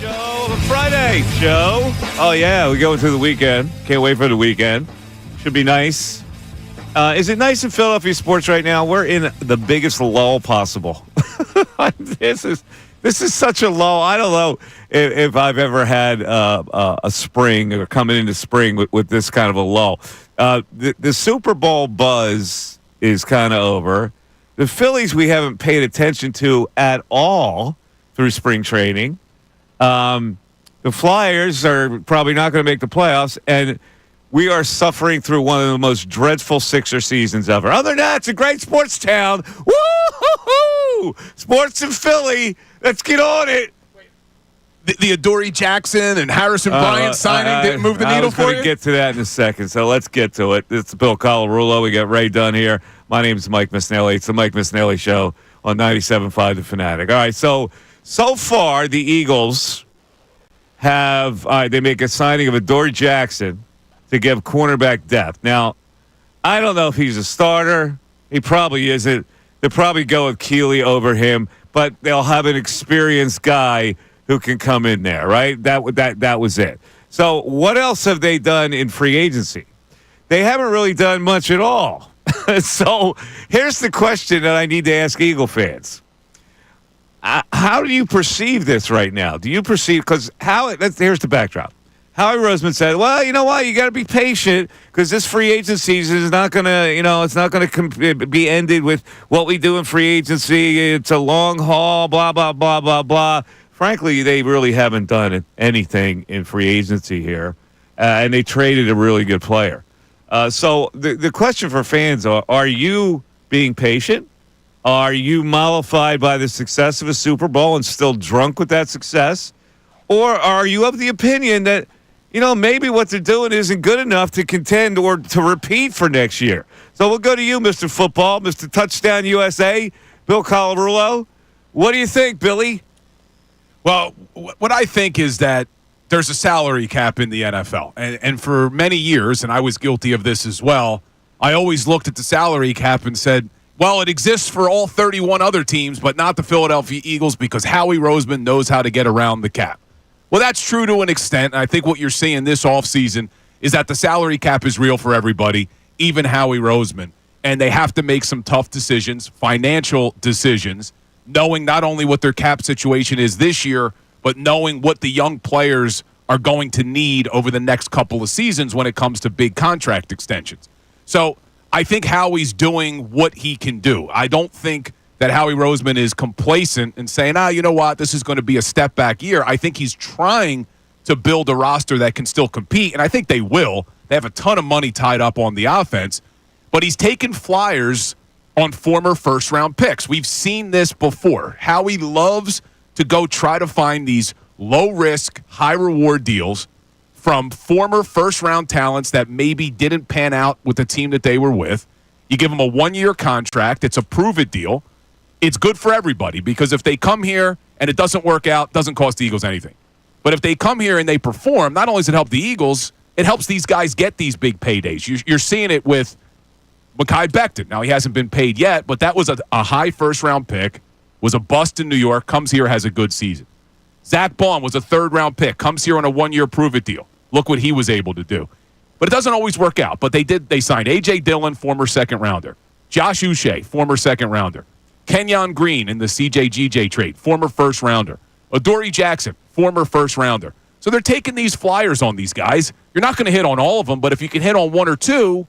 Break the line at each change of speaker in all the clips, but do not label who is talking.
Show Friday, Joe. Oh, yeah, we're going through the weekend. Can't wait for the weekend. Should be nice. Is it nice in Philadelphia sports right now? We're in the biggest lull possible. This is such a lull. I don't know if I've ever had a spring or coming into spring with this kind of a lull. The Super Bowl buzz is kind of over. The Phillies we haven't paid attention to at all through spring training. The Flyers are probably not going to make the playoffs, and we are suffering through one of the most dreadful Sixer seasons ever. Other than that, it's a great sports town. Woo-hoo-hoo! Sports in Philly. Let's get on it.
The Adoree Jackson and Harrison Bryant signing didn't move the needle for you?
I was going to get to that in a second, so let's get to it. It's Bill Colarulo. We got Ray Dunn here. My name is Mike Missanelli. It's the Mike Missanelli Show on 97.5 The Fanatic. All right, so far the Eagles have they make a signing of Adoree Jackson to give cornerback depth. Now, I don't know if he's a starter. He probably isn't. They'll probably go with Keeley over him, but they'll have an experienced guy who can come in there, right? That was it. So what else have they done in free agency? They haven't really done much at all. So here's the question that I need to ask Eagle fans. How do you perceive this right now? Do you perceive, because here's the backdrop. Howie Roseman said, well, you know what? You got to be patient because this free agency is not going to, it's not going to be ended with what we do in free agency. It's a long haul, blah, blah, blah, blah, blah. Frankly, they really haven't done anything in free agency here, and they traded a really good player. So the question for fans are you being patient? Are you mollified by the success of a Super Bowl and still drunk with that success? Or are you of the opinion that, maybe what they're doing isn't good enough to contend or to repeat for next year? So we'll go to you, Mr. Football, Mr. Touchdown USA, Bill Colarulo. What do you think, Billy?
Well, what I think is that there's a salary cap in the NFL. And for many years, and I was guilty of this as well, I always looked at the salary cap and said, well, it exists for all 31 other teams, but not the Philadelphia Eagles because Howie Roseman knows how to get around the cap. Well, that's true to an extent. And I think what you're seeing this offseason is that the salary cap is real for everybody, even Howie Roseman. And they have to make some tough decisions, financial decisions, knowing not only what their cap situation is this year, but knowing what the young players are going to need over the next couple of seasons when it comes to big contract extensions. So I think Howie's doing what he can do. I don't think that Howie Roseman is complacent and saying, you know what, this is going to be a step-back year. I think he's trying to build a roster that can still compete, and I think they will. They have a ton of money tied up on the offense, but he's taken flyers on former first-round picks. We've seen this before. Howie loves to go try to find these low-risk, high-reward deals from former first-round talents that maybe didn't pan out with the team that they were with. You give them a one-year contract. It's a prove-it deal. It's good for everybody because if they come here and it doesn't work out, it doesn't cost the Eagles anything. But if they come here and they perform, not only does it help the Eagles, it helps these guys get these big paydays. You're seeing it with Mekhi Becton. Now, he hasn't been paid yet, but that was a high first-round pick, was a bust in New York, comes here, has a good season. Zach Baun was a third-round pick, comes here on a one-year prove-it deal. Look what he was able to do. But it doesn't always work out. But they signed A.J. Dillon, former second-rounder. Josh Uche, former second-rounder. Kenyon Green in the CJ-GJ trade, former first-rounder. Adoree Jackson, former first-rounder. So they're taking these flyers on these guys. You're not going to hit on all of them, but if you can hit on one or two,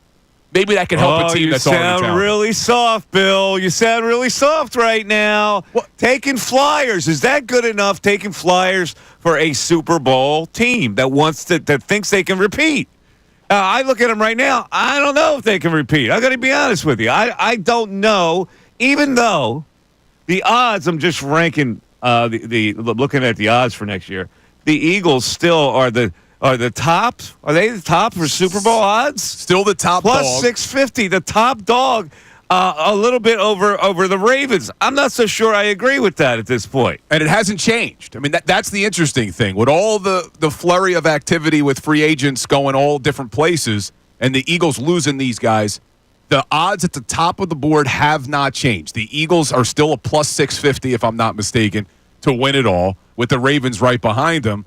maybe that can help a team that's already talented.
You sound really soft, Bill. You sound really soft right now.
What?
Taking flyers, is that good enough? Taking flyers for a Super Bowl team that thinks they can repeat. I look at them right now. I don't know if they can repeat. I got to be honest with you. I don't know. Even though the odds, I'm just ranking looking at the odds for next year. The Eagles still are the top. Are they the top for Super Bowl odds?
Still the top
plus
dog.
650. The top dog, a little bit over the Ravens. I'm not so sure I agree with that at this point.
And it hasn't changed. I mean, that's the interesting thing. With all the flurry of activity with free agents going all different places and the Eagles losing these guys, the odds at the top of the board have not changed. The Eagles are still a plus 650, if I'm not mistaken. to win it all with the Ravens right behind them.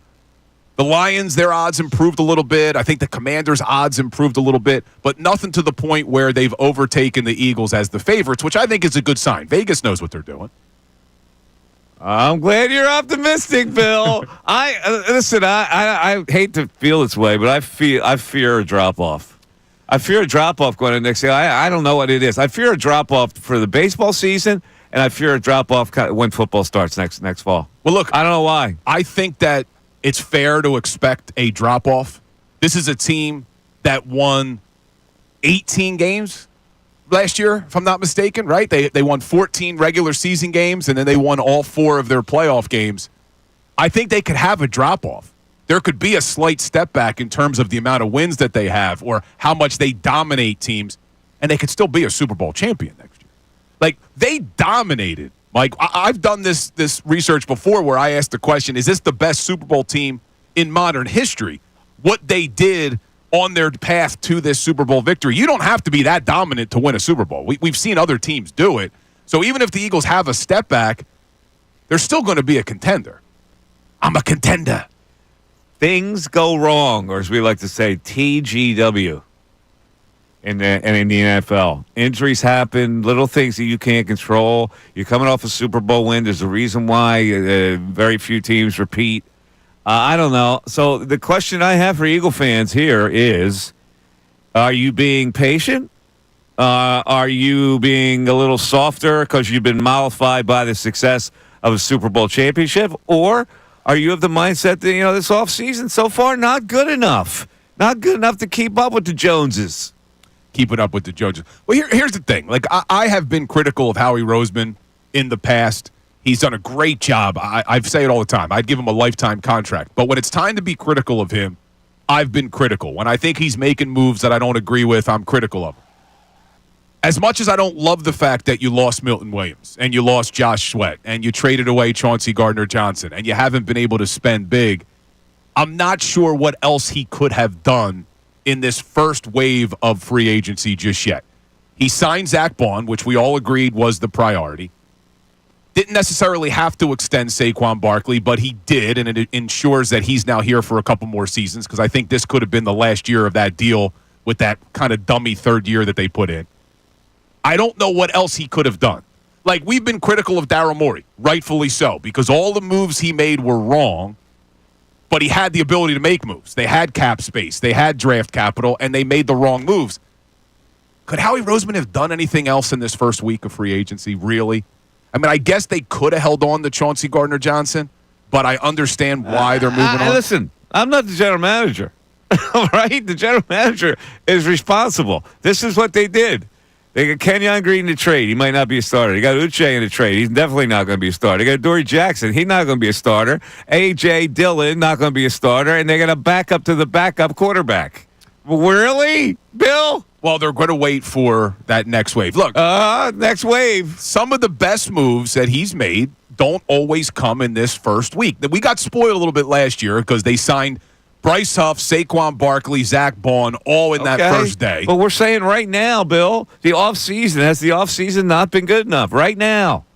The Lions, their odds improved a little bit. I think the Commanders' odds improved a little bit, but nothing to the point where they've overtaken the Eagles as the favorites, which I think is a good sign. Vegas knows what they're doing.
I'm glad you're optimistic, Bill. Listen. I hate to feel this way, but I fear a drop off. I fear a drop off going into next year. I don't know what it is. I fear a drop off for the baseball season, and I fear a drop off when football starts next fall.
Well, look,
I don't know why.
I think that it's fair to expect a drop off. This is a team that won 18 games last year, if I'm not mistaken, right? They won 14 regular season games, and then they won all 4 of their playoff games. I think they could have a drop-off. There could be a slight step back in terms of the amount of wins that they have or how much they dominate teams, and they could still be a Super Bowl champion next year. Like, they dominated. Like, I've done this research before where I asked the question, is this the best Super Bowl team in modern history? What they did on their path to this Super Bowl victory. You don't have to be that dominant to win a Super Bowl. We've seen other teams do it. So even if the Eagles have a step back, they're still going to be a contender. I'm a contender.
Things go wrong, or as we like to say, TGW in the NFL. Injuries happen, little things that you can't control. You're coming off a Super Bowl win. There's a reason why very few teams repeat. I don't know. So the question I have for Eagle fans here is, are you being patient? Are you being a little softer because you've been mollified by the success of a Super Bowl championship? Or are you of the mindset that, this offseason so far, not good enough? Not good enough to keep up with the Joneses?
Keeping up with the Joneses. Well, here's the thing. Like, I have been critical of Howie Roseman in the past. He's done a great job. I say it all the time. I'd give him a lifetime contract. But when it's time to be critical of him, I've been critical. When I think he's making moves that I don't agree with, I'm critical of him. As much as I don't love the fact that you lost Milton Williams and you lost Josh Sweat and you traded away Chauncey Gardner-Johnson and you haven't been able to spend big, I'm not sure what else he could have done in this first wave of free agency just yet. He signed Zach Bond, which we all agreed was the priority. Didn't necessarily have to extend Saquon Barkley, but he did, and it ensures that he's now here for a couple more seasons because I think this could have been the last year of that deal with that kind of dummy third year that they put in. I don't know what else he could have done. Like, we've been critical of Daryl Morey, rightfully so, because all the moves he made were wrong, but he had the ability to make moves. They had cap space, they had draft capital, and they made the wrong moves. Could Howie Roseman have done anything else in this first week of free agency, really? I mean, I guess they could have held on to Chauncey Gardner-Johnson, but I understand why they're moving on.
Listen, I'm not the general manager, all right? The general manager is responsible. This is what they did. They got Kenyon Green to trade. He might not be a starter. They got Uche in the trade. He's definitely not going to be a starter. They got Dory Jackson. He's not going to be a starter. A.J. Dillon, not going to be a starter. And they got a backup to the backup quarterback. Really, Bill?
Well, they're going to wait for that next wave. Look,
next wave.
Some of the best moves that he's made don't always come in this first week. We got spoiled a little bit last year because they signed Bryce Huff, Saquon Barkley, Zach Bond, all in that first day.
But we're saying right now, Bill, the offseason, has the offseason not been good enough? Right now.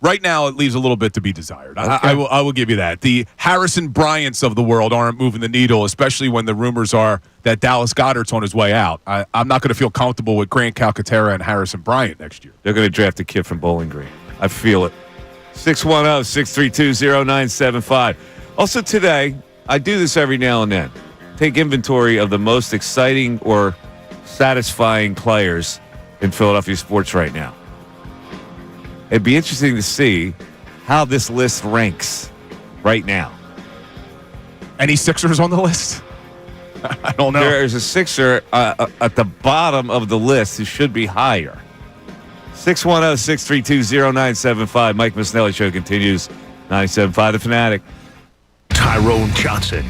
Right now, it leaves a little bit to be desired.
Okay.
I will give you that. The Harrison Bryants of the world aren't moving the needle, especially when the rumors are that Dallas Goedert's on his way out. I'm not going to feel comfortable with Grant Calcaterra and Harrison Bryant next year.
They're going to draft a kid from Bowling Green. I feel it. 610-632-0975. Also today, I do this every now and then. Take inventory of the most exciting or satisfying players in Philadelphia sports right now. It'd be interesting to see how this list ranks right now.
Any Sixers on the list? I don't know.
There's a Sixer at the bottom of the list who should be higher. 610-632-0975. Mike Missanelli Show continues. 97.5 The Fanatic.
Tyrone Johnson.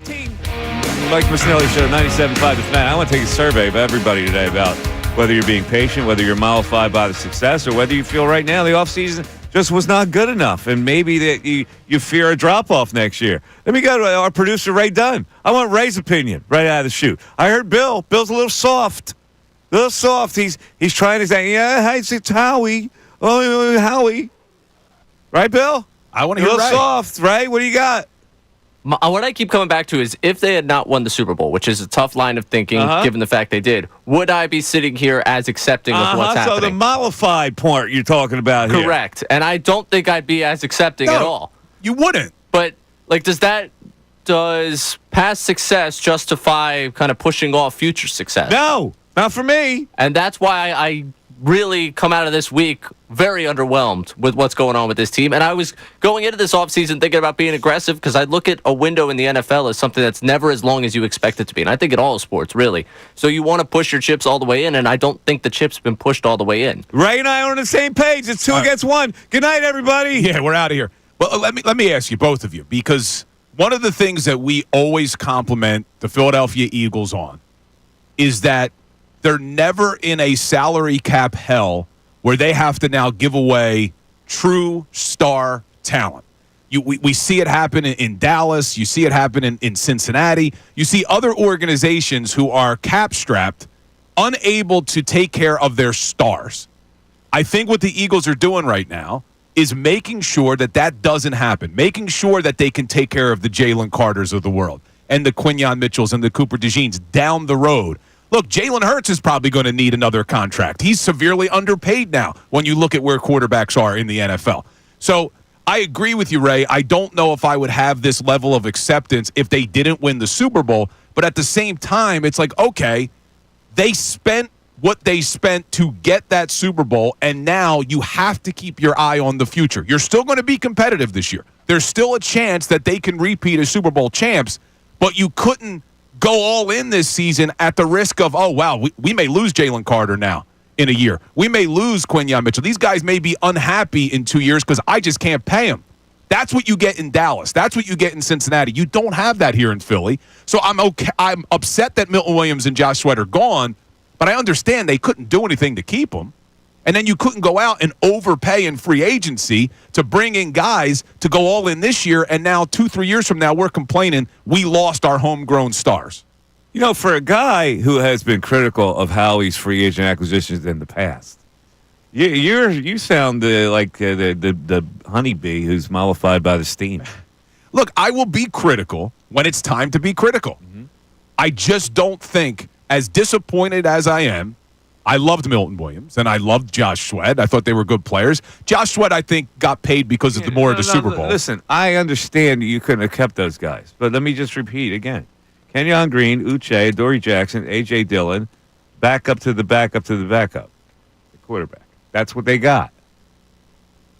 Team. Mike Missanelli Show, 97.5 The Fan. I want to take a survey of everybody today about whether you're being patient, whether you're mollified by the success, or whether you feel right now the offseason just was not good enough, and maybe that you fear a drop-off next year. Let me go to our producer, Ray Dunn. I want Ray's opinion right out of the chute. I heard Bill. Bill's a little soft. He's trying to say, yeah, it's Howie. Oh, Howie. Right, Bill?
I want to hear
Ray. A little
Ray.
soft, right? What do you got?
What I keep coming back to is if they had not won the Super Bowl, which is a tough line of thinking given the fact they did, would I be sitting here as accepting of what's happening?
So the mollified part you're talking about here.
Correct. And I don't think I'd be as accepting at all.
You wouldn't.
But, like, does past success justify kind of pushing off future success?
No, not for me.
And that's why I really come out of this week very underwhelmed with what's going on with this team. And I was going into this offseason thinking about being aggressive because I look at a window in the NFL as something that's never as long as you expect it to be. And I think in all sports, really. So you want to push your chips all the way in, and I don't think the chips have been pushed all the way in.
Ray and I are on the same page. It's 2 against 1. Good night, everybody.
Yeah, we're out of here. Well, let me ask you, both of you, because one of the things that we always compliment the Philadelphia Eagles on is that they're never in a salary cap hell where they have to now give away true star talent. We see it happen in Dallas. You see it happen in Cincinnati. You see other organizations who are cap-strapped, unable to take care of their stars. I think what the Eagles are doing right now is making sure that doesn't happen, making sure that they can take care of the Jalen Carters of the world and the Quinyon Mitchells and the Cooper DeJeans down the road. Look, Jalen Hurts is probably going to need another contract. He's severely underpaid now when you look at where quarterbacks are in the NFL. So I agree with you, Ray. I don't know if I would have this level of acceptance if they didn't win the Super Bowl. But at the same time, it's like, okay, they spent what they spent to get that Super Bowl, and now you have to keep your eye on the future. You're still going to be competitive this year. There's still a chance that they can repeat as Super Bowl champs, but you couldn't go all in this season at the risk of, oh, wow, we may lose Jalen Carter now in a year. We may lose Quinyon Mitchell. These guys may be unhappy in 2 years because I just can't pay them. That's what you get in Dallas. That's what you get in Cincinnati. You don't have that here in Philly. So I'm upset that Milton Williams and Josh Sweat are gone, but I understand they couldn't do anything to keep them. And then you couldn't go out and overpay in free agency to bring in guys to go all in this year, and now 2-3 years from now we're complaining we lost our homegrown stars.
You know, for a guy who has been critical of Howie's free agent acquisitions in the past, you sound like the honeybee who's mollified by the steam.
Look, I will be critical when it's time to be critical. Mm-hmm. I just don't think, as disappointed as I am, I loved Milton Williams, and I loved Josh Sweat. I thought they were good players. Josh Sweat, I think, got paid because of the Super Bowl.
Listen, I understand you couldn't have kept those guys, but let me just repeat again. Kenyon Green, Uche, Adoree Jackson, A.J. Dillon, back up to the backup to the backup, the quarterback. That's what they got.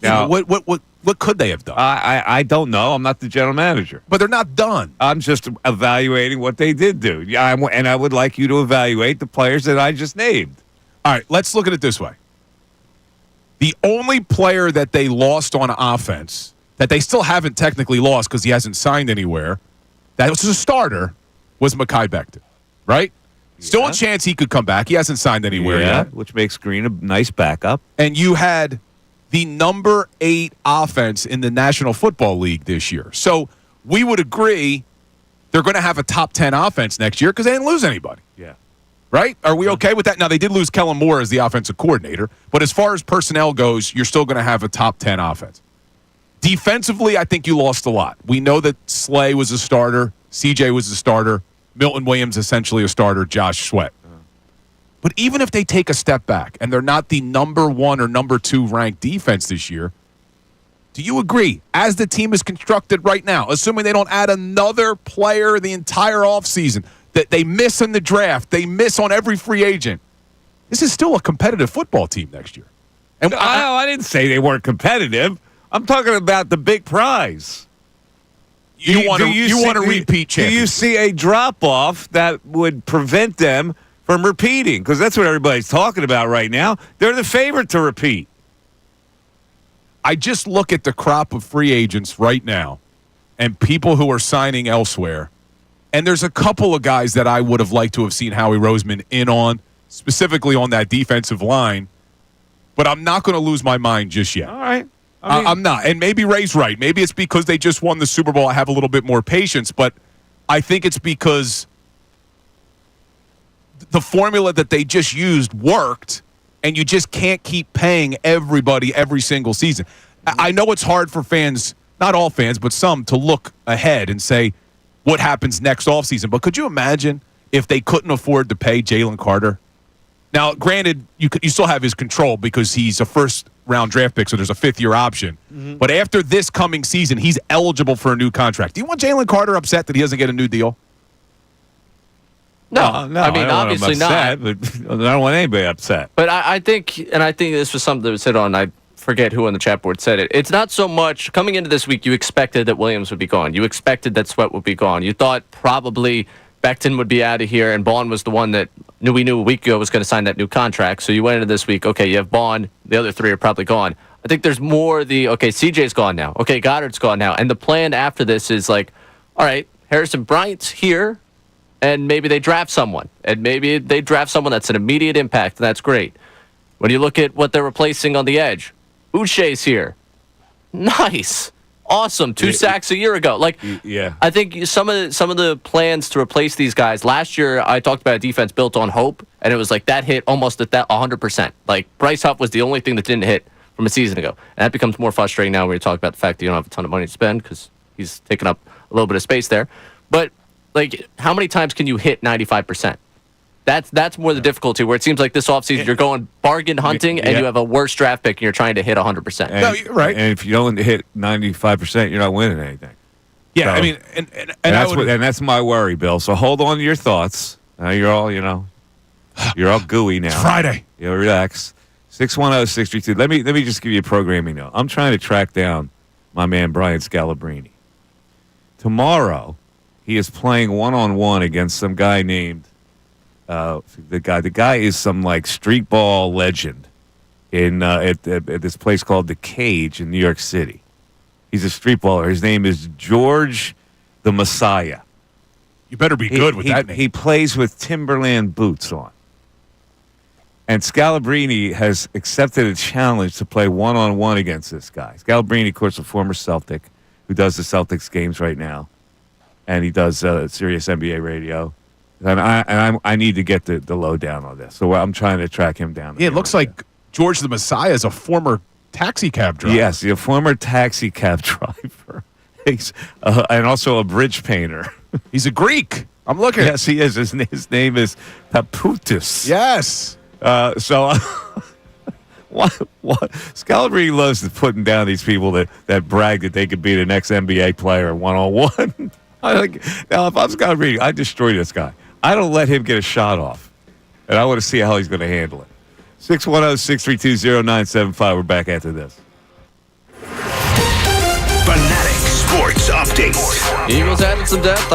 Now,
what could they have done?
I don't know. I'm not the general manager.
But they're not done.
I'm just evaluating what they did do. And I would like you to evaluate the players that I just named.
All right, let's look at it this way. The only player that they lost on offense, that they still haven't technically lost because he hasn't signed anywhere, that was a starter, was Mekhi Becton, right? Yeah. Still a chance he could come back. He hasn't signed anywhere yet.
Which makes Green a nice backup.
And you had the number 8 offense in the National Football League this year. So we would agree they're going to have a top 10 offense next year because they didn't lose anybody.
Yeah.
Right? Are we okay with that? Now, they did lose Kellen Moore as the offensive coordinator, but as far as personnel goes, you're still going to have a top 10 offense. Defensively, I think you lost a lot. We know that Slay was a starter, CJ was a starter, Milton Williams essentially a starter, Josh Sweat. But even if they take a step back and they're not the number 1 or number 2 ranked defense this year, do you agree, as the team is constructed right now, assuming they don't add another player the entire offseason, that they miss in the draft, they miss on every free agent, this is still a competitive football team next year?
And I didn't say they weren't competitive. I'm talking about the big prize.
You want to repeat championship.
Do you see a drop-off that would prevent them from repeating? Because that's what everybody's talking about right now. They're the favorite to repeat.
I just look at the crop of free agents right now and people who are signing elsewhere, And there's a couple of guys that I would have liked to have seen Howie Roseman in on, specifically on that defensive line. But I'm not going to lose my mind just yet.
All right.
I'm not. And maybe Ray's right. Maybe it's because they just won the Super Bowl. I have a little bit more patience. But I think it's because the formula that they just used worked, and you just can't keep paying everybody every single season. I know it's hard for fans, not all fans, but some, to look ahead and say what happens next offseason. But could you imagine if they couldn't afford to pay Jalen Carter? Now, granted, you still have his control because he's a first-round draft pick, so there's a fifth-year option. Mm-hmm. But after this coming season, he's eligible for a new contract. Do you want Jalen Carter upset that he doesn't get a new deal?
No,
I mean,
obviously
upset,
not.
But I don't want anybody upset.
But I think this was something that was hit on. I forget who on the chat board said it. It's not so much coming into this week. You expected that Williams would be gone. You expected that Sweat would be gone. You thought probably Becton would be out of here, and Bond was the one that we knew a week ago was going to sign that new contract. So you went into this week, okay, you have Bond. The other three are probably gone. I think there's more CJ's gone now. Okay, Goddard's gone now. And the plan after this is like, all right, Harrison Bryant's here, and maybe they draft someone. And maybe they draft someone that's an immediate impact, and that's great. When you look at what they're replacing on the edge, Uche's here. Nice. Awesome. 2 sacks a year ago. I think some of the plans to replace these guys, last year I talked about a defense built on hope, and it was like that hit almost at that 100%. Like Bryce Huff was the only thing that didn't hit from a season ago. And that becomes more frustrating now when you talk about the fact that you don't have a ton of money to spend because he's taking up a little bit of space there. But how many times can you hit 95%? That's more the difficulty, where it seems like this offseason you're going bargain hunting and you have a worse draft pick and you're trying to hit 100%.
No, you're right.
And if you don't hit 95%, you're not winning anything.
Yeah,
so,
I mean,
and that's my worry, Bill. So hold on to your thoughts. You're all, you're all gooey now.
It's Friday.
Relax. 610-632. Let me just give you a programming note. I'm trying to track down my man Brian Scalabrine. Tomorrow, he is playing one-on-one against some guy named. The guy is some street ball legend in at this place called the Cage in New York City. He's a street baller. His name is George the Messiah.
You better be good with that name.
He plays with Timberland boots on. And Scalabrine has accepted a challenge to play one-on-one against this guy. Scalabrine, of course, a former Celtic who does the Celtics games right now, and he does Sirius NBA radio. And I need to get the lowdown on this. So I'm trying to track him down.
Yeah, it looks like George the Messiah is a former taxi cab driver.
Yes, a former taxi cab driver. He's, and also a bridge painter.
He's a Greek. I'm looking.
Yes, he is. His name is Paputis.
Yes.
So what Scalabrine loves putting down these people that brag that they could be the next NBA player one-on-one. Now, if I'm Scalabrine, I destroy this guy. I don't let him get a shot off. And I want to see how he's going to handle it. 610-632-0975. We're back after this.
Fanatic Sports Update.
Eagles added some depth.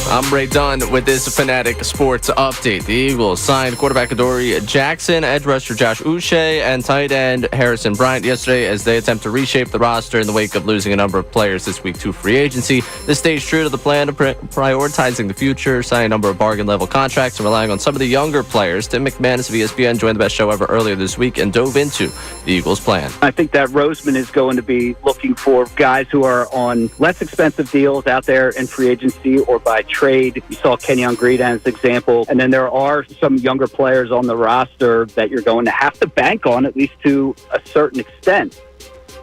I'm Ray Dunn with this Fanatic Sports Update. The Eagles signed quarterback Adoree Jackson, edge rusher Josh Uche, and tight end Harrison Bryant yesterday as they attempt to reshape the roster in the wake of losing a number of players this week to free agency. This stays true to the plan of prioritizing the future, signing a number of bargain-level contracts, and relying on some of the younger players. Tim McManus of ESPN joined the best show ever earlier this week and dove into the Eagles' plan.
I think that Roseman is going to be looking for guys who are on less expensive deals out there in free agency or by trade. You saw Kenyon Green as an example. And then there are some younger players on the roster that you're going to have to bank on, at least to a certain extent.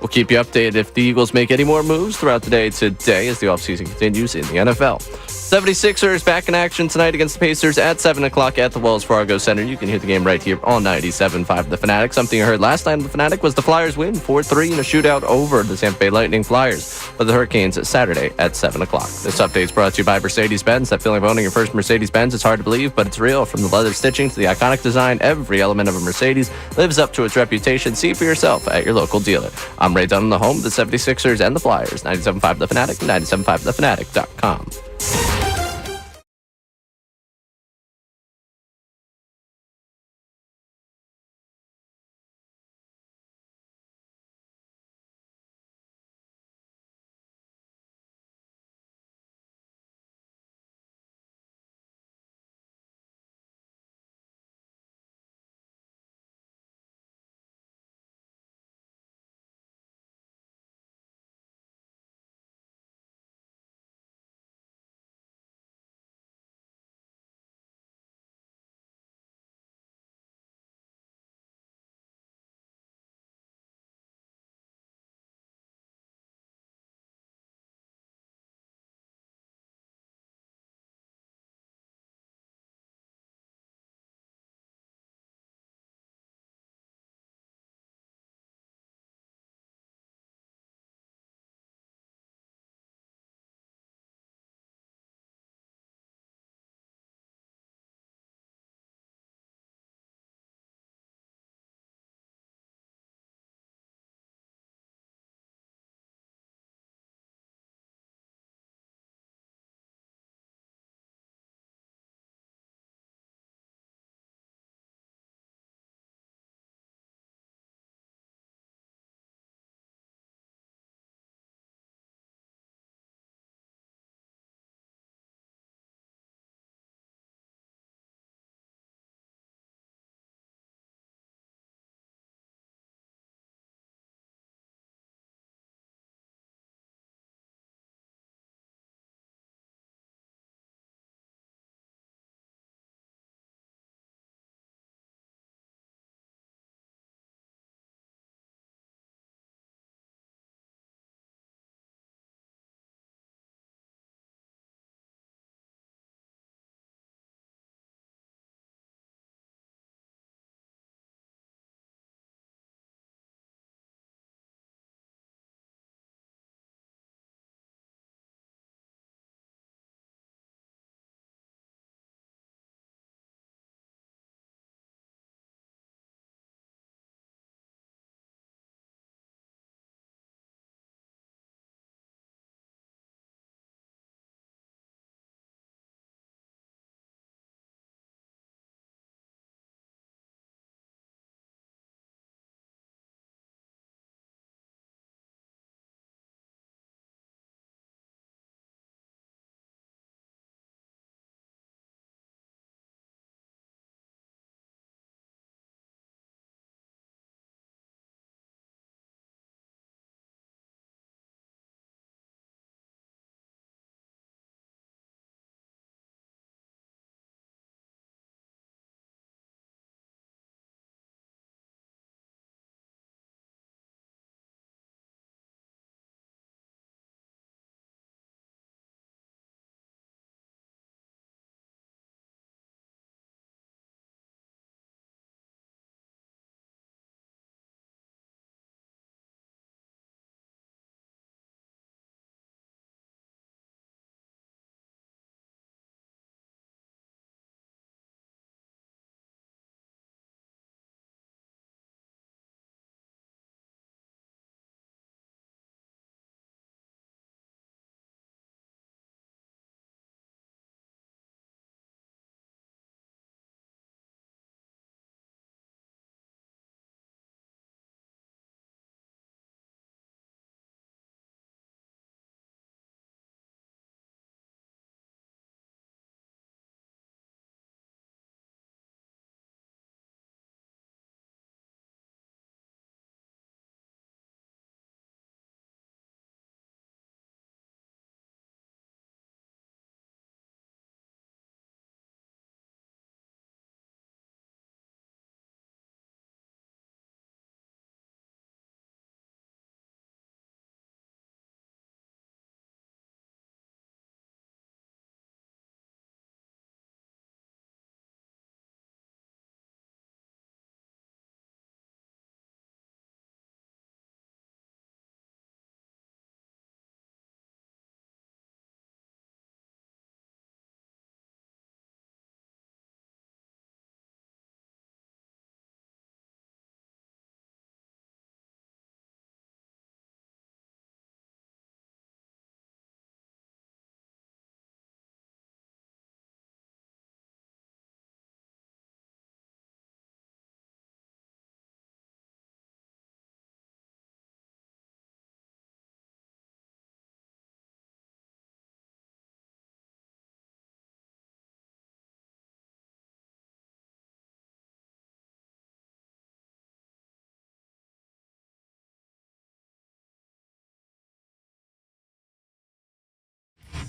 We'll keep you updated if the Eagles make any more moves throughout the day today as the offseason continues in the NFL. 76ers back in action tonight against the Pacers at 7 o'clock at the Wells Fargo Center. You can hear the game right here on 97.5 The Fanatic. Something you heard last night on The Fanatic was the Flyers win 4-3 in a shootout over the Tampa Bay Lightning Flyers. But the Hurricanes Saturday at 7 o'clock. This update is brought to you by Mercedes-Benz. That feeling of owning your first Mercedes-Benz is hard to believe, but it's real. From the leather stitching to the iconic design, every element of a Mercedes lives up to its reputation. See for yourself at your local dealer. I'm Ray Dunn, the home of the 76ers and the Flyers. 97.5 The Fanatic, 97.5thefanatic.com.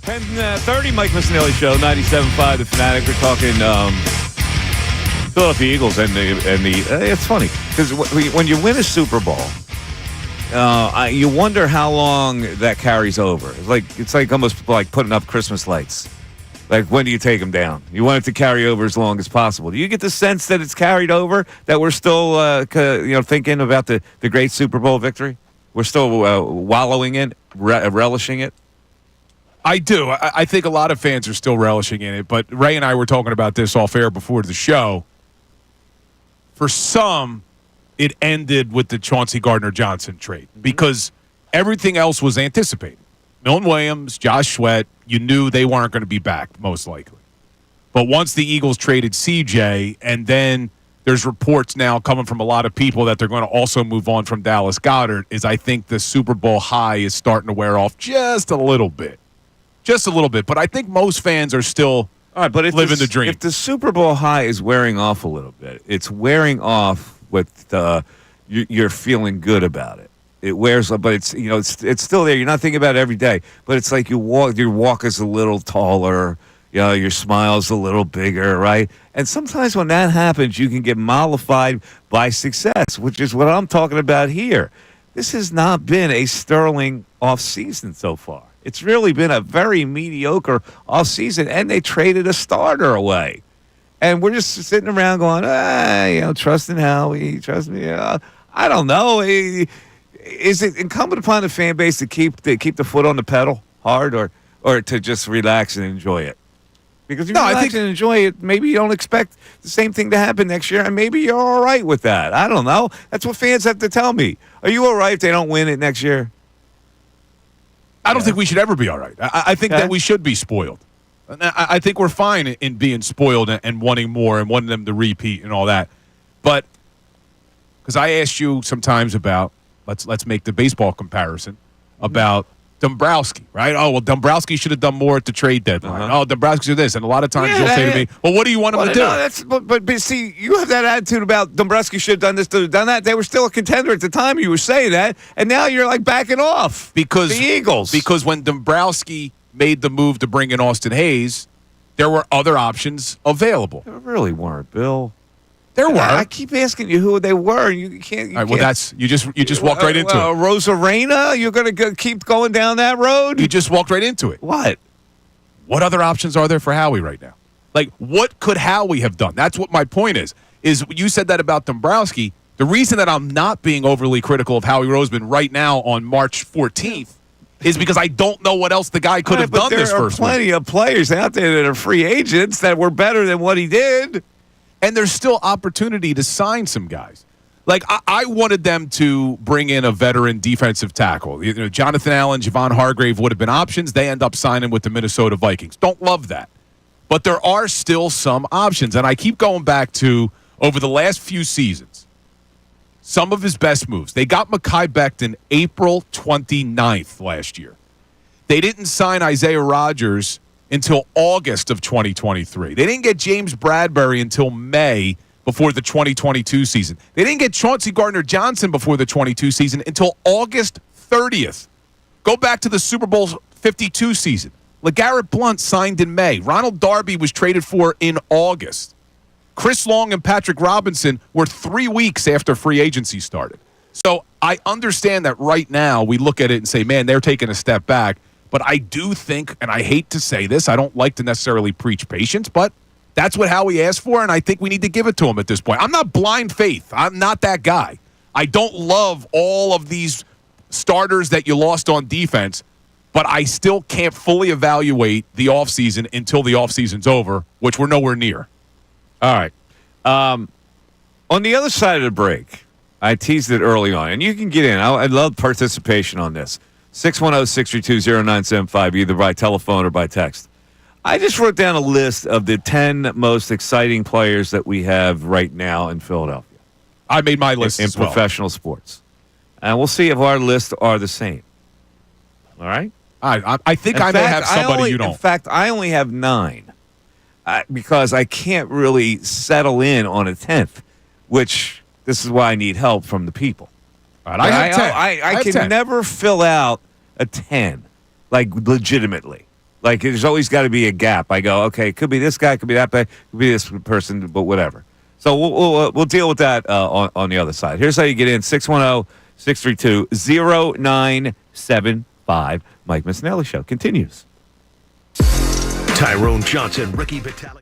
10:30, Mike Missanelli Show, 97.5 The Fanatic. We're talking Philadelphia Eagles and the. It's funny because when you win a Super Bowl, you wonder how long that carries over. It's like almost like putting up Christmas lights. Like, when do you take them down? You want it to carry over as long as possible. Do you get the sense that it's carried over, that we're still thinking about the great Super Bowl victory? We're still wallowing in, relishing it?
I do. I think a lot of fans are still relishing in it, but Ray and I were talking about this off air before the show. For some, it ended with the Chauncey Gardner-Johnson trade because everything else was anticipated. Milton Williams, Josh Sweat, you knew they weren't going to be back, most likely. But once the Eagles traded CJ, and then there's reports now coming from a lot of people that they're going to also move on from Dallas Goedert, I think the Super Bowl high is starting to wear off just a little bit. Just a little bit. But I think most fans are still living the dream.
If the Super Bowl high is wearing off a little bit, it's wearing off with you're feeling good about it. It wears, but it's still there. You're not thinking about it every day, but it's like your walk is a little taller, your smile's a little bigger, right? And sometimes when that happens, you can get mollified by success, which is what I'm talking about here. This has not been a sterling offseason so far. It's really been a very mediocre offseason, and they traded a starter away. And we're just sitting around going, trusting Howie, trust me. I don't know. Is it incumbent upon the fan base to keep the foot on the pedal hard, or to just relax and enjoy it? Because if you relax and enjoy it, maybe you don't expect the same thing to happen next year, and maybe you're all right with that. I don't know. That's what fans have to tell me. Are you all right if they don't win it next year?
I don't think we should ever be all right. I think that we should be spoiled. I think we're fine in being spoiled and wanting more and wanting them to repeat and all that. But because I asked you sometimes about, let's make the baseball comparison, about Dombrowski, right? Oh, well, Dombrowski should have done more at the trade deadline. Oh, Dombrowski should this. And a lot of times you'll say to me, well, what do you want him to do?
No, but see, you have that attitude about Dombrowski should have done this, done that. They were still a contender at the time you were saying that, and now you're like backing off.
Because
the Eagles.
Because when Dombrowski made the move to bring in Austin Hayes, there were other options available.
There really weren't, Bill.
There were.
I keep asking you who they were. You can't.
All right. Well, you just walked right into it.
Rosarena. You're going to keep going down that road.
You just walked right into it.
What?
What other options are there for Howie right now? Like, what could Howie have done? That's what my point is. Is you said that about Dombrowski. The reason that I'm not being overly critical of Howie Roseman right now on March 14th is because I don't know what else the guy could have done this first week.
There are plenty of players out there that are free agents that were better than what he did.
And there's still opportunity to sign some guys. Like, I wanted them to bring in a veteran defensive tackle. Jonathan Allen, Javon Hargrave would have been options. They end up signing with the Minnesota Vikings. Don't love that. But there are still some options. And I keep going back to, over the last few seasons, some of his best moves. They got Mekhi Becton April 29th last year. They didn't sign Isaiah Rodgers until August of 2023. They didn't get James Bradbury until May before the 2022 season. They didn't get Chauncey Gardner-Johnson before the 22 season until August 30th. Go back to the Super Bowl 52 season. LeGarrette Blount signed in May. Ronald Darby was traded for in August. Chris Long and Patrick Robinson were 3 weeks after free agency started. So I understand that right now we look at it and say, man, they're taking a step back. But I do think, and I hate to say this, I don't like to necessarily preach patience, but that's what Howie asked for, and I think we need to give it to him at this point. I'm not blind faith. I'm not that guy. I don't love all of these starters that you lost on defense, but I still can't fully evaluate the offseason until the offseason's over, which we're nowhere near.
All right. On the other side of the break, I teased it early on, and you can get in. I'd love participation on this. 610-632-0975, either by telephone or by text. I just wrote down a list of the 10 most exciting players that we have right now in Philadelphia.
I made my list
in professional sports. And we'll see if our lists are the same. All right?
I think I may have somebody you don't.
In fact, I only have 9 because I can't really settle in on a 10th, which this is why I need help from the people.
All right, I have 10.
I can
10.
never fill out a 10, like legitimately. Like, there's always got to be a gap. I go, okay, it could be this guy, could be that guy, could be this person, but whatever. So we'll deal with that on the other side. Here's how you get in: 610-632-0975. Mike Missanelli Show continues.
Tyrone Johnson, Ricky Vitale.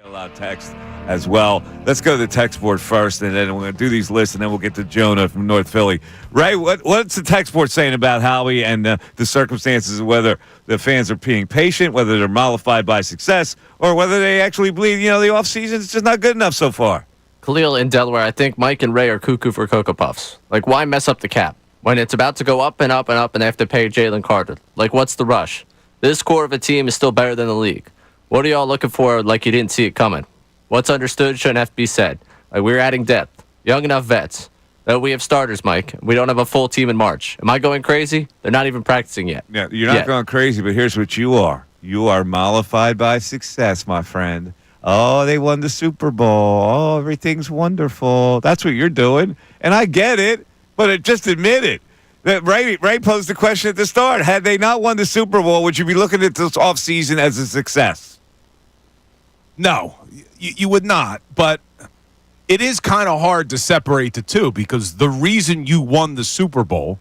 Got a lot of text as well. Let's go to the text board first, and then we're going to do these lists, and then we'll get to Jonah from North Philly. Ray, what's the text board saying about Howie and the circumstances of whether the fans are being patient, whether they're mollified by success, or whether they actually believe, the offseason is just not good enough so far?
Khalil in Delaware, I think Mike and Ray are cuckoo for Cocoa Puffs. Like, why mess up the cap when it's about to go up and up and up and they have to pay Jalen Carter? Like, what's the rush? This core of a team is still better than the league. What are y'all looking for like you didn't see it coming? What's understood shouldn't have to be said. Like, we're adding depth. Young enough vets. Though we have starters, Mike. We don't have a full team in March. Am I going crazy? They're not even practicing yet.
Yeah, you're not going crazy, but here's what you are. You are mollified by success, my friend. Oh, they won the Super Bowl. Oh, everything's wonderful. That's what you're doing. And I get it, but just admit it. That Ray posed the question at the start. Had they not won the Super Bowl, would you be looking at this offseason as a success?
No, you would not. But it is kind of hard to separate the two because the reason you won the Super Bowl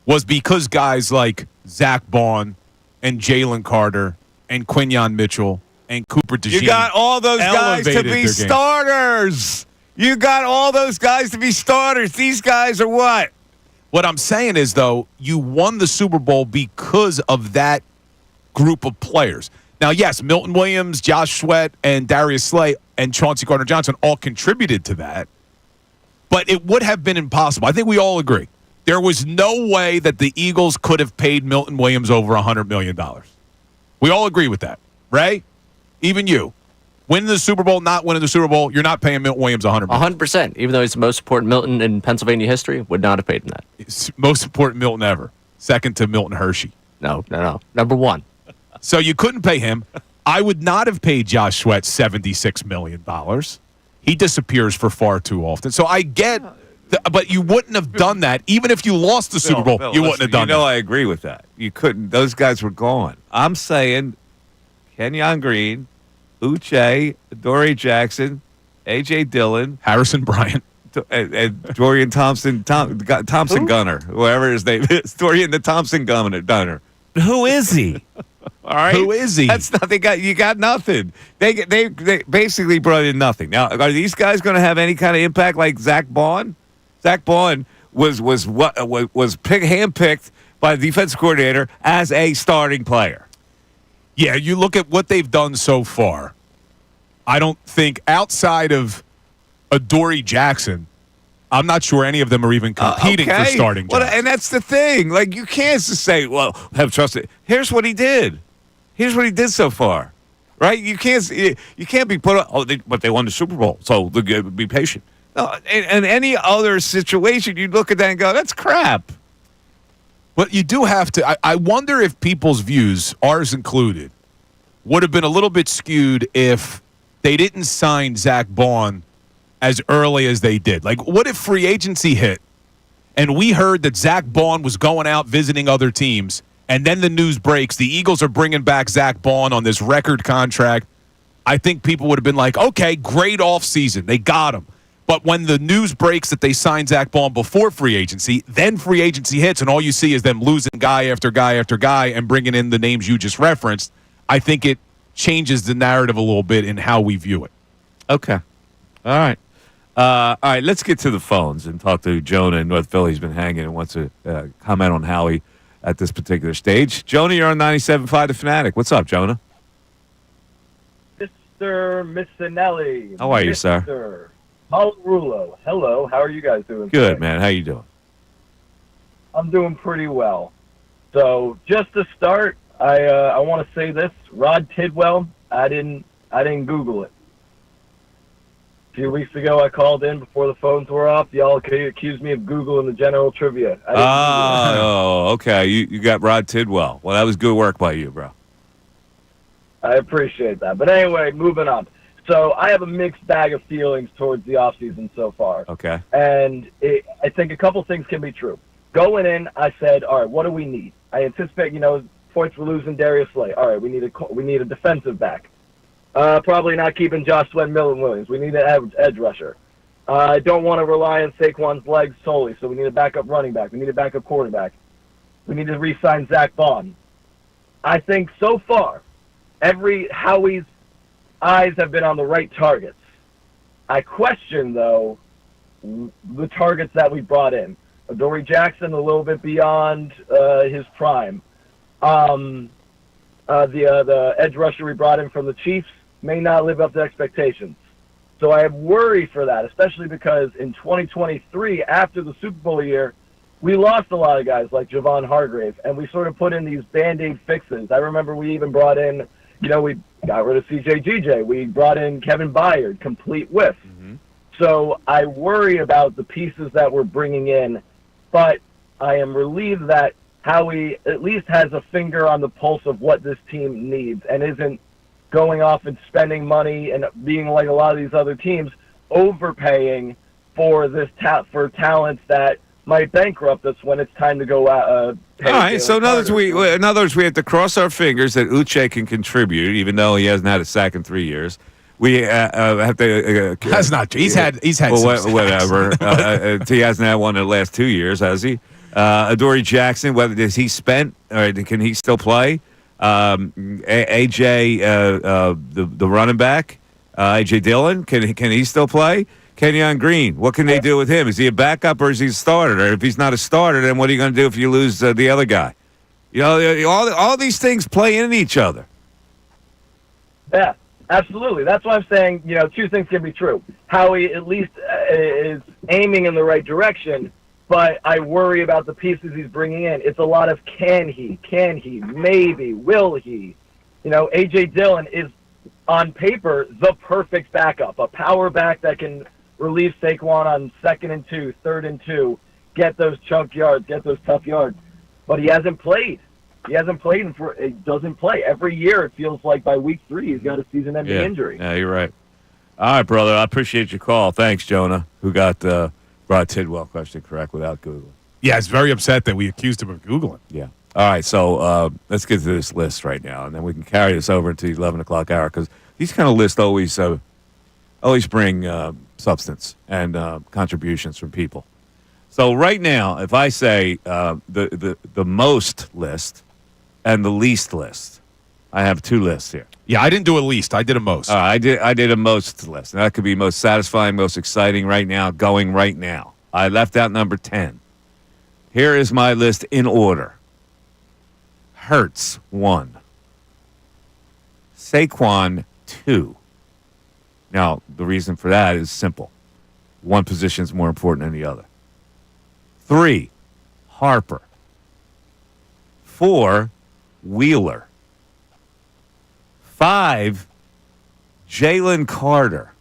was because guys like Zach Bond and Jalen Carter and Quinyon Mitchell and Cooper DeJean.
You got all those guys to be starters. You got all those guys to be starters. These guys are what?
What I'm saying is, though, you won the Super Bowl because of that group of players. Now, yes, Milton Williams, Josh Sweat, and Darius Slay and Chauncey Gardner-Johnson all contributed to that, but it would have been impossible. I think we all agree. There was no way that the Eagles could have paid Milton Williams over $100 million. We all agree with that, Ray? Even you. Winning the Super Bowl, not winning the Super Bowl, you're not paying Milton Williams $100 million.
100%. Even though he's the most important Milton in Pennsylvania history, would not have paid him that.
It's most important Milton ever. Second to Milton Hershey.
No. Number one.
So you couldn't pay him. I would not have paid Josh Sweat $76 million. He disappears for far too often. So I get, but you wouldn't have done that. Even if you lost the Super Bowl, you wouldn't have done that.
I agree with that. You couldn't. Those guys were gone. I'm saying Kenyon Green, Uche, Dory Jackson, A.J. Dillon,
Harrison Bryant,
and Dorian Thompson Gunner, whoever his name is. Dorian the Thompson Gunner. Who is he? All right.
Who is he?
That's nothing. You got nothing. They basically brought in nothing. Now, are these guys going to have any kind of impact like Zach Bond? Zach Bond was handpicked by the defensive coordinator as a starting player.
Yeah, you look at what they've done so far. I don't think outside of Adoree Jackson, I'm not sure any of them are even competing for starting jobs.
Well, and that's the thing. Like, you can't just say, well, have trust it. Here's what he did. Here's what he did so far. Right? You can't be put on, but they won the Super Bowl, so be patient. No, in any other situation, you'd look at that and go, that's crap.
But you do have to. I wonder if people's views, ours included, would have been a little bit skewed if they didn't sign Zach Bond as early as they did. Like, what if free agency hit and we heard that Zach Bond was going out visiting other teams, and then the news breaks, the Eagles are bringing back Zach Bond on this record contract? I think people would have been like, okay, great offseason. They got him. But when the news breaks that they signed Zach Bond before free agency, then free agency hits, and all you see is them losing guy after guy after guy and bringing in the names you just referenced, I think it changes the narrative a little bit in how we view it.
Okay. All right, let's get to the phones and talk to Jonah in North Philly. He's been hanging and wants to comment on Howie at this particular stage. Jonah, you're on 97.5 The Fanatic. What's up, Jonah?
Mr. Missanelli.
How are you, sir?
Mr. Rulo. Hello. How are you guys doing
Good,
today?
man. How you doing?
I'm doing pretty well. So just to start, I want to say this: Rod Tidwell. I didn't Google it. A few weeks ago, I called in before the phones were off. Y'all accused me of Googling the general trivia.
Oh, okay. You got Rod Tidwell. Well, that was good work by you, bro.
I appreciate that. But anyway, moving on. So I have a mixed bag of feelings towards the offseason so far.
Okay.
And I think a couple things can be true. Going in, I said, all right, what do we need? I anticipate, points we're losing Darius Slay. All right, we need a defensive back. Probably not keeping Josh Sweat and Milton Williams. We need an edge rusher. I don't want to rely on Saquon's legs solely, so we need a backup running back. We need a backup quarterback. We need to re-sign Zach Bond. I think so far, Howie's eyes have been on the right targets. I question, though, the targets that we brought in. Adoree Jackson, a little bit beyond his prime. The edge rusher we brought in from the Chiefs may not live up to expectations. So I worry for that, especially because in 2023, after the Super Bowl year, we lost a lot of guys like Javon Hargrave, and we sort of put in these Band-Aid fixes. I remember we even brought in, we got rid of CJ. We brought in Kevin Byard, complete whiff. Mm-hmm. So I worry about the pieces that we're bringing in, but I am relieved that Howie at least has a finger on the pulse of what this team needs and isn't going off and spending money and being like a lot of these other teams, overpaying for this for talents that might bankrupt us when it's time to go out.
All right, so in other words, we have to cross our fingers that Uche can contribute, even though he hasn't had a sack in 3 years. We have to.
Has not. He's had. Well,
whatever. He hasn't had one in the last 2 years, has he? Adoree Jackson. Whether does he spent or can he still play? AJ, the running back, AJ Dillon. Can he still play? Kenyon Green. What can they do with him? Is he a backup or is he a starter? Or if he's not a starter, then what are you going to do if you lose the other guy? All these things play in each other.
Yeah. Absolutely. That's why I'm saying, two things can be true. Howie at least is aiming in the right direction, but I worry about the pieces he's bringing in. It's a lot of can he, maybe, will he. A.J. Dillon is, on paper, the perfect backup, a power back that can relieve Saquon on 2nd and 2, 3rd and 2, get those chunk yards, get those tough yards. But he hasn't played. He hasn't played, and he doesn't play. Every year, it feels like by week 3, he's got a season-ending injury.
Yeah, you're right. All right, brother. I appreciate your call. Thanks, Jonah, who got Rod Tidwell question correct without Googling.
Yeah, he's very upset that we accused him of Googling.
Yeah. All right, so let's get to this list right now, and then we can carry this over into the 11 o'clock hour, because these kind of lists always bring substance and contributions from people. So right now, if I say the most list and the least list, I have 2 lists here.
Yeah, I didn't do a least. I did a most.
I did a most list. And that could be most satisfying, most exciting right now, going right now. I left out number 10. Here is my list in order. Hurts, 1. Saquon, 2. Now, the reason for that is simple. One position is more important than the other. 3, Harper. 4, Wheeler. 5, Jalen Carter.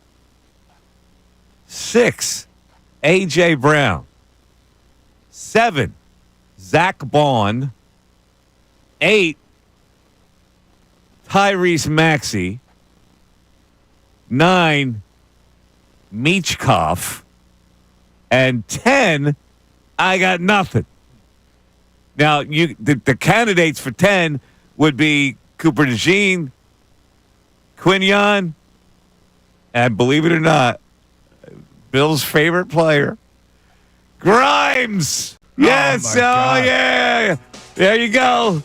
6, A.J. Brown. 7, Zach Bond. 8, Tyrese Maxey. 9, Michkov. And 10, I got nothing. Now, the candidates for 10 would be Cooper DeJean, Quinion, and believe it or not, Bill's favorite player, Grimes. Yes, yeah. There you go.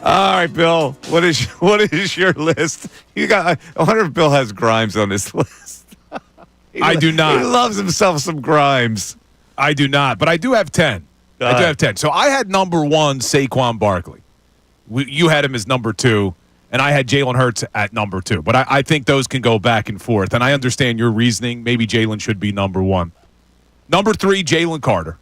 All right, Bill. What is your list? I wonder if Bill has Grimes on this list.
I do not.
He loves himself some Grimes.
I do not, but I do have 10. I do have 10. So I had number 1, Saquon Barkley. You had him as number 2, and I had Jalen Hurts at number 2. But I think those can go back and forth, and I understand your reasoning. Maybe Jalen should be number 1. Number 3, Jalen Carter.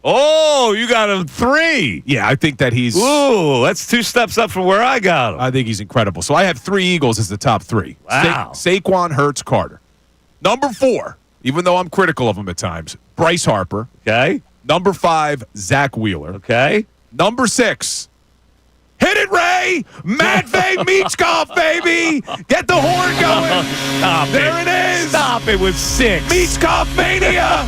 Oh, you got him 3.
Yeah, I think that he's...
Ooh, that's 2 steps up from where I got him.
I think he's incredible. So I have 3 Eagles as the top 3.
Wow.
Saquon, Hurts, Carter. Number 4, even though I'm critical of him at times, Bryce Harper.
Okay.
Number 5, Zach Wheeler.
Okay.
Number 6, hit it, Ray! Matvey Michkov, baby! Get the horn going!
Stop
there it is!
Stop it with 6.
Michkov mania!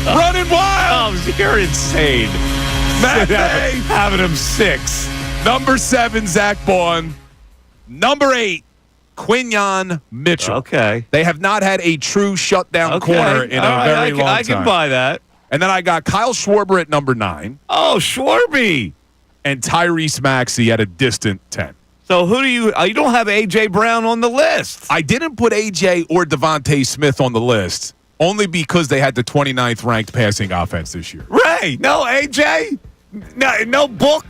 Running wild!
Oh, you're insane.
Matvey!
Having him 6.
Number 7, Zach Bond. Number 8, Quinion Mitchell.
Okay.
They have not had a true shutdown corner in a very long time.
I can buy that.
And then I got Kyle Schwarber at number 9.
Oh, Schwarby.
and Tyrese Maxey at a distant 10.
So who do you don't have A.J. Brown on the list.
I didn't put A.J. or Devontae Smith on the list only because they had the 29th ranked passing offense this year.
Ray, no A.J.? No book?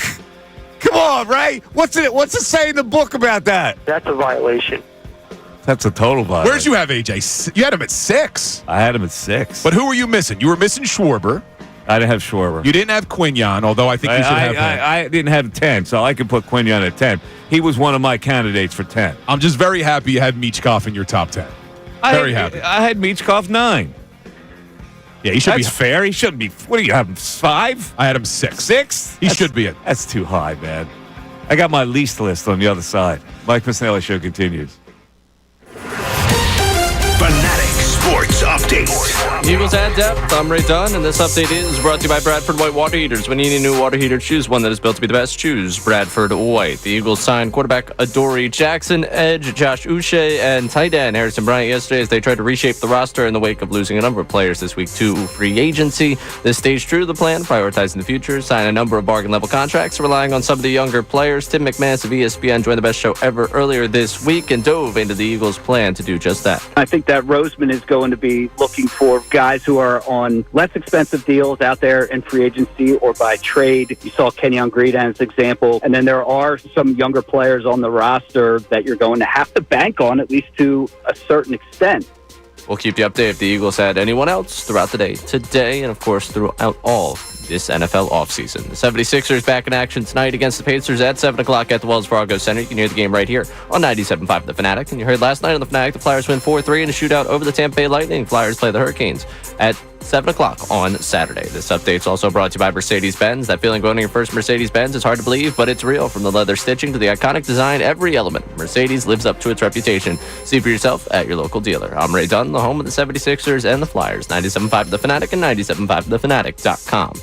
Come on, Ray. What's it say in the book about that?
That's a violation.
That's a total violation.
Where'd you have A.J.? You had him at 6.
I had him at 6.
But who were you missing? You were missing Schwarber.
I didn't have Schwarber.
You didn't have Quinion, although I think you should have him.
I didn't have 10, so I could put Quinion at 10. He was one of my candidates for 10.
I'm just very happy you had Michkov in your top 10. Very happy.
I had Michkov 9.
Yeah, he should
That's
be.
fair. He shouldn't be. What do you have him, 5?
I had him 6.
6?
He should be it.
That's too high, man. I got my least list on the other side. Mike Missanelli Show continues.
Fanatic Sports Update.
Eagles add depth. I'm Ray Dunn, and this update is brought to you by Bradford White Water Heaters. When you need a new water heater, choose one that is built to be the best. Choose Bradford White. The Eagles signed quarterback Adoree Jackson, edge Josh Uche, and tight end Harrison Bryant yesterday as they tried to reshape the roster in the wake of losing a number of players this week to free agency. This stays true to the plan, prioritizing the future, sign a number of bargain-level contracts, relying on some of the younger players. Tim McManus of ESPN joined the best show ever earlier this week and dove into the Eagles' plan to do just that.
I think that Roseman is going to be looking for guys who are on less expensive deals out there in free agency or by trade. You saw Kenyon Green as an example. And then there are some younger players on the roster that you're going to have to bank on, at least to a certain extent.
We'll keep you updated if the Eagles had anyone else throughout the day today and, of course, throughout all this NFL offseason. The 76ers back in action tonight against the Pacers at 7 o'clock at the Wells Fargo Center. You can hear the game right here on 97.5 The Fanatic. And you heard last night on The Fanatic, the Flyers win 4-3 in a shootout over the Tampa Bay Lightning. Flyers play the Hurricanes at 7 o'clock on Saturday. This update's also brought to you by Mercedes-Benz. That feeling going to your first Mercedes-Benz is hard to believe, but it's real. From the leather stitching to the iconic design, every element of Mercedes lives up to its reputation. See for yourself at your local dealer. I'm Ray Dunn, the home of the 76ers and the Flyers. 97.5 The Fanatic and 97.5thefanatic.com.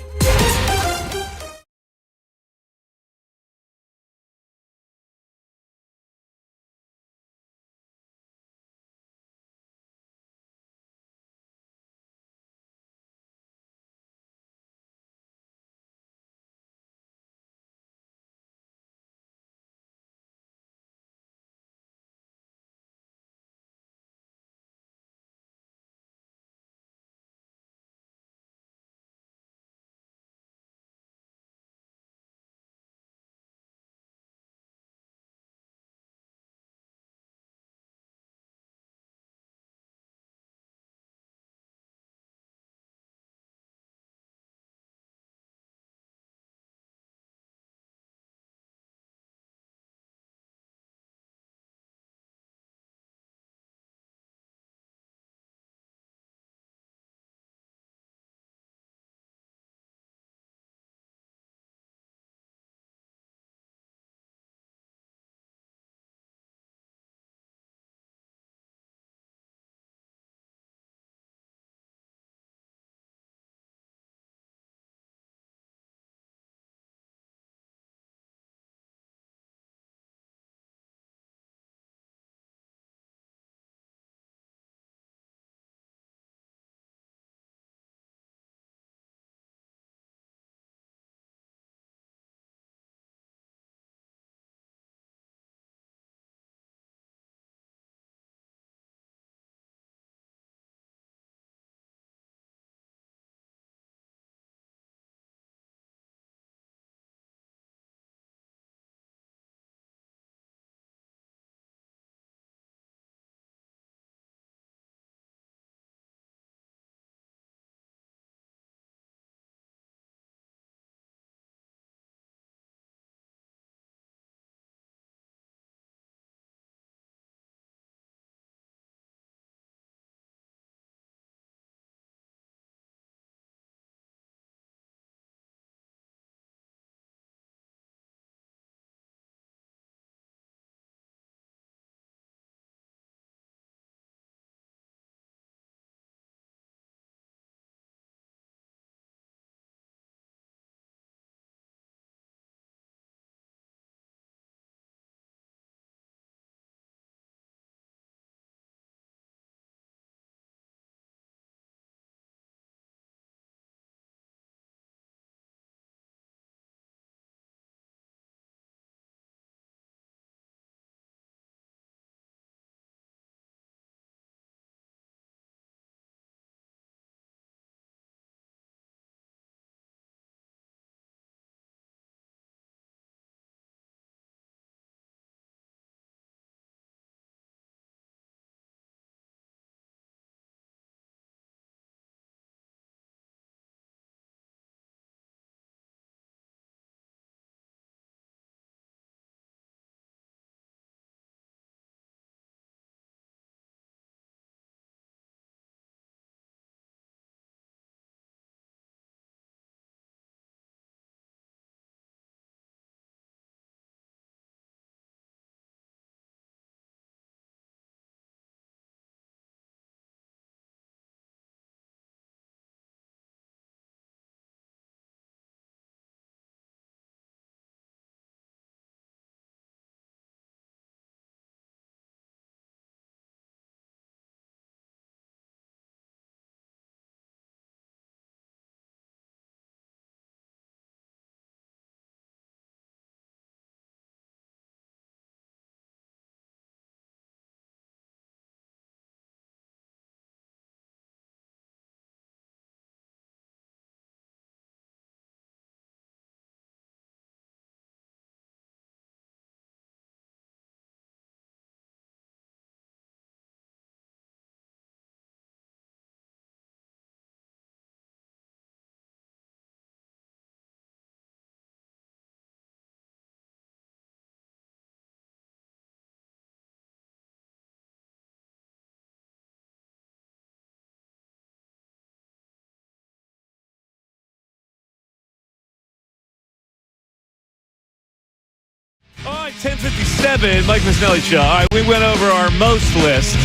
10:57, Mike Missanelli Show. All right, we went over our most list.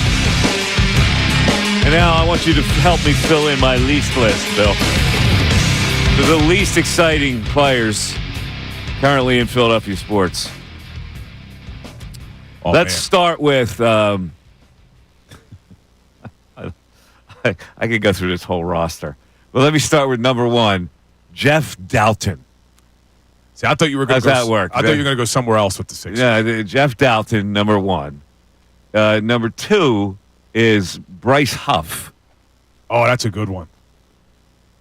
And now I want you to help me fill in my least list, Bill. The least exciting players currently in Philadelphia sports. Let's start with... I could go through this whole roster. But let me start with number one, Jeff Dalton.
See, I thought you were going to
How's that work?
I thought you were going to go somewhere else with the Sixers.
Yeah, Jeff Dalton, number one. Number two is Bryce Huff.
Oh, that's a good one.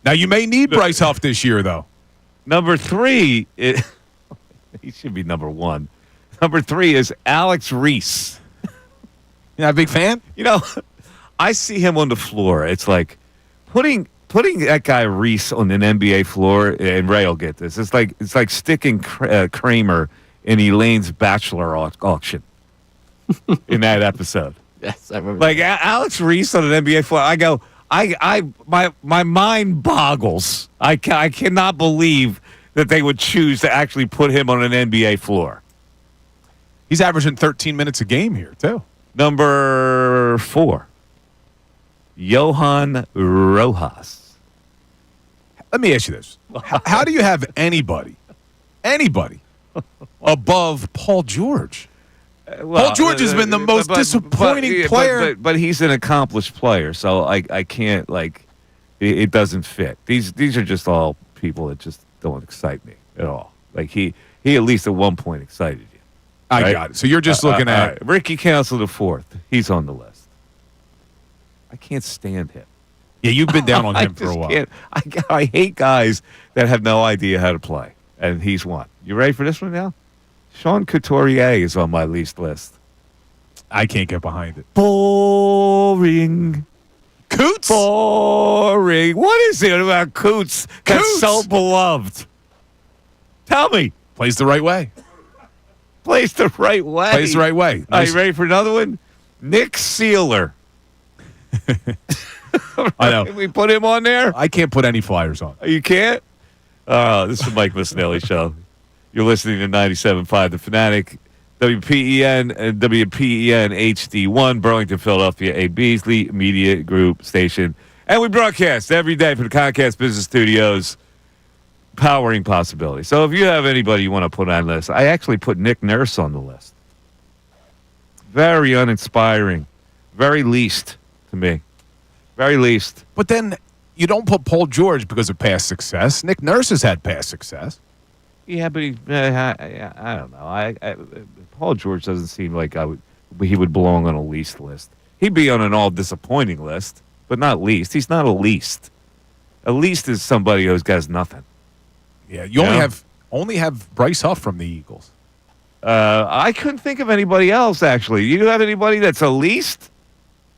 Now, you may need Bryce Huff this year, though.
Number three, he should be number one. Number three is Alex Reese.
You not a big fan?
You know, I see him on the floor. It's like putting that guy Reese on an NBA floor, and Ray will get this. It's like sticking Kramer in Elaine's bachelor auction in that episode.
Yes, I remember.
Like Alex Reese on an NBA floor. I go, my mind boggles. I cannot believe that they would choose to actually put him on an NBA floor.
He's averaging 13 minutes a game here, too.
Number four, Johan Rojas.
Let me ask you this. How do you have anybody above Paul George? Paul George has been the most disappointing player.
But he's an accomplished player, so I can't, it doesn't fit. These are just all people that just don't excite me at all. Like, he at least at one point excited you.
I
right?
got it. So you're just looking at
Ricky Council the fourth. He's on the list. I can't stand him.
Yeah, you've been down on him for a while.
I hate guys that have no idea how to play, and he's one. You ready for this one now? Sean Couturier is on my least list.
I can't get behind it.
Boring.
Coots?
Boring. What is it about Coots that's so beloved? Tell me.
Plays the right way.
Plays the right way.
Plays the right way.
Are you ready for another one? Nick Sealer.
I know.
Can we put him on there?
I can't put any flyers on.
You can't? This is the Mike Missanelli Show. You're listening to 97.5 The Fanatic, WPEN and WPEN HD1, Burlington, Philadelphia, a Beasley Media Group station. And we broadcast every day from the Comcast Business Studios, powering possibility. So if you have anybody you want to put on the list, I actually put Nick Nurse on the list. Very uninspiring. Very least to me. Very least.
But then you don't put Paul George because of past success. Nick Nurse has had past success.
Yeah, but I don't know. Paul George doesn't seem like he would belong on a least list. He'd be on an all disappointing list, but not least. He's not a least. A least is somebody who's got nothing.
Yeah, you only have Bryce Huff from the Eagles.
I couldn't think of anybody else, actually. You have anybody that's a least?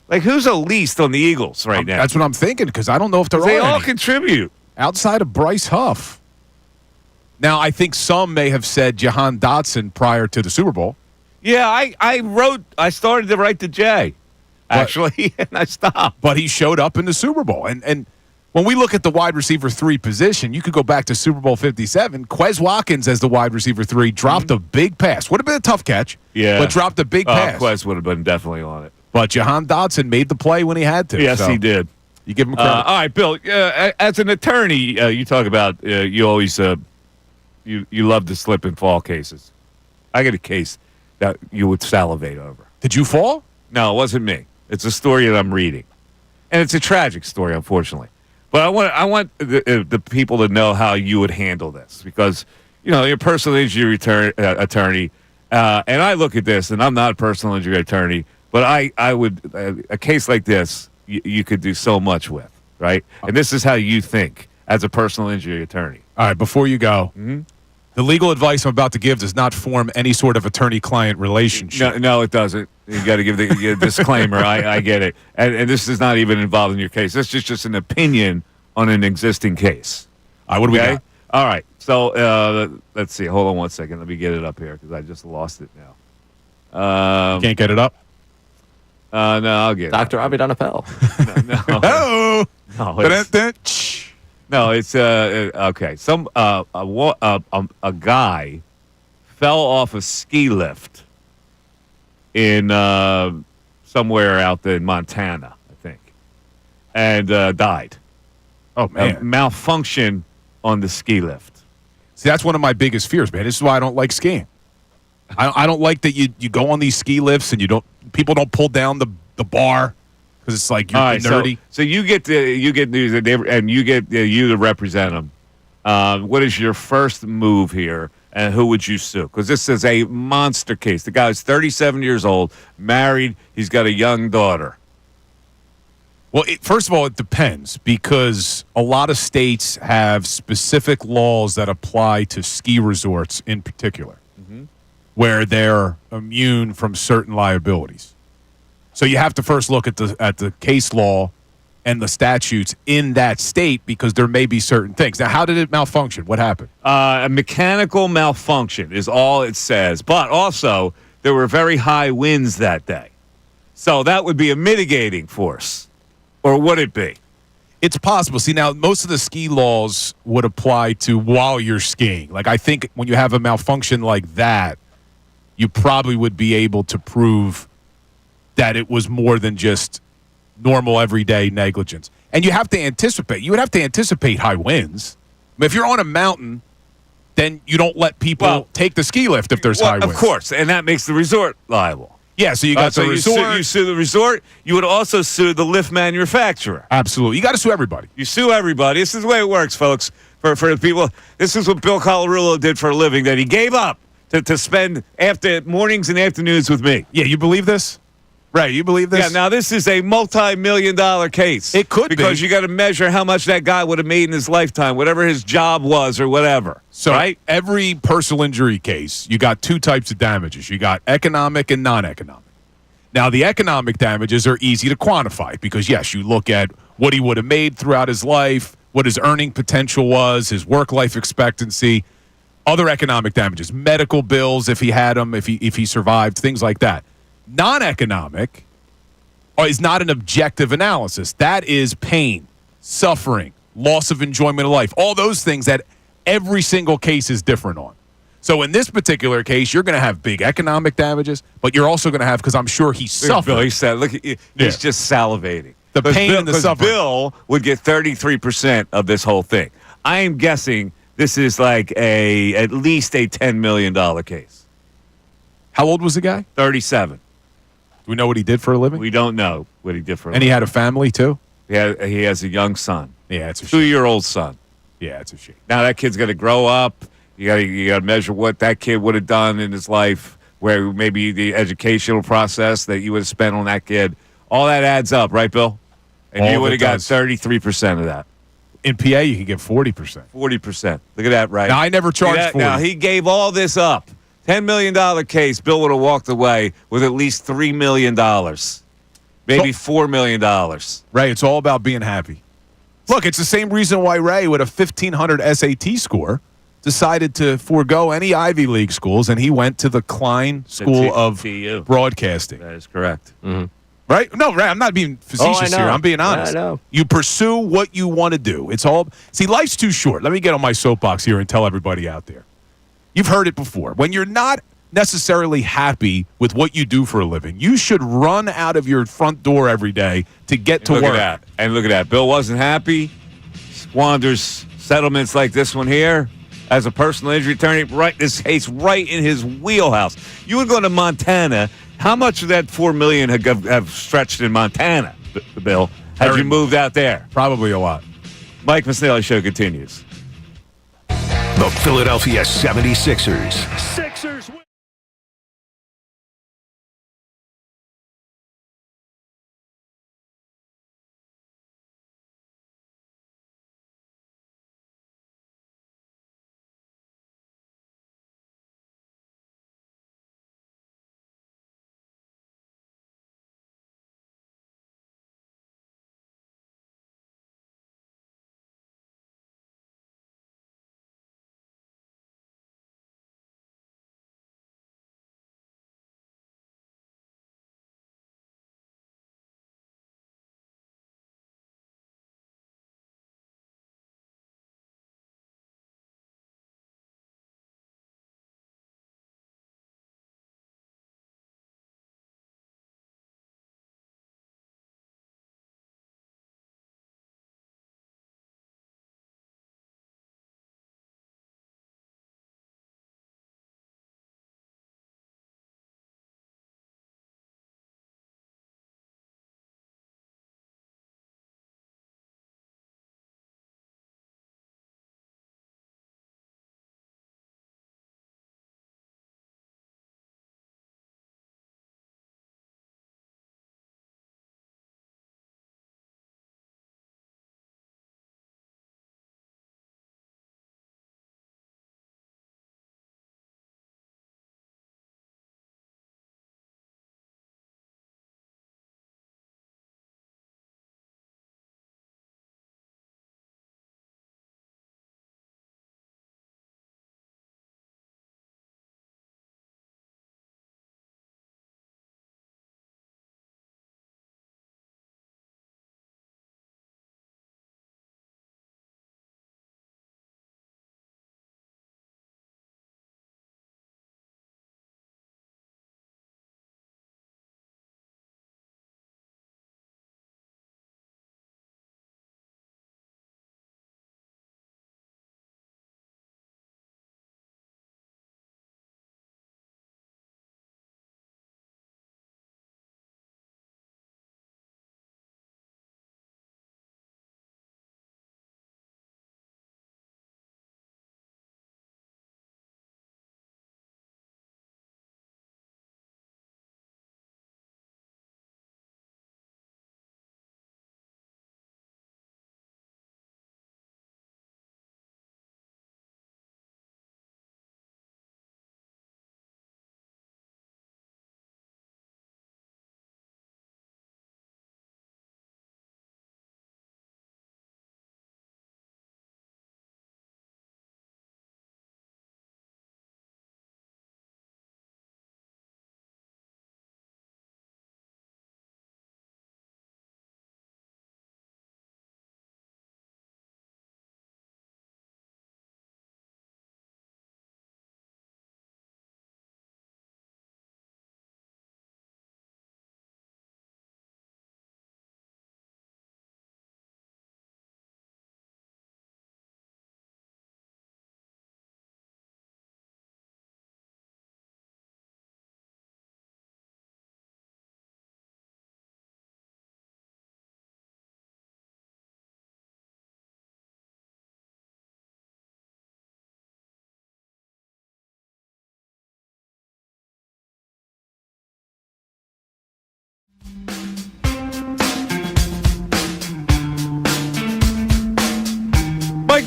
Like, who's a least on the Eagles right now?
That's what I'm thinking, because I don't know if
They all
any.
contribute.
Outside of Bryce Huff. Now, I think some may have said Jahan Dotson prior to the Super Bowl.
Yeah, I started to write to Jay, actually, and I stopped.
But he showed up in the Super Bowl. And when we look at the wide receiver 3 position, you could go back to Super Bowl 57. Quez Watkins as the wide receiver 3 dropped a big pass. Would have been a tough catch, but dropped a big pass.
Quez would have been definitely on it.
But Jahan Dotson made the play when he had to.
Yes, he did.
You give him credit.
All right, Bill, as an attorney, you talk about you always you love to slip and fall cases. I got a case that you would salivate over.
Did you fall?
No, it wasn't me. It's a story that I'm reading, and it's a tragic story, unfortunately. But I want the people to know how you would handle this, because you're a personal injury attorney, and I look at this, and I'm not a personal injury attorney, but I would a case like this you could do so much with, right? And this is how you think as a personal injury attorney.
All right, before you go, the legal advice I'm about to give does not form any sort of attorney-client relationship.
No, it doesn't. You got to give the disclaimer. I get it. And this is not even involved in your case. This is just an opinion on an existing case.
All right, what do we got?
All right. So let's see. Hold on one second. Let me get it up here because I just lost it now.
Can't get it up?
No, I'll get
Dr. Abid NFL.
Oh!
No, it's okay. A guy fell off a ski lift in somewhere out there in Montana, I think, and died.
Oh, man.
Malfunction on the ski lift.
See, that's one of my biggest fears, man. This is why I don't like skiing. I don't like that you go on these ski lifts and people don't pull down the bar because it's like you're nerdy.
So you get news and you get you to represent them. What is your first move here, and who would you sue? Because this is a monster case. The guy's 37 years old, married. He's got a young daughter.
Well, first of all, it depends because a lot of states have specific laws that apply to ski resorts in particular, where they're immune from certain liabilities. So you have to first look at the case law and the statutes in that state because there may be certain things. Now, how did it malfunction? What happened?
A mechanical malfunction is all it says. But also, there were very high winds that day. So that would be a mitigating force. Or would it be?
It's possible. See, now, most of the ski laws would apply to while you're skiing. Like, I think when you have a malfunction like that, you probably would be able to prove that it was more than just normal everyday negligence. And you have to anticipate. You would have to anticipate high winds. I mean, if you're on a mountain, then you don't let people take the ski lift if there's high winds.
Of course, and that makes the resort liable.
Yeah, so you got the resort.
You sue the resort. You would also sue the lift manufacturer.
Absolutely. You got to sue everybody.
You sue everybody. This is the way it works, folks. For the people, this is what Bill Colarulo did for a living, that he gave up to spend after mornings and afternoons with me.
Yeah, you believe this? Right, you believe this?
Yeah, now this is a multi-million-dollar case.
It could be.
Because you got to measure how much that guy would have made in his lifetime, whatever his job was or whatever.
So
right?
Every personal injury case, you got two types of damages. You got economic and non-economic. Now, the economic damages are easy to quantify because, yes, you look at what he would have made throughout his life, what his earning potential was, his work-life expectancy, other economic damages, medical bills if he had them, if he survived, things like that. Non-economic is not an objective analysis. That is pain, suffering, loss of enjoyment of life, all those things that every single case is different on. So in this particular case, you're going to have big economic damages, but you're also going to have, because I'm sure he suffered.
Bill, he said, look, he's just salivating.
The pain and the suffering.
Bill would get 33% of this whole thing. I am guessing this is like at least a $10 million case.
How old was the guy?
37.
Do we know what he did for a living?
We don't know what he did for a living.
And he had a family, too?
He has a young son.
Yeah, it's a shame.
2-year-old son.
Yeah, it's a shame.
Now that kid's got to grow up. You got to measure what that kid would have done in his life, where maybe the educational process that you would have spent on that kid. All that adds up, right, Bill? And
All
you would have got
does.
33% of that.
In PA, you can get 40%.
40%. Look at that, right?
Now, I never charged 40.
Now, he gave all this up. $10 million case, Bill would have walked away with at least $3 million. Maybe $4 million.
Ray, it's all about being happy. Look, it's the same reason why Ray, with a 1,500 SAT score, decided to forego any Ivy League schools, and he went to the Klein School of
TU.
Broadcasting.
That is correct.
Mm-hmm.
Right? No, Ray, I'm not being facetious here. I'm being honest.
I know.
You pursue what you want to do. It's all. See, life's too short. Let me get on my soapbox here and tell everybody out there. You've heard it before. When you're not necessarily happy with what you do for a living, you should run out of your front door every day to get to work.
Look at that. And look at that. Bill wasn't happy. Squanders settlements like this one here as a personal injury attorney. Right, this case right in his wheelhouse. You would go to Montana. How much of that $4 million have stretched in Montana, Bill? Had you moved out there?
Probably a lot.
Mike Missanelli Show continues.
The Philadelphia 76ers.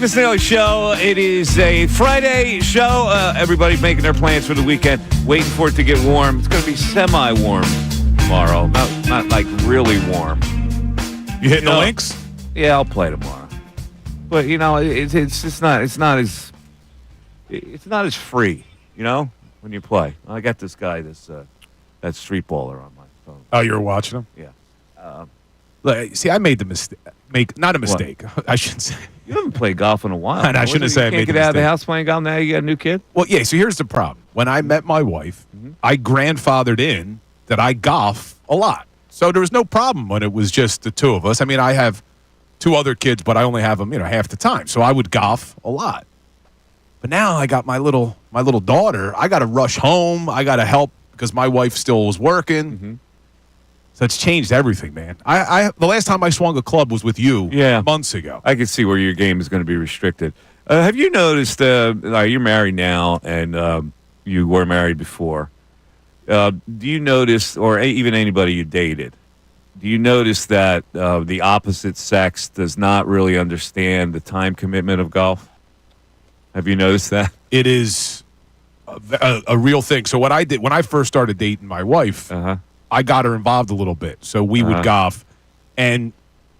Missanelli Show. It is a Friday show. Everybody's making their plans for the weekend, waiting for it to get warm. It's going to be semi-warm tomorrow, not like really warm.
You hitting the links?
Yeah, I'll play tomorrow. But it's just not as free. When you play. I got this guy, that street baller on my phone.
Oh, you were watching him?
Yeah.
See, I made the mistake. Not a mistake. I shouldn't say.
You haven't played golf in a while.
I shouldn't have said I made the
mistake. Get out of the
mistake.
house playing golf now. You got a new kid.
Well, yeah. So here's the problem. When I met my wife, I grandfathered in that I golf a lot. So there was no problem when it was just the two of us. I mean, I have two other kids, but I only have them, half the time. So I would golf a lot. But now I got my little daughter. I got to rush home. I got to help because my wife still was working.
Mm-hmm.
So it's changed everything, man. The last time I swung a club was with you months ago.
I can see where your game is going to be restricted. Have you noticed, you're married now and you were married before. Do you notice, or even anybody you dated, do you notice that the opposite sex does not really understand the time commitment of golf? Have you noticed that?
It is a real thing. So what I did when I first started dating my wife, I got her involved a little bit. So we would golf, and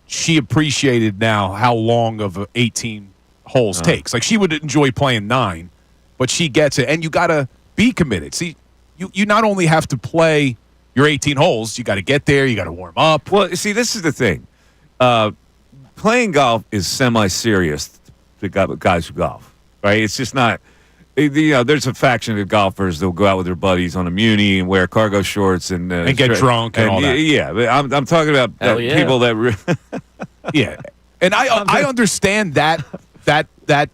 she appreciated now how long of 18 holes takes. Like she would enjoy playing 9, but she gets it. And you got to be committed. See, you not only have to play your 18 holes, you got to get there, you got to warm up.
Well, see, this is the thing. Playing golf is semi-serious to guys who golf. Right, it's just not. There's a faction of golfers that'll go out with their buddies on a muni and wear cargo shorts and
get drunk and all that.
Yeah, but I'm talking about people that.
Yeah, and I understand that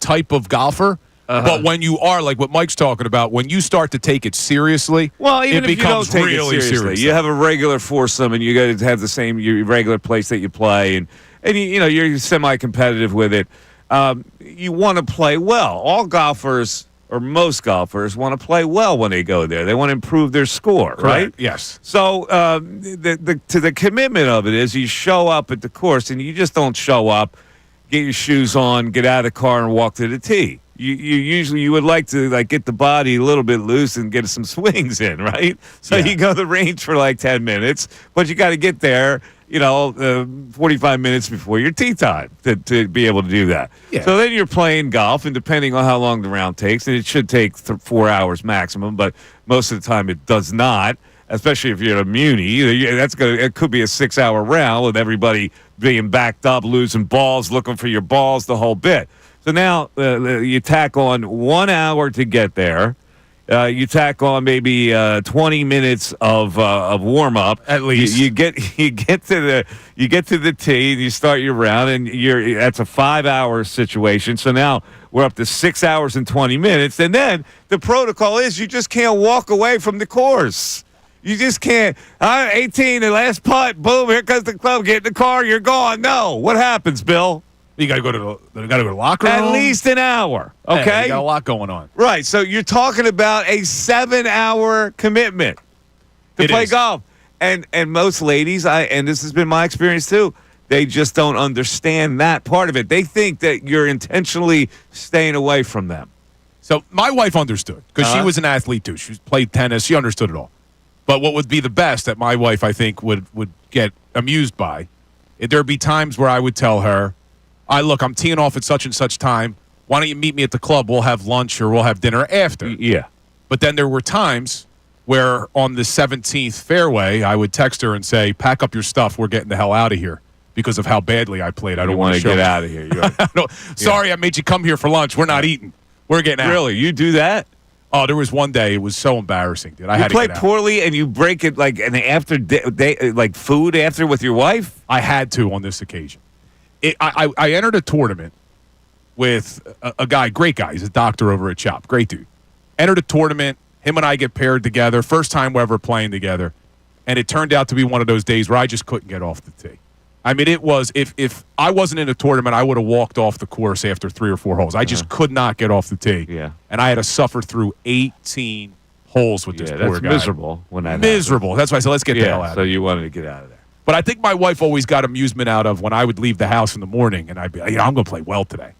type of golfer. But when you are like what Mike's talking about, when you start to take it seriously,
even
it
if
becomes
you don't take
really
it seriously, you have a regular foursome and you got to have the same your regular place that you play, and you're semi-competitive with it. You want to play well. All golfers, or most golfers, want to play well when they go there. They want to improve their score, right?
Yes.
So the commitment of it is you show up at the course, and you just don't show up, get your shoes on, get out of the car, and walk to the tee. You would like to get the body a little bit loose and get some swings in, right? So you go to the range for 10 minutes, but you got to get there 45 minutes before your tee time to be able to do that.
Yeah.
So then you're playing golf, and depending on how long the round takes, and it should take 4 hours maximum, but most of the time it does not, especially if you're at a muni. It could be a 6-hour round with everybody being backed up, losing balls, looking for your balls, the whole bit. So now you tack on 1 hour to get there. You tack on maybe 20 minutes of warm up.
At least
you get to the tee and you start your round, and that's a 5-hour situation. So now we're up to 6 hours and 20 minutes, and then the protocol is you just can't walk away from the course. You just can't. 18, the last putt, boom, here comes the club. Get in the car, you're gone. No, what happens, Bill?
You got to go to the locker room.
At least an hour. Okay,
yeah, you got a lot going on.
Right. So you're talking about a 7-hour commitment to play golf, and most ladies, and this has been my experience too. They just don't understand that part of it. They think that you're intentionally staying away from them.
So my wife understood because she was an athlete too. She played tennis. She understood it all. But what would be the best that my wife, I think, would get amused by, there'd be times where I would tell her, look, I'm teeing off at such and such time. Why don't you meet me at the club? We'll have lunch or we'll have dinner after.
Yeah.
But then there were times where on the 17th fairway, I would text her and say, pack up your stuff. We're getting the hell out of here because of how badly I played. I don't want to
get out of here.
Sorry, I made you come here for lunch. We're not eating. We're getting out.
Really? You do that?
Oh, there was one day. It was so embarrassing, dude. I had to
play
get out.
poorly and you break it an after day, food after with your wife?
I had to on this occasion. I entered a tournament with a guy, great guy. He's a doctor over at CHOP. Great dude. Entered a tournament. Him and I get paired together. First time we're ever playing together. And it turned out to be one of those days where I just couldn't get off the tee. I mean, it was, if I wasn't in a tournament, I would have walked off the course after 3 or 4 holes. I just could not get off the tee.
Yeah.
And I had to suffer through 18 holes with this poor
that's
guy.
Miserable when that
Miserable.
happens.
That's why I said, let's get the hell out of
So
here.
you wanted to get out of there.
But I think my wife always got amusement out of when I would leave the house in the morning and I'd be like, I'm going to play well today.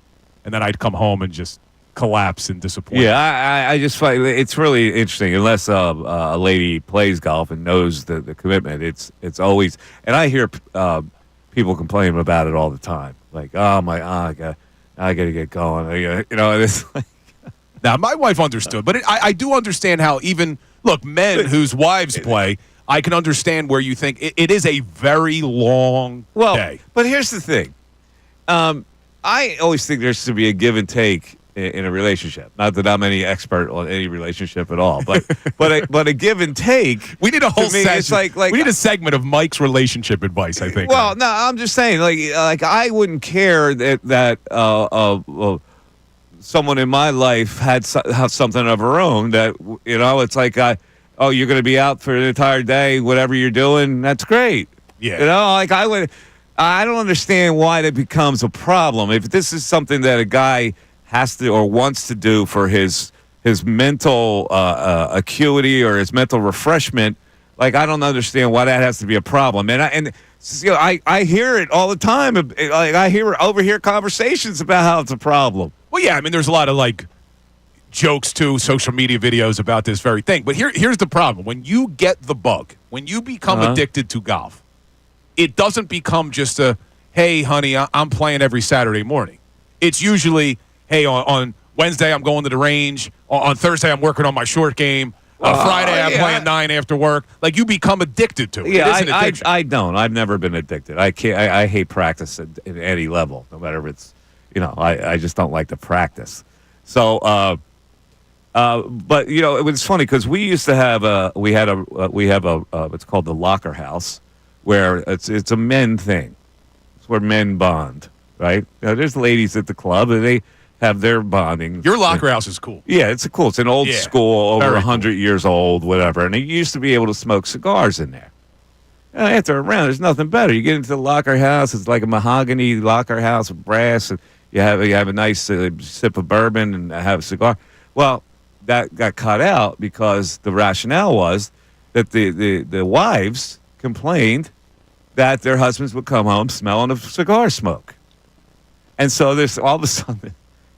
and then I'd come home and just collapse in disappointment.
Yeah, I just find it's really interesting. Unless a lady plays golf and knows the commitment, it's always. And I hear people complaining about it all the time. Like, oh my, I got to get going. It's like.
Now, my wife understood, but I do understand how men whose wives play, I can understand where you think it is a very long day.
But here's the thing. I always think there should be a give and take in a relationship. Not that I'm any expert on any relationship at all, but a give and take.
We need a whole segment.
It's like
we need a segment of Mike's relationship advice, I think.
Well, no, I'm just saying, like I wouldn't care that someone in my life have something of her own that, it's like, you're going to be out for an entire day, whatever you're doing, that's great.
Yeah.
I don't understand why that becomes a problem. If this is something that a guy has to or wants to do for his mental acuity or his mental refreshment, like, I don't understand why that has to be a problem. And I hear it all the time. Like, I overhear conversations about how it's a problem.
Well, yeah, I mean, there's a lot of, jokes, too, social media videos about this very thing. But here's the problem. When you get the bug, when you become addicted to golf, it doesn't become just hey, honey, I'm playing every Saturday morning. It's usually, hey, on Wednesday I'm going to the range. On Thursday I'm working on my short game. Friday I'm playing 9 after work. Like, you become addicted to it.
Yeah,
it is an addiction.
I don't. I've never been addicted. I can't. I hate practice at any level, no matter if it's, I just don't like to practice. So, but it was funny because we used to have we have what's called the locker house, where it's a men thing. It's where men bond, right? There's ladies at the club and they have their bonding.
Your locker house is cool.
Yeah, it's cool. It's an old school, over 100
cool.
years old, whatever. And you used to be able to smoke cigars in there. After a round, there's nothing better. You get into the locker house. It's like a mahogany locker house with brass. And you have a nice sip of bourbon and have a cigar. Well, that got cut out because the rationale was that the wives complained that their husbands would come home smelling of cigar smoke. And so all of a sudden,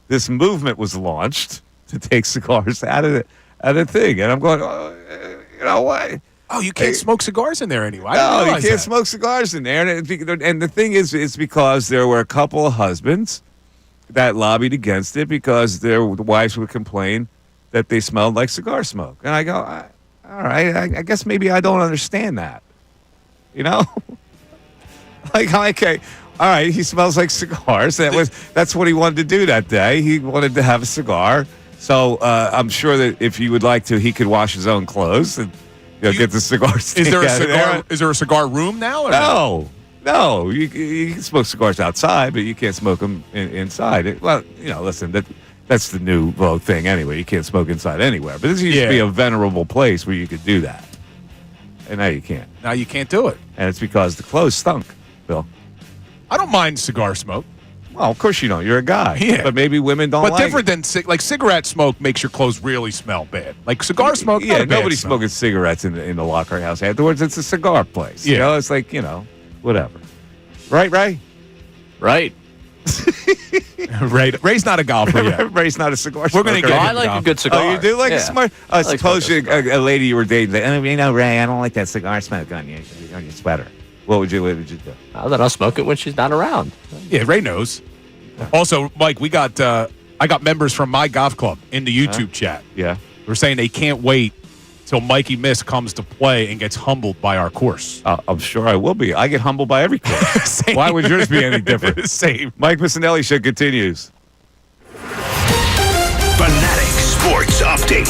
this movement was launched to take cigars out of the thing. And I'm going, what?
Oh, you can't smoke cigars in there anyway.
No, you can't smoke cigars in there. And the thing is, it's because there were a couple of husbands that lobbied against it because the wives would complain that they smelled like cigar smoke. And I go, all right, I guess maybe I don't understand that. Like, okay, all right, he smells like cigars. That's what he wanted to do that day. He wanted to have a cigar. So I'm sure that if he would like to, he could wash his own clothes and get the cigars.
Is there a cigar? Is there a cigar room now? Or
no. You can smoke cigars outside, but you can't smoke them inside. Listen, that's the new vogue thing anyway. You can't smoke inside anywhere. But this used to be a venerable place where you could do that. And now you can't.
Now you can't do it.
And it's because the clothes stunk, Bill.
I don't mind cigar smoke.
Well, of course you don't. You're a guy.
Yeah.
But maybe women don't like it.
But different than cigarette smoke makes your clothes really smell bad. Like cigar smoke,
yeah, nobody's smoking cigarettes in the locker house afterwards. It's a cigar place.
Yeah.
It's like, whatever. Right, Ray?
Right.
Ray's not a golfer yet.
Ray's not a cigar smoker.
We're going to get
I like a good cigar.
Oh, you do like a cigar?
I
Suppose a lady you were dating, Ray, I don't like that cigar smoke on your sweater. What would you do?
Then I'll smoke it when she's not around.
Yeah, Ray knows. Also, Mike, I got members from my golf club in the YouTube chat.
Yeah.
They're saying they can't wait till Mikey Miss comes to play and gets humbled by our course.
I'm sure I will be. I get humbled by every course. Why would yours be any different?
Same.
Mike Missanelli show continues.
Fanatic Sports Update.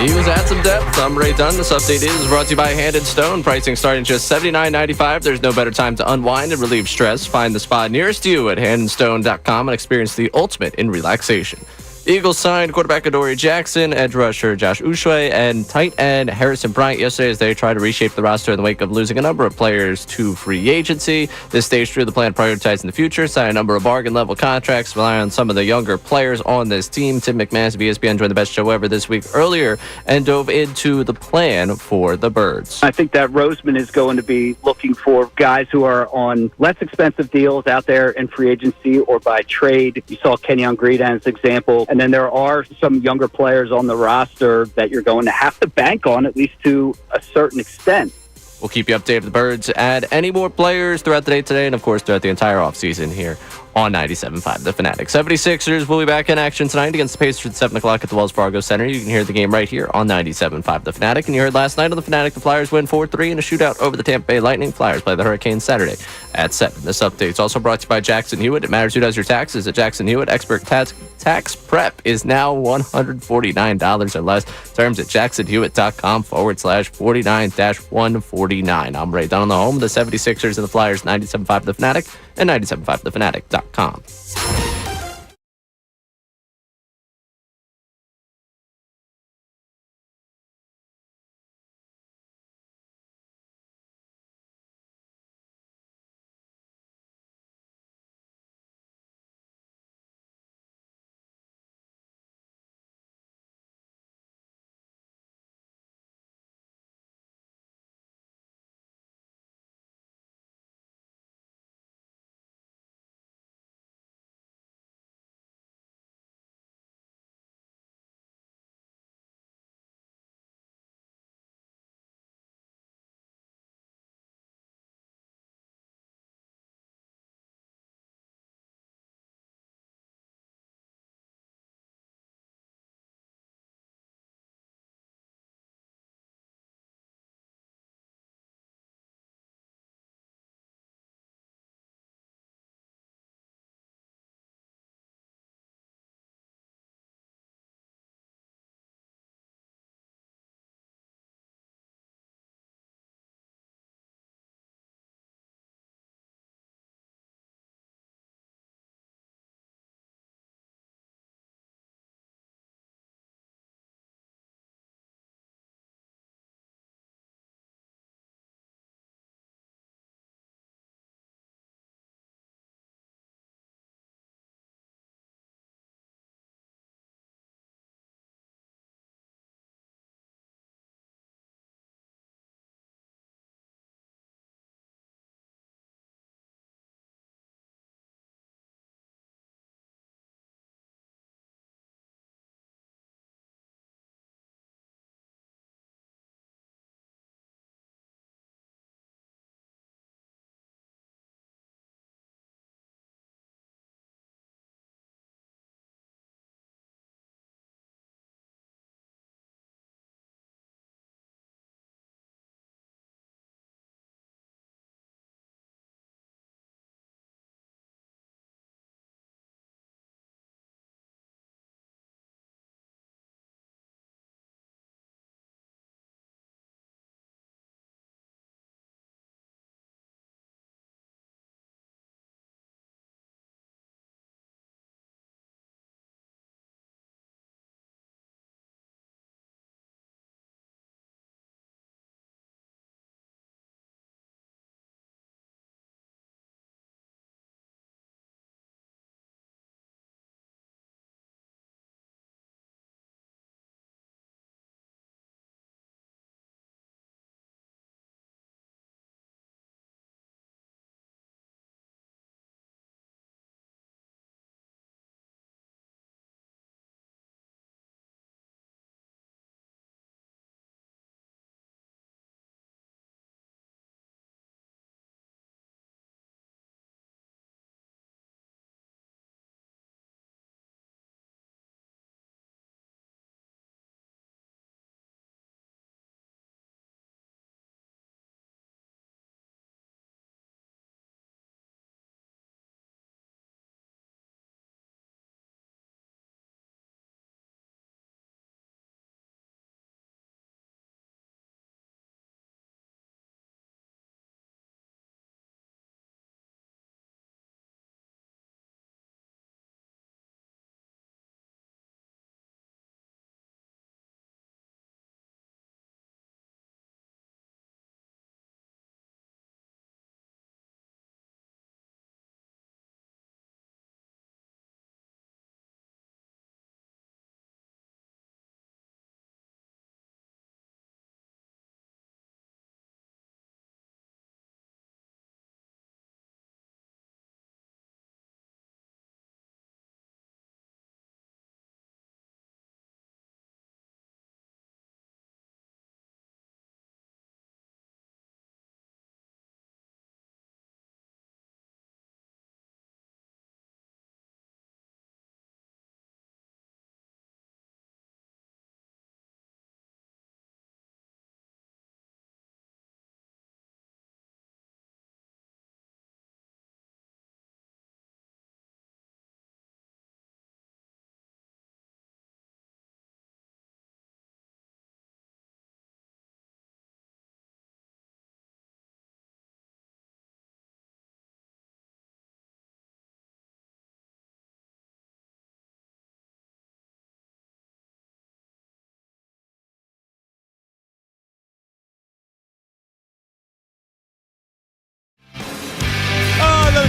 He was at some depth. I'm Ray Dunn. This update is brought to you by Hand and Stone. Pricing starting just $79.95. There's no better time to unwind and relieve stress. Find the spa nearest you at handandstone.com and experience the ultimate in relaxation. Eagles signed quarterback Adoree Jackson, edge rusher Josh Ushue, and tight end Harrison Bryant yesterday as they try to reshape the roster in the wake of losing a number of players to free agency. This stage through the plan prioritizing the future, sign a number of bargain-level contracts, rely on some of the younger players on this team. Tim McManus of ESPN joined the best show ever this week earlier and dove into the plan for the Birds.
I think that Roseman is going to be looking for guys who are on less expensive deals out there in free agency or by trade. You saw Kenyon Green as an example. And then there are some younger players on the roster that you're going to have to bank on, at least to a certain extent.
We'll keep you updated. The Birds add any more players throughout the day today and, of course, throughout the entire offseason here on 97.5 The Fanatic. 76ers will be back in action tonight against the Pacers at 7 o'clock at the Wells Fargo Center. You can hear the game right here on 97.5 The Fanatic. And you heard last night on The Fanatic, the Flyers win 4-3 in a shootout over the Tampa Bay Lightning. Flyers play the Hurricanes Saturday at 7. This update is also brought to you by Jackson Hewitt. It matters who does your taxes at Jackson Hewitt. Expert tax prep is now $149 or less. Terms at jacksonhewitt.com/49-149. I'm Ray Dunn, the home of the 76ers and the Flyers, 97.5 The Fanatic and 97.5thefanatic.com.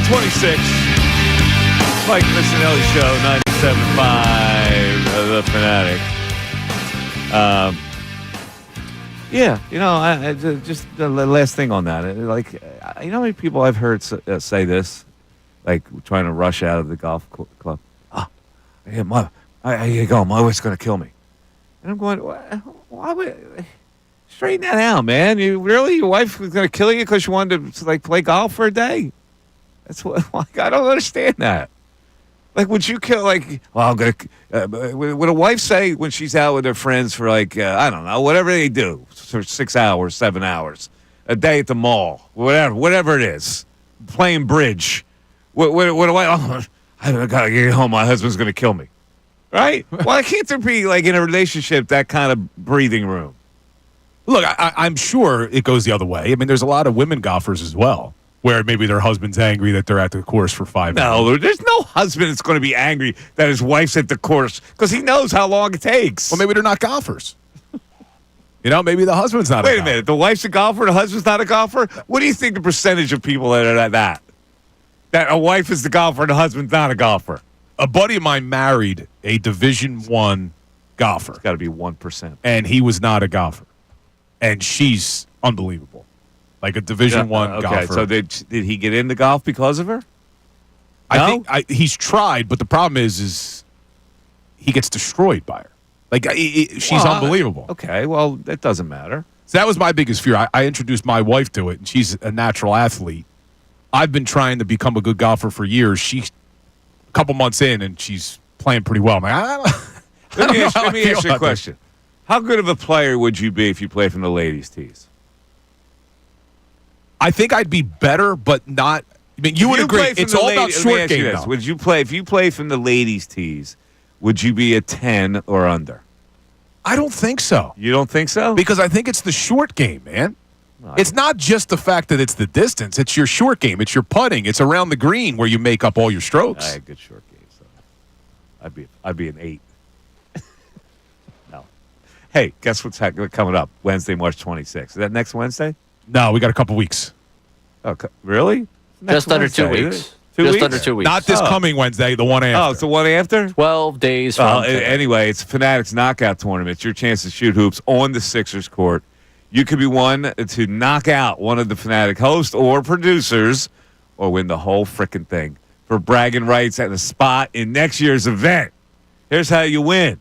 26. Mike Missanelli Show, 97.5, The Fanatic. Yeah, I just the last thing on that. Like, you know how many people I've heard say this? Like, trying to rush out of the golf club. Yeah, I gotta go. My wife's going to kill me. And I'm going, why would... Straighten that out, man. Your wife was going to kill you because you wanted to play golf for a day? That's what I don't understand that. Like, would you kill I'm gonna? Would a wife say when she's out with her friends for I don't know, whatever they do for 6 hours, 7 hours, a day at the mall, whatever it is, playing bridge? What do I gotta get home. My husband's gonna kill me, right? Why can't there be in a relationship that kind of breathing room?
Look, I'm sure it goes the other way. I mean, there's a lot of women golfers as well, where maybe their husband's angry that they're at the course for 5 minutes.
No, there's no husband that's going to be angry that his wife's at the course because he knows how long it takes.
Well, maybe they're not golfers. Maybe the husband's not a golfer.
Wait a minute. The wife's a golfer, the husband's not a golfer? What do you think the percentage of people that are that? That a wife is the golfer and the husband's not a golfer?
A buddy of mine married a Division I golfer.
It's got to be 1%.
And he was not a golfer. And she's unbelievable. Like a Division I golfer.
Okay, so did he get into golf because of her?
I think he's tried, but the problem is he gets destroyed by her. She's unbelievable.
Okay, well, that doesn't matter.
So that was my biggest fear. I introduced my wife to it, and she's a natural athlete. I've been trying to become a good golfer for years. She's a couple months in, and she's playing pretty well. I'm like,
Let me ask you a question. How good of a player would you be if you played from the ladies' tees?
I think I'd be better, but not. I mean, you would agree. It's all about short game. Now.
Would you play if you play from the ladies' tees? Would you be a 10 or under?
I don't think so.
You don't think so?
Because I think it's the short game, man. It's not just the fact that it's the distance. It's your short game. It's your putting. It's around the green where you make up all your strokes.
I had good short game, so I'd be an 8. No. Hey, guess what's coming up? Wednesday, March 26th. Is that next Wednesday?
No, we got a couple weeks.
Oh, really?
Just under 2 weeks. Just under 2 weeks.
Not this coming Wednesday, the one after.
Oh, it's the one after?
12 days from today.
Anyway, it's Fanatics Knockout Tournament. It's your chance to shoot hoops on the Sixers court. You could be one to knock out one of the Fanatic hosts or producers or win the whole frickin' thing for bragging rights at a spot in next year's event. Here's how you win.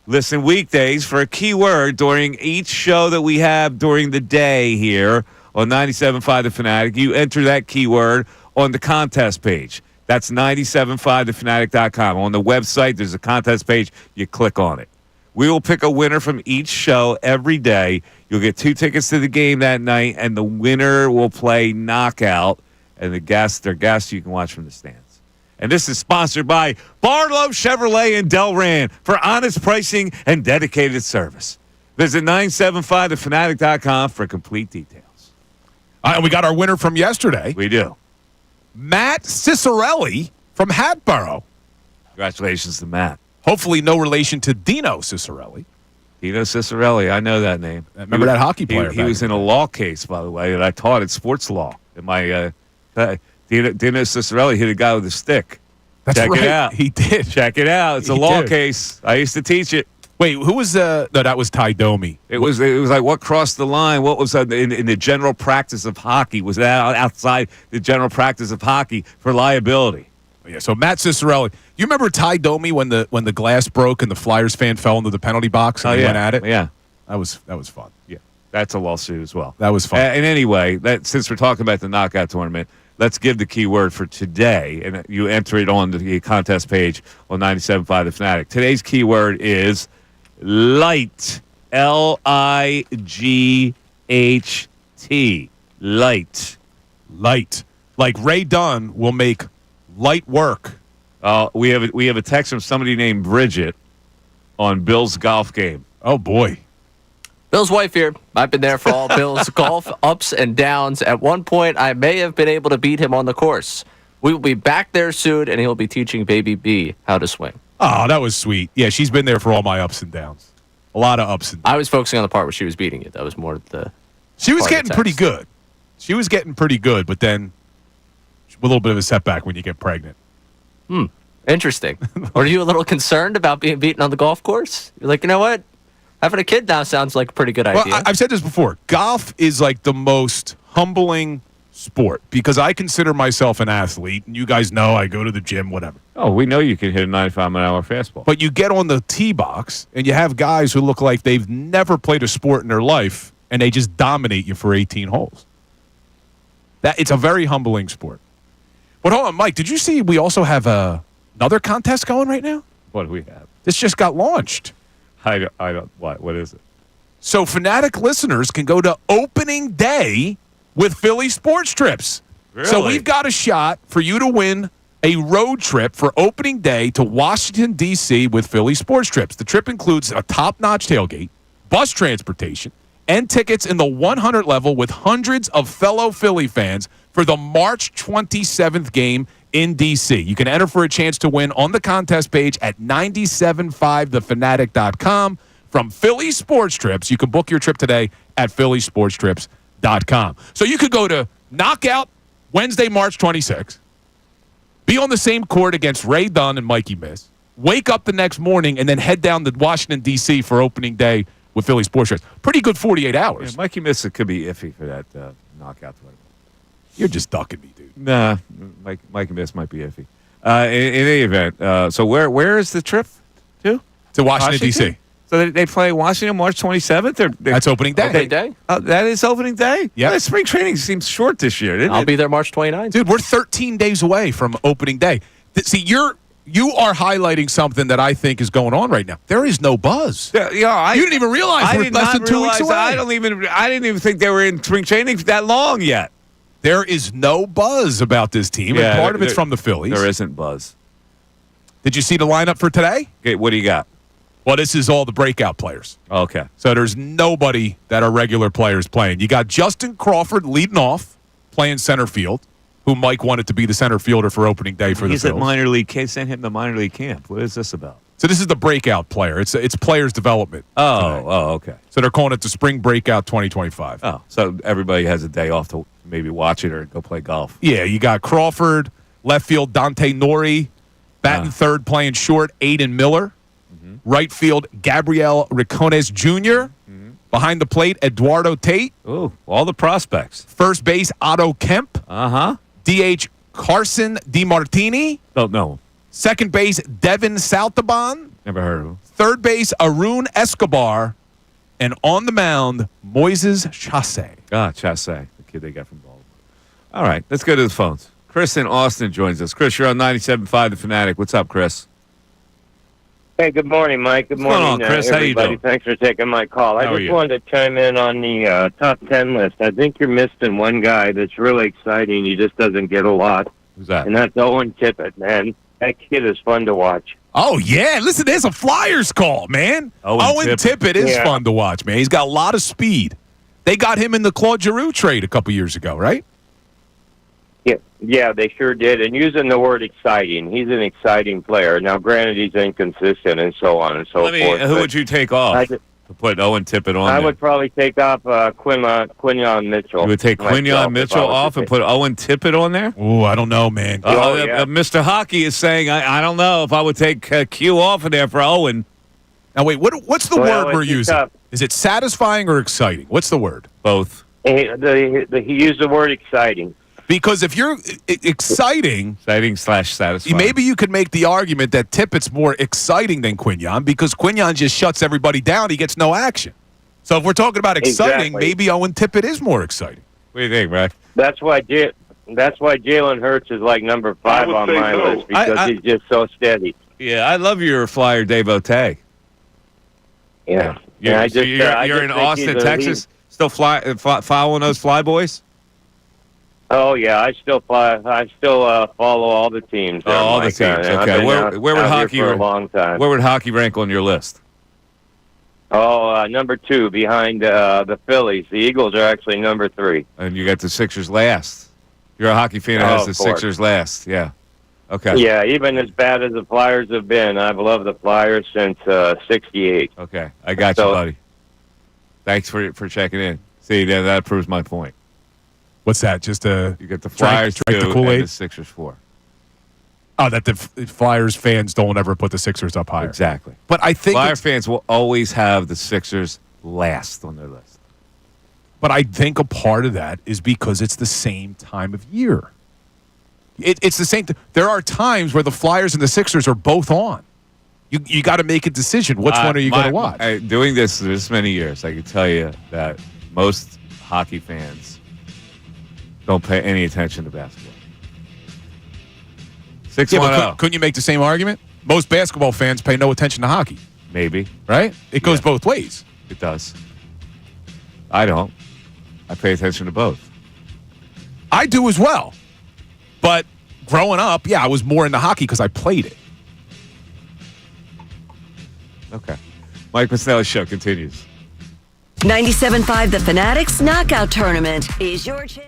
Listen weekdays for a keyword during each show that we have during the day here on 97.5 The Fanatic. You enter that keyword on the contest page. That's 975thefanatic.com. On the website, there's a contest page. You click on it. We will pick a winner from each show every day. You'll get 2 tickets to the game that night, and the winner will play Knockout. And their guests you can watch from the stands. And this is sponsored by Barlow Chevrolet in Delran for honest pricing and dedicated service. Visit 975thefanatic.com for complete details.
And we got our winner from yesterday.
We do.
Matt Cicerelli from Hatboro.
Congratulations to Matt.
Hopefully no relation to Dino Cicerelli.
Dino Cicerelli, I know that name.
Remember that hockey player?
He was in a law case, by the way, that I taught at sports law. In my Dino Cicerelli hit a guy with a stick.
That's
Check
right.
it out.
He did.
Check it out. It's a law case. I used to teach it.
Wait, who was no, that was Ty Domi.
It was like what crossed the line? What was in the general practice of hockey? Was that outside the general practice of hockey for liability?
Yeah, so Matt Cicerelli. You remember Ty Domi when the glass broke and the Flyers fan fell into the penalty box and they went at it?
Yeah.
That was fun.
Yeah. That's a lawsuit as well.
That was fun.
And anyway, since we're talking about the knockout tournament, let's give the keyword for today, and you enter it on the contest page on 97.5 The Fanatic. Today's keyword is light. L-I-G-H-T. Light.
Light. Like Ray Dunn will make light work.
We have a text from somebody named Bridget on Bill's golf game.
Oh, boy.
Bill's wife here. I've been there for all Bill's golf ups and downs. At one point, I may have been able to beat him on the course. We will be back there soon, and he'll be teaching baby B how to swing.
Oh, that was sweet. Yeah, she's been there for all my ups and downs. A lot of ups and downs.
I was focusing on the part where she was beating it. That was more the.
She was getting pretty good. She was getting pretty good, but then little bit of a setback when you get pregnant.
Interesting. Were you a little concerned about being beaten on the golf course? You're like, you know what? Having a kid now sounds like a pretty good idea.
Well, I've said this before. Golf is like the most humbling sport because I consider myself an athlete, and you guys know I go to the gym, whatever.
Oh, we know you can hit a 95-mile-an-hour fastball.
But you get on the tee box, and you have guys who look like they've never played a sport in their life, and they just dominate you for 18 holes. It's a very humbling sport. But hold on, Mike, did you see we also have another contest going right now?
What do we have?
This just got launched.
I don't. What is it?
So Fanatic listeners can go to opening day with Philly sports trips.
Really?
So we've got a shot for you to win a road trip for opening day to Washington, D.C. with Philly sports trips. The trip includes a top-notch tailgate, bus transportation, and tickets in the 100 level with hundreds of fellow Philly fans for the March 27th game in D.C. You can enter for a chance to win on the contest page at 975thefanatic.com. From Philly Sports Trips, you can book your trip today at phillysportstrips.com. So you could go to Knockout Wednesday, March 26th, be on the same court against Ray Dunn and Mikey Miss, wake up the next morning, and then head down to Washington, D.C. for opening day with Philly Sports Trips. Pretty good 48 hours.
Yeah, Mikey Miss could be iffy for that knockout.
You're just ducking me, dude.
Nah, Mikey Miss might be iffy. In any event, so where is the trip to?
To Washington, D.C.
So they play Washington March 27th?
That's opening day.
Opening day?
That is opening day?
Yeah.
Spring training seems short this year, didn't
I'll
it?
be there March 29th.
Dude, we're 13 days away from opening day. See, you are highlighting something that I think is going on right now. There is no buzz.
Yeah,
You didn't even realize we're less than 2 weeks away.
I didn't even think they were in spring training that long yet.
There is no buzz about this team, and part of it's from the Phillies.
There isn't buzz.
Did you see the lineup for today?
Okay, what do you got?
Well, this is all the breakout players.
Okay.
So there's nobody that are regular players playing. You got Justin Crawford leading off, playing center field, who Mike wanted to be the center fielder for opening day for the
He's at
Phils.
minor league. Send him to minor league camp. What is this about?
So this is the breakout player. It's players development. today.
Okay.
So they're calling it the Spring Breakout 2025.
Oh, so everybody has a day off to maybe watch it or go play golf.
Yeah, you got Crawford, left field Dante Nori, batting third, playing short Aiden Miller, right field Gabriel Ricones Jr., behind the plate Eduardo Tate,
Ooh, all the prospects.
first base Otto Kemp,
Uh-huh.
DH Carson DiMartini,
Don't know.
second base Devin Saltaban,
Never heard of him.
third base Arun Escobar, and on the mound Moises Chasse.
Chasse, the kid they got from Baltimore. All right, let's go to the phones. Chris in Austin joins us. Chris, you're on 97.5 The Fanatic. What's up, Chris?
Hey, good morning, Mike. Good
going
morning,
on, Chris? How you
everybody.
doing?
Thanks for taking my call.
How
I
are
just
you?
wanted to chime in on the top 10 list. I think you're missing one guy that's really exciting. He just doesn't get a lot,
Who's that?
and that's Owen Tippett, man. That kid is fun to watch.
Oh, yeah. Listen, there's a Flyers call, man.
Owen
Tippett is
Yeah.
fun to watch, man. He's got a lot of speed. They got him in the Claude Giroux trade a couple years ago, right?
Yeah, they sure did. And using the word exciting, he's an exciting player. Now, granted, he's inconsistent and so on and so forth.
Who would you take off to put Owen Tippett on
I
there?
would probably take off Quinyon Mitchell.
You would take
myself,
Quinyon
if
Mitchell
I was to
off and
take-
put Owen Tippett on there?
Oh, I don't know, man.
Yeah.
Mr. Hockey is saying, I don't know if I would take Q off of there for Owen.
Now, wait, what's the
Well,
word we're
it's
using?
tough.
Is it satisfying or exciting? What's the word?
Both.
He used the word exciting.
Because if you're exciting,
Exciting/satisfying.
maybe you could make the argument that Tippett's more exciting than Quinyon because Quinyon just shuts everybody down. He gets no action. So if we're talking about exciting,
Exactly.
maybe Owen Tippett is more exciting.
What do you think, Rack?
That's why Jalen Hurts is like number 5 on my list because he's just so steady.
Yeah, I love your Flyer devotee.
Yeah.
You're,
And I just,
you're,
I
you're
just
in
think
Austin,
he's
Texas, still following those Fly Boys?
Oh yeah, I still follow all the teams.
Oh, all the
Mike.
teams.
I've
Okay.
been
Where
out
would
here
hockey
for a long time?
Where would hockey rank on your list?
Oh, number 2 behind the Phillies. The Eagles are actually number 3.
And you got the Sixers last. You're a hockey fan that has
of
the
course.
Sixers last. Yeah. Okay.
Yeah, even as bad as the Flyers have been, I've loved the Flyers since '68.
Okay. I got you,
So-
buddy. Thanks for checking in. See, that proves my point.
What's that? Just a
You get the Flyers
drank the
2
Kool-Aid?
and the Sixers 4.
Oh, that the Flyers fans don't ever put the Sixers up higher.
Exactly.
But I think
Flyer fans will always have the Sixers last on their list.
But I think a part of that is because it's the same time of year. It's the same. There are times where the Flyers and the Sixers are both on. You got to make a decision. Which one are you going to watch?
Doing this many years, I can tell you that most hockey fans don't pay any attention to basketball. 610.
Couldn't you make the same argument? Most basketball fans pay no attention to hockey.
Maybe.
Right? It goes both ways.
It does. I don't. I pay attention to both.
I do as well. But growing up, I was more into hockey because I played it.
Okay. Mike Missanelli Show continues.
97.5 The Fanatics Knockout Tournament is your chance.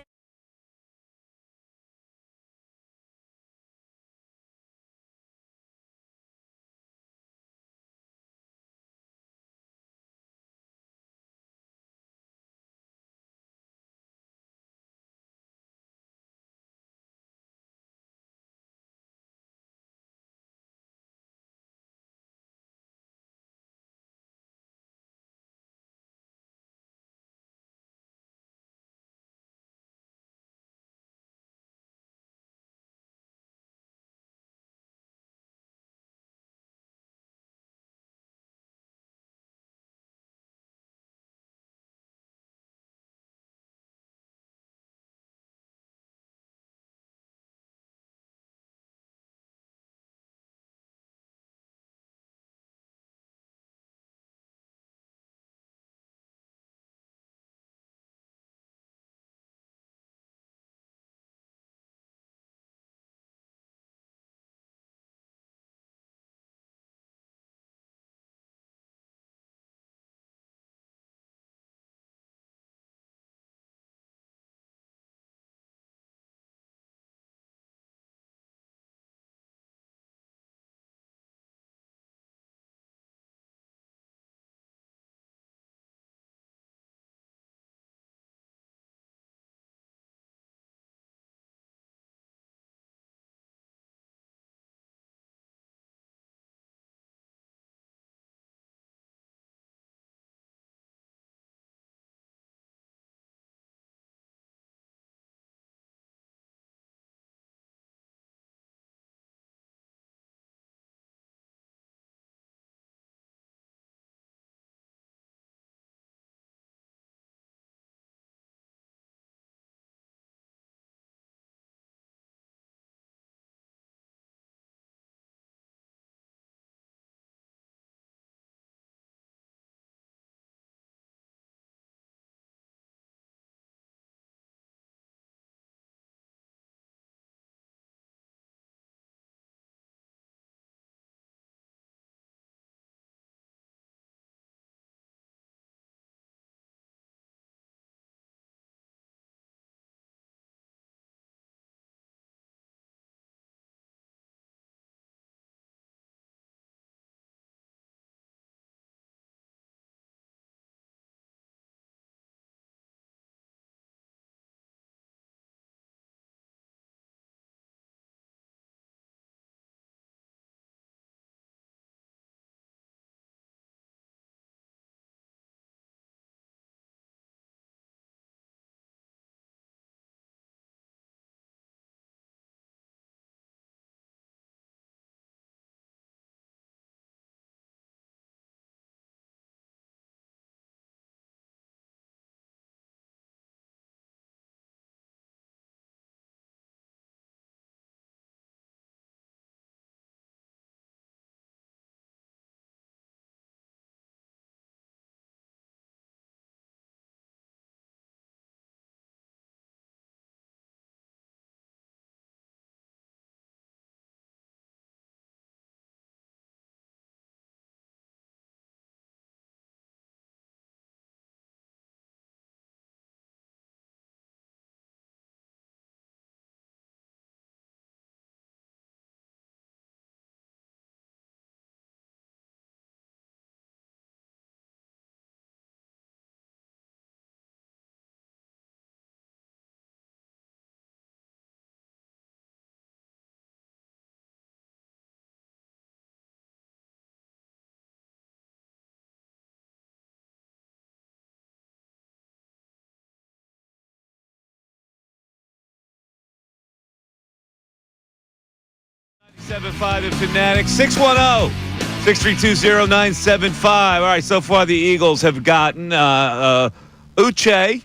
97.5 and Fanatic 610-632-0975. All right, so far the Eagles have gotten Uche,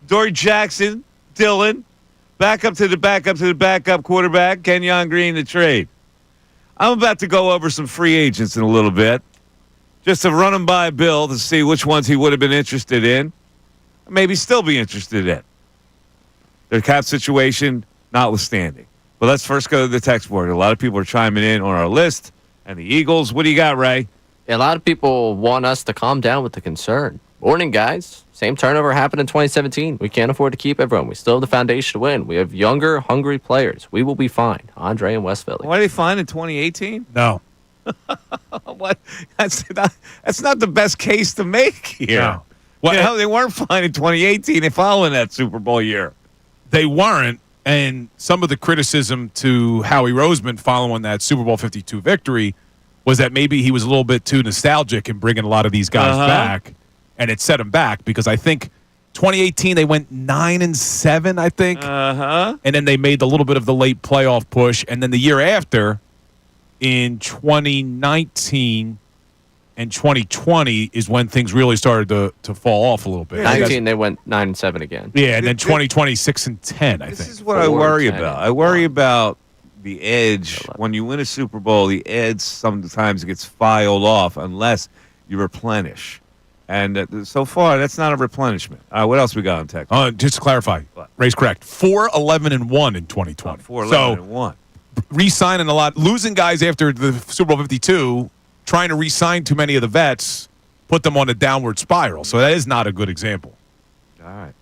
Dory Jackson, Dylan, back up to the backup quarterback, Kenyon Green, the trade. I'm about to go over some free agents in a little bit, just to run them by Bill to see which ones he would have been interested in, or maybe still be interested in. Their cap situation notwithstanding. But let's first go to the text board. A lot of people are chiming in on our list. And the Eagles, what do you got, Ray?
A lot of people want us to calm down with the concern. Morning, guys. Same turnover happened in 2017. We can't afford to keep everyone. We still have the foundation to win. We have younger, hungry players. We will be fine. Andre in West Philly.
Why are they fine in 2018?
No.
What? That's not the best case to make here.
No. Well,
You know, they weren't fine in 2018 and following that Super Bowl year.
They weren't, and some of the criticism to Howie Roseman following that Super Bowl 52 victory was that maybe he was a little bit too nostalgic in bringing a lot of these guys back, and it set him back because I think 2018 they went 9-7, I think, and then they made a little bit of the late playoff push, and then the year after, in 2019 and 2020 is when things really started to fall off a little bit.
19, they went 9-7 again.
Yeah, and then 2020, 6-10, I think.
This is what I worry about. I worry about the edge. When you win a Super Bowl, the edge sometimes gets filed off unless you replenish. And so far, that's not a replenishment. All right, what else we got on tech?
Just to clarify, Ray's correct. 4-11-1 in 2020.
4-11-1.
Re-signing a lot, losing guys after the Super Bowl 52, trying to re-sign too many of the vets, put them on a downward spiral. So that is not a good example.
All right.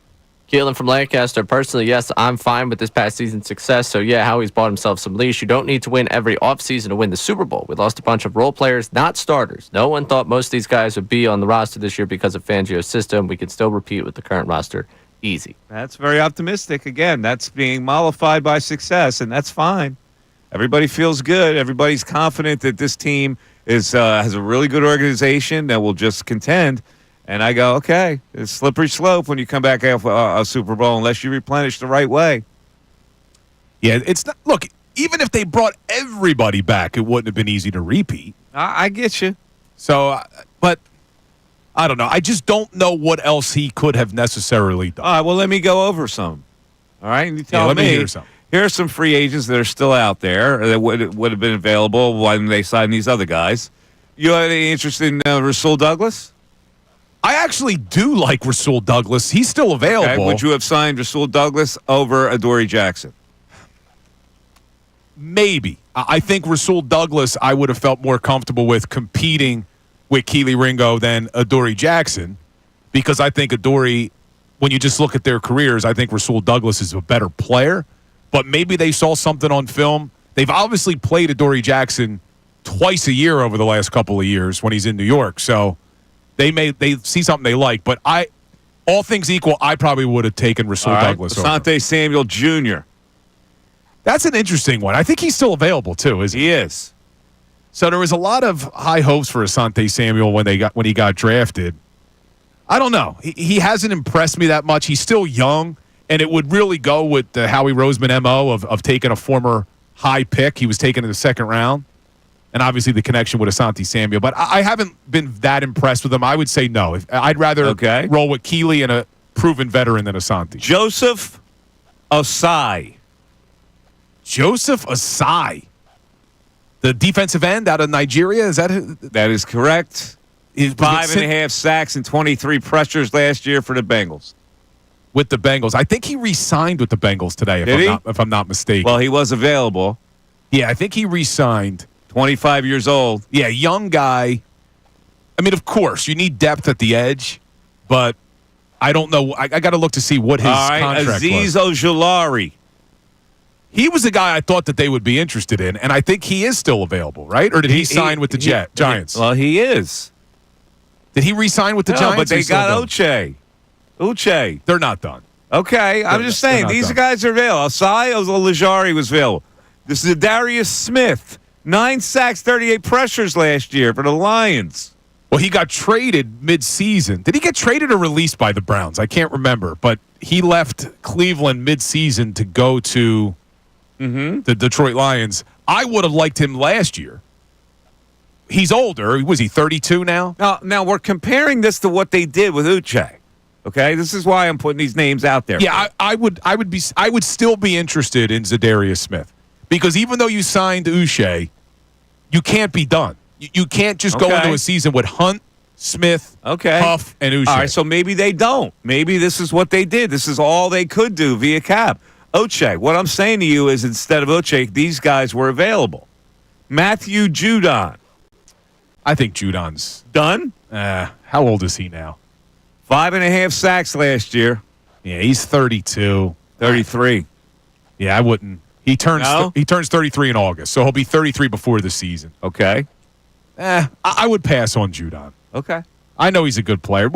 Keelan from Lancaster, personally, yes, I'm fine with this past season's success. So, yeah, Howie's bought himself some leash. You don't need to win every offseason to win the Super Bowl. We lost a bunch of role players, not starters. No one thought most of these guys would be on the roster this year because of Fangio's system. We could still repeat with the current roster. Easy.
That's very optimistic. Again, that's being mollified by success, and that's fine. Everybody feels good. Everybody's confident that this team has a really good organization that will just contend. And I go, okay, it's slippery slope when you come back off a Super Bowl unless you replenish the right way.
Yeah, it's not. Look, even if they brought everybody back, it wouldn't have been easy to repeat.
I get you.
So, but I don't know. I just don't know what else he could have necessarily done.
All right, well, let me go over some. All right, and you tell
let me
me.
hear some.
Here are some free agents that are still out there that would have been available when they signed these other guys. You have any interest in Rasul Douglas?
I actually do like Rasul Douglas. He's still available.
Okay. Would you have signed Rasul Douglas over Adoree Jackson?
Maybe. I think Rasul Douglas I would have felt more comfortable with competing with Keely Ringo than Adoree Jackson because I think Adoree, when you just look at their careers, I think Rasul Douglas is a better player. But maybe they saw something on film. They've obviously played Adoree Jackson twice a year over the last couple of years when he's in New York. So they see something they like. But all things equal, I probably would have taken Rasul Douglas over.
Asante Samuel Jr.
That's an interesting one. I think he's still available too, isn't he?
He is.
So there was a lot of high hopes for Asante Samuel when he got drafted. I don't know. He hasn't impressed me that much. He's still young. And it would really go with the Howie Roseman MO of taking a former high pick. He was taken in the second round. And obviously the connection with Asante Samuel. But I haven't been that impressed with him. I would say no. I'd rather roll with Keely and a proven veteran than Asante.
Joseph Osai.
Joseph Osai. The defensive end out of Nigeria? Is that who?
That is correct. 5.5 sacks and 23 pressures last year for the Bengals.
With the Bengals. I think he re-signed with the Bengals today, if I'm not mistaken.
Well, he was available.
Yeah, I think he re-signed.
25 years old.
Yeah, young guy. I mean, of course, you need depth at the edge, but I don't know. I got to look to see what his contract
Azeez
was.
Ojulari.
He was a guy I thought that they would be interested in, and I think he is still available, right? Or did he sign with the Giants?
Well, he is.
Did he re-sign with the Giants?
But they got Uche.
They're not done.
Okay, I'm just saying, these guys are available. Osai Ojulari was available. This is Darius Smith. 9 sacks, 38 pressures last year for the Lions.
Well, he got traded mid-season. Did he get traded or released by the Browns? I can't remember. But he left Cleveland mid-season to go to the Detroit Lions. I would have liked him last year. He's older. Was he 32 now?
Now we're comparing this to what they did with Uche. Okay, this is why I'm putting these names out there.
Yeah, I would still be interested in Zadarius Smith because even though you signed Uche, you can't be done. You can't just go into a season with Hunt, Smith, Huff, and Uche.
All right, so maybe they don't. Maybe this is what they did. This is all they could do via cap. Uche, what I'm saying to you is instead of Uche, these guys were available. Matthew Judon.
I think Judon's
done.
How old is he now?
5.5 sacks last year.
Yeah, he's 32.
33.
Yeah, I wouldn't. He turns 33 in August, so he'll be 33 before the season.
Okay.
I would pass on Judon.
Okay.
I know he's a good player.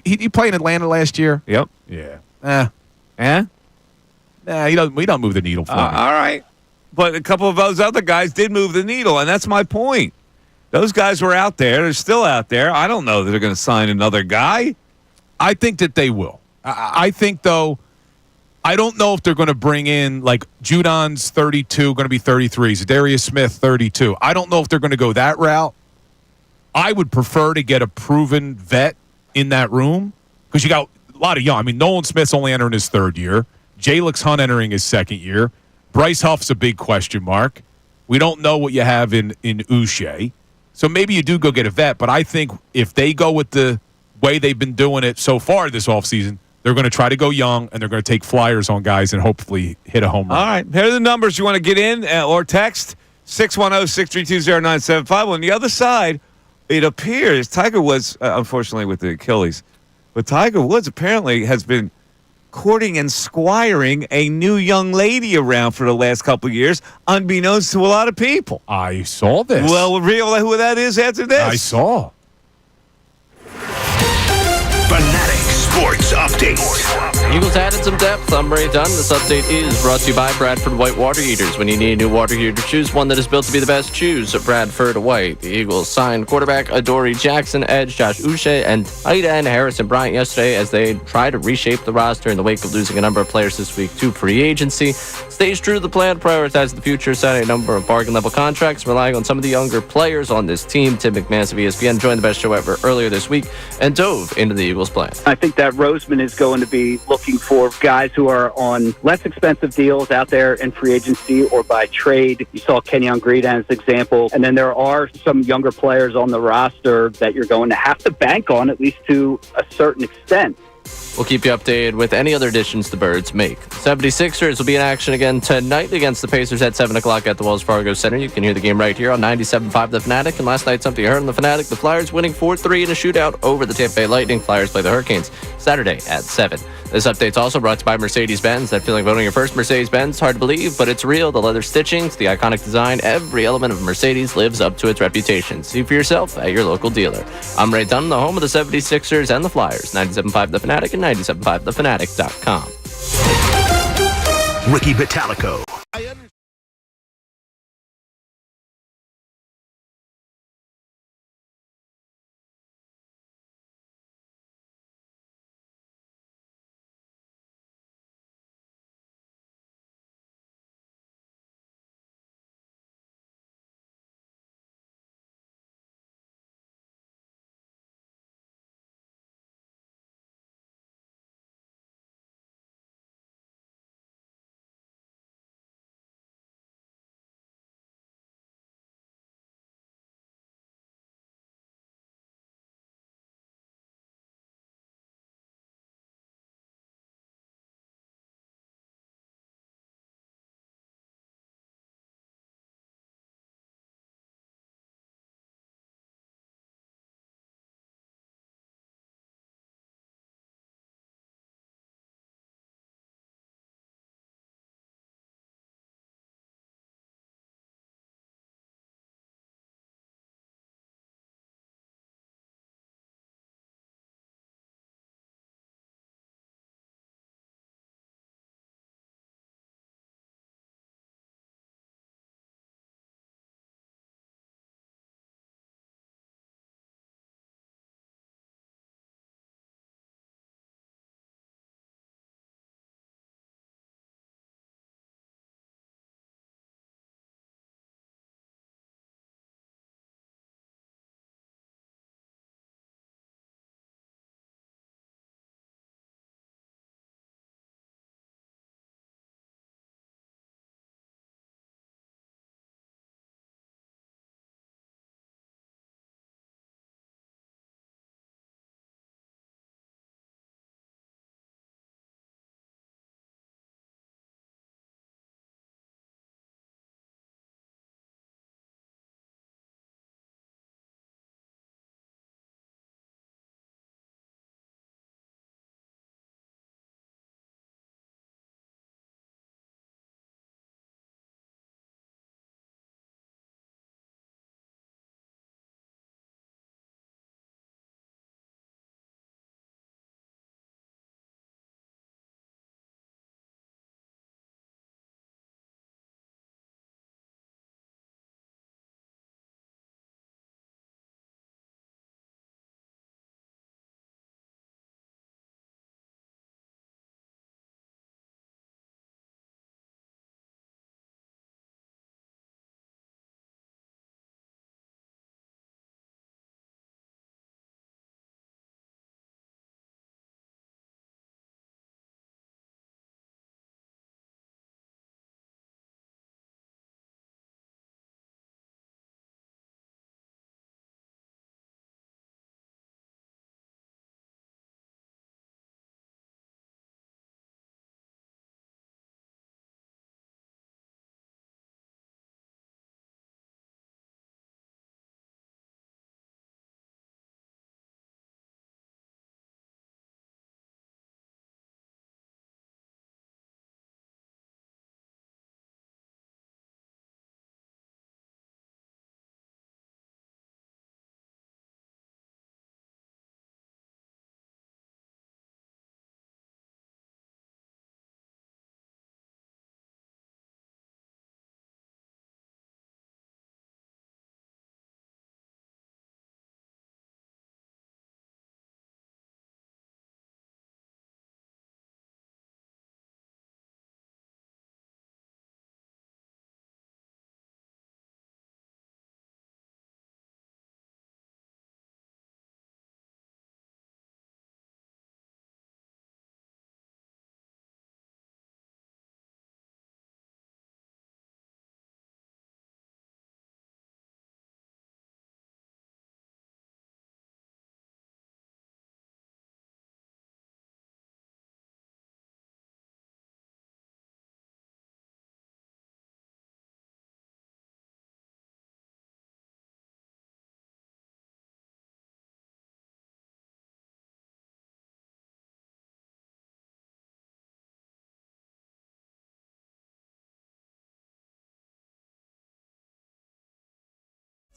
He played in Atlanta last year?
Yep.
Yeah. He don't move the needle for me.
All right. But a couple of those other guys did move the needle, and that's my point. Those guys were out there. They're still out there. I don't know that they're going to sign another guy.
I think that they will. I think, though, I don't know if they're going to bring in, like, Judon's 32, going to be 33. Zadarius Smith, 32. I don't know if they're going to go that route. I would prefer to get a proven vet in that room because you got a lot of young. I mean, Nolan Smith's only entering his third year. Jalix Hunt entering his second year. Bryce Huff's a big question mark. We don't know what you have in Uche. So maybe you do go get a vet, but I think if they go with the way they've been doing it so far this offseason, they're going to try to go young, and they're going to take flyers on guys and hopefully hit a home run.
All right. Here are the numbers you want to get in or text. 610-632-0975. On the other side, it appears Tiger Woods, unfortunately with the Achilles, but Tiger Woods apparently has been courting and squiring a new young lady around for the last couple of years, unbeknownst to a lot of people.
I saw this.
Well, reveal who that is after this.
I saw.
Fanatic Sports Update.
Eagles added some depth. I'm Ray Dunn. This update is brought to you by Bradford White Water Heaters. When you need a new water heater, choose one that is built to be the best. Choose Bradford White. The Eagles signed quarterback Adoree Jackson, edge Josh Uche, and tight end Harrison Bryant yesterday as they try to reshape the roster in the wake of losing a number of players this week to free agency. Stays true to the plan, prioritizing the future, signing a number of bargain-level contracts, relying on some of the younger players on this team. Tim McManus of ESPN joined the best show ever earlier this week and dove into the Eagles' plan.
I think that Roseman is going to be looking for guys who are on less expensive deals out there in free agency or by trade. You saw Kenyon Green as an example. And then there are some younger players on the roster that you're going to have to bank on, at least to a certain extent.
We'll keep you updated with any other additions the Birds make. The 76ers will be in action again tonight against the Pacers at 7 o'clock at the Wells Fargo Center. You can hear the game right here on 97.5 The Fanatic. And last night, something you heard on The Fanatic, the Flyers winning 4-3 in a shootout over the Tampa Bay Lightning. Flyers play the Hurricanes Saturday at 7. This update's also brought to you by Mercedes-Benz. That feeling of owning your first Mercedes-Benz, hard to believe, but it's real. The leather stitchings, the iconic design, every element of Mercedes lives up to its reputation. See for yourself at your local dealer. I'm Ray Dunn, the home of the 76ers and the Flyers. 97.5 The Fanatic and 97.5thefanatic.com.
Ricky Vitalico.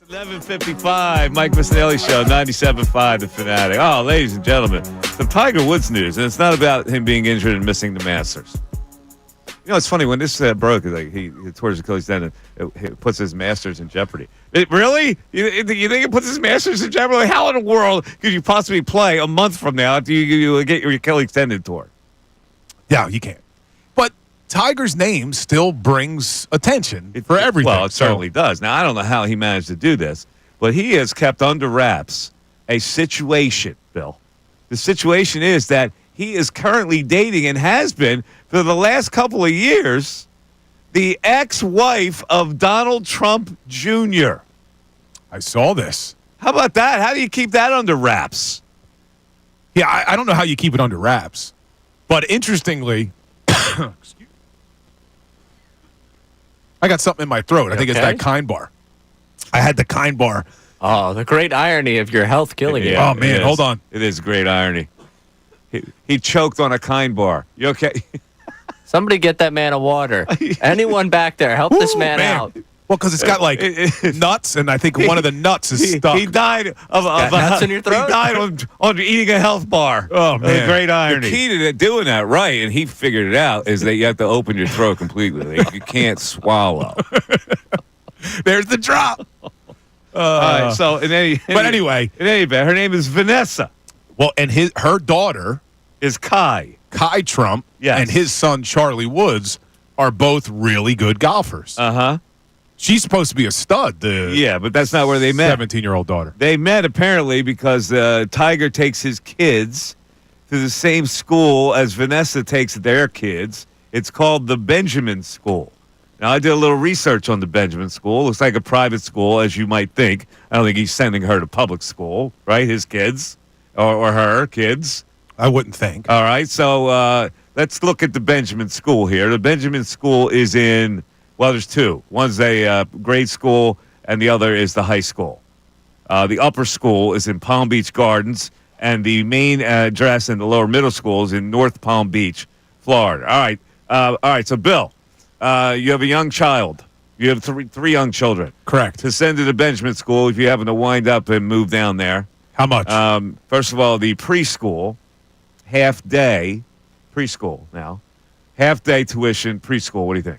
11:55, Mike Missanelli Show, 97.5 The Fanatic. Oh, ladies and gentlemen, some Tiger Woods news, and it's not about him being injured and missing the Masters. You know, it's funny, when this broke, like he tore his Achilles tendon, it puts his Masters in jeopardy. Really? You think it puts his Masters in jeopardy? Like, how in the world could you possibly play a month from now after you get your Achilles tendon torn?
Yeah, you can't. But Tiger's name still brings attention for everything.
Well, it certainly does. Now, I don't know how he managed to do this, but he has kept under wraps a situation, Bill. The situation is that he is currently dating and has been for the last couple of years the ex-wife of Donald Trump Jr.
I saw this.
How about that? How do you keep that under wraps?
Yeah, I don't know how you keep it under wraps. But interestingly, I got something in my throat. I think it's that Kind bar. I had the Kind bar.
Oh, the great irony of your health killing you.
Oh, man, hold on.
It is great irony. He choked on a Kind bar. You okay?
Somebody get that man a water. Anyone back there, help this man out.
Well, because it's got like nuts, and I think one of the nuts is stuck.
He died of
nuts in your throat?
He died on eating a health bar.
Oh, man.
Great irony.
The
key to doing that right, and he figured it out, is that you have to open your throat completely. Like, you can't swallow.
There's the drop.
All right, so
anyway,
in any event, her name is Vanessa.
Well, and her daughter
is Kai
Trump,
yes,
and his son Charlie Woods are both really good golfers.
Uh-huh.
She's supposed to be a stud.
Yeah, but that's not where they met.
17-year-old daughter.
They met apparently because Tiger takes his kids to the same school as Vanessa takes their kids. It's called the Benjamin School. Now, I did a little research on the Benjamin School. Looks like a private school, as you might think. I don't think he's sending her to public school, right? His kids or her kids.
I wouldn't think.
All right, so let's look at the Benjamin School here. The Benjamin School is in... Well, there's two. One's a grade school, and the other is the high school. The upper school is in Palm Beach Gardens, and the main address in the lower middle school is in North Palm Beach, Florida. All right. So, Bill, you have a young child. You have three young children.
Correct.
To send to the Benjamin School if you happen to wind up and move down there.
How much?
First of all, the preschool, half-day preschool now. Half-day tuition preschool. What do you think?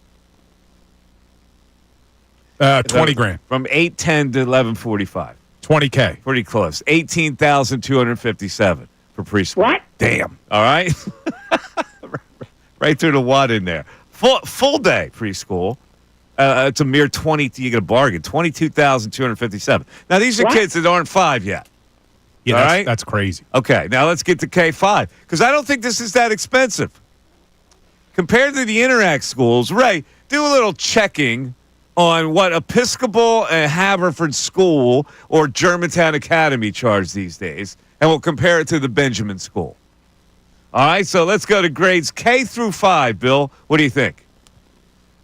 20 grand.
From 8:10 to 11:45.
$20K.
Pretty close. 18,257 for preschool.
What?
Damn.
All right. Right through the wad in there. Full day preschool. It's a mere 20. You get a bargain. 22,257. Now these are kids that aren't 5 yet.
Yeah,
all right?
That's crazy.
Okay, now let's get to K5 because I don't think this is that expensive compared to the Interact schools. Ray, do a little checking on what Episcopal and Haverford School or Germantown Academy charge these days, and we'll compare it to the Benjamin School. All right, so let's go to grades K through 5, Bill. What do you think?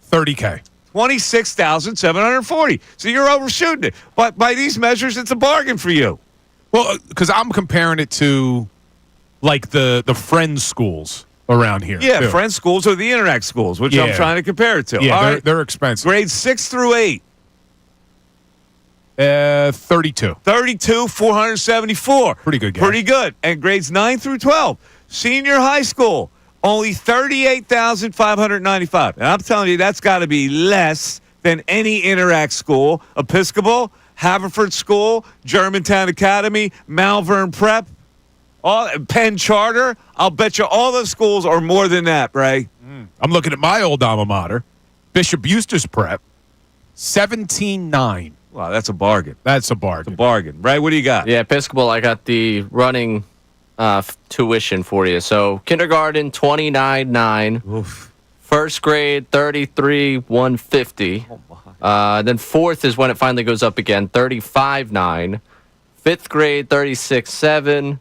$30K.
26,740. So you're overshooting it. But by these measures, it's a bargain for you.
Well, because I'm comparing it to, like, the Friends schools around here.
Yeah,
too.
Friends schools or the Interact schools, which I'm trying to compare it to.
Yeah,
All right.
they're expensive.
Grades 6 through 8.
32.
474.
Pretty good, guys.
Pretty good. And grades 9 through 12. Senior high school, only 38,595. And I'm telling you, that's got to be less than any Interact school. Episcopal, Haverford School, Germantown Academy, Malvern Prep, Penn Charter. I'll bet you all those schools are more than that, Ray.
I'm looking at my old alma mater, Bishop Eustace Prep, 17.9.
Wow, that's a bargain.
That's a bargain.
It's a bargain. Ray, what do you got?
Yeah, Episcopal, I got the running tuition for you. So kindergarten, 29.9. First grade, 33,150. Then fourth is when it finally goes up again, 35.9. Fifth grade, 36.7.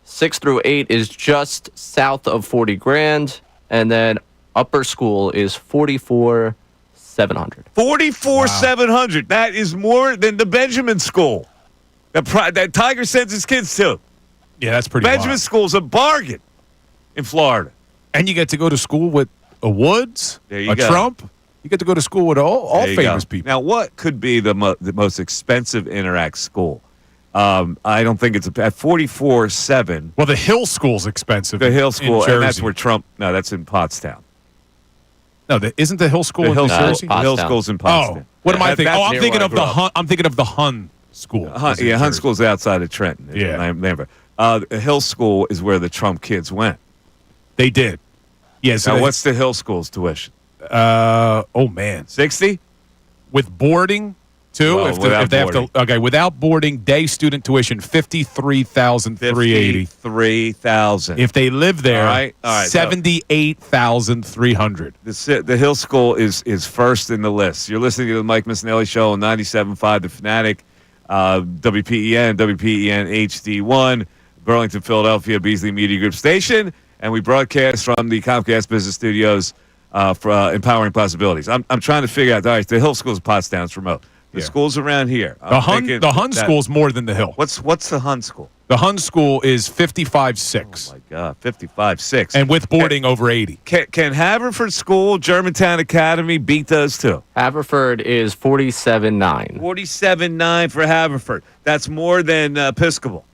6 through 8 is just south of 40 grand, and then upper school is 44,700.
44,700. That is more than the Benjamin School that Tiger sends his kids to.
Yeah, that's pretty
Benjamin
wild.
School's a bargain in Florida.
And you get to go to school with a Woods,
There you
a
go.
Trump. You get to go to school with all
There you
famous
go.
people.
Now, what could be the most expensive Interact school? I don't think it's at 44.7.
Well, the Hill School's expensive.
The Hill
in
School,
Jersey.
and that's where Trump. No, that's in Pottstown.
No, isn't the Hill School
The
in
Hill
New
School,
Jersey?
the Hill
Pottstown.
School's in
Oh,
Pottstown.
what am I thinking?
That's
Oh, I'm
near
thinking
where
of
I grew
the
up.
Hun. I'm thinking of the Hun School.
Hun,
is in
yeah, Hun
Jersey.
School's outside of Trenton. is
Yeah.
what I remember. The Hill School is where the Trump kids went.
They did. Yeah. So
Now,
they-
what's the Hill School's tuition?
oh man,
60?
with boarding too.
Well,
if
without
they have
boarding.
to, okay, without boarding, day student tuition $53,380.
53,000.
If they live there,
All right, so-
$78,300.
The Hill School is first in the list. You're listening to the Mike Missanelli Show on 97.5 The Fanatic, WPEN HD1, Burlington, Philadelphia, Beasley Media Group station, and we broadcast from the Comcast Business Studios for Empowering Possibilities. I'm trying to figure out. All right, the Hill School's Pottstown, it's remote. The
Yeah.
school's around here.
The Hun School's more than the Hill.
What's the Hun School?
The Hun School is 55.6,
Oh my God, 55.6.
and with boarding over 80.
Can Haverford School, Germantown Academy beat those two?
Haverford is 47.9.
47.9 for Haverford. That's more than Episcopal,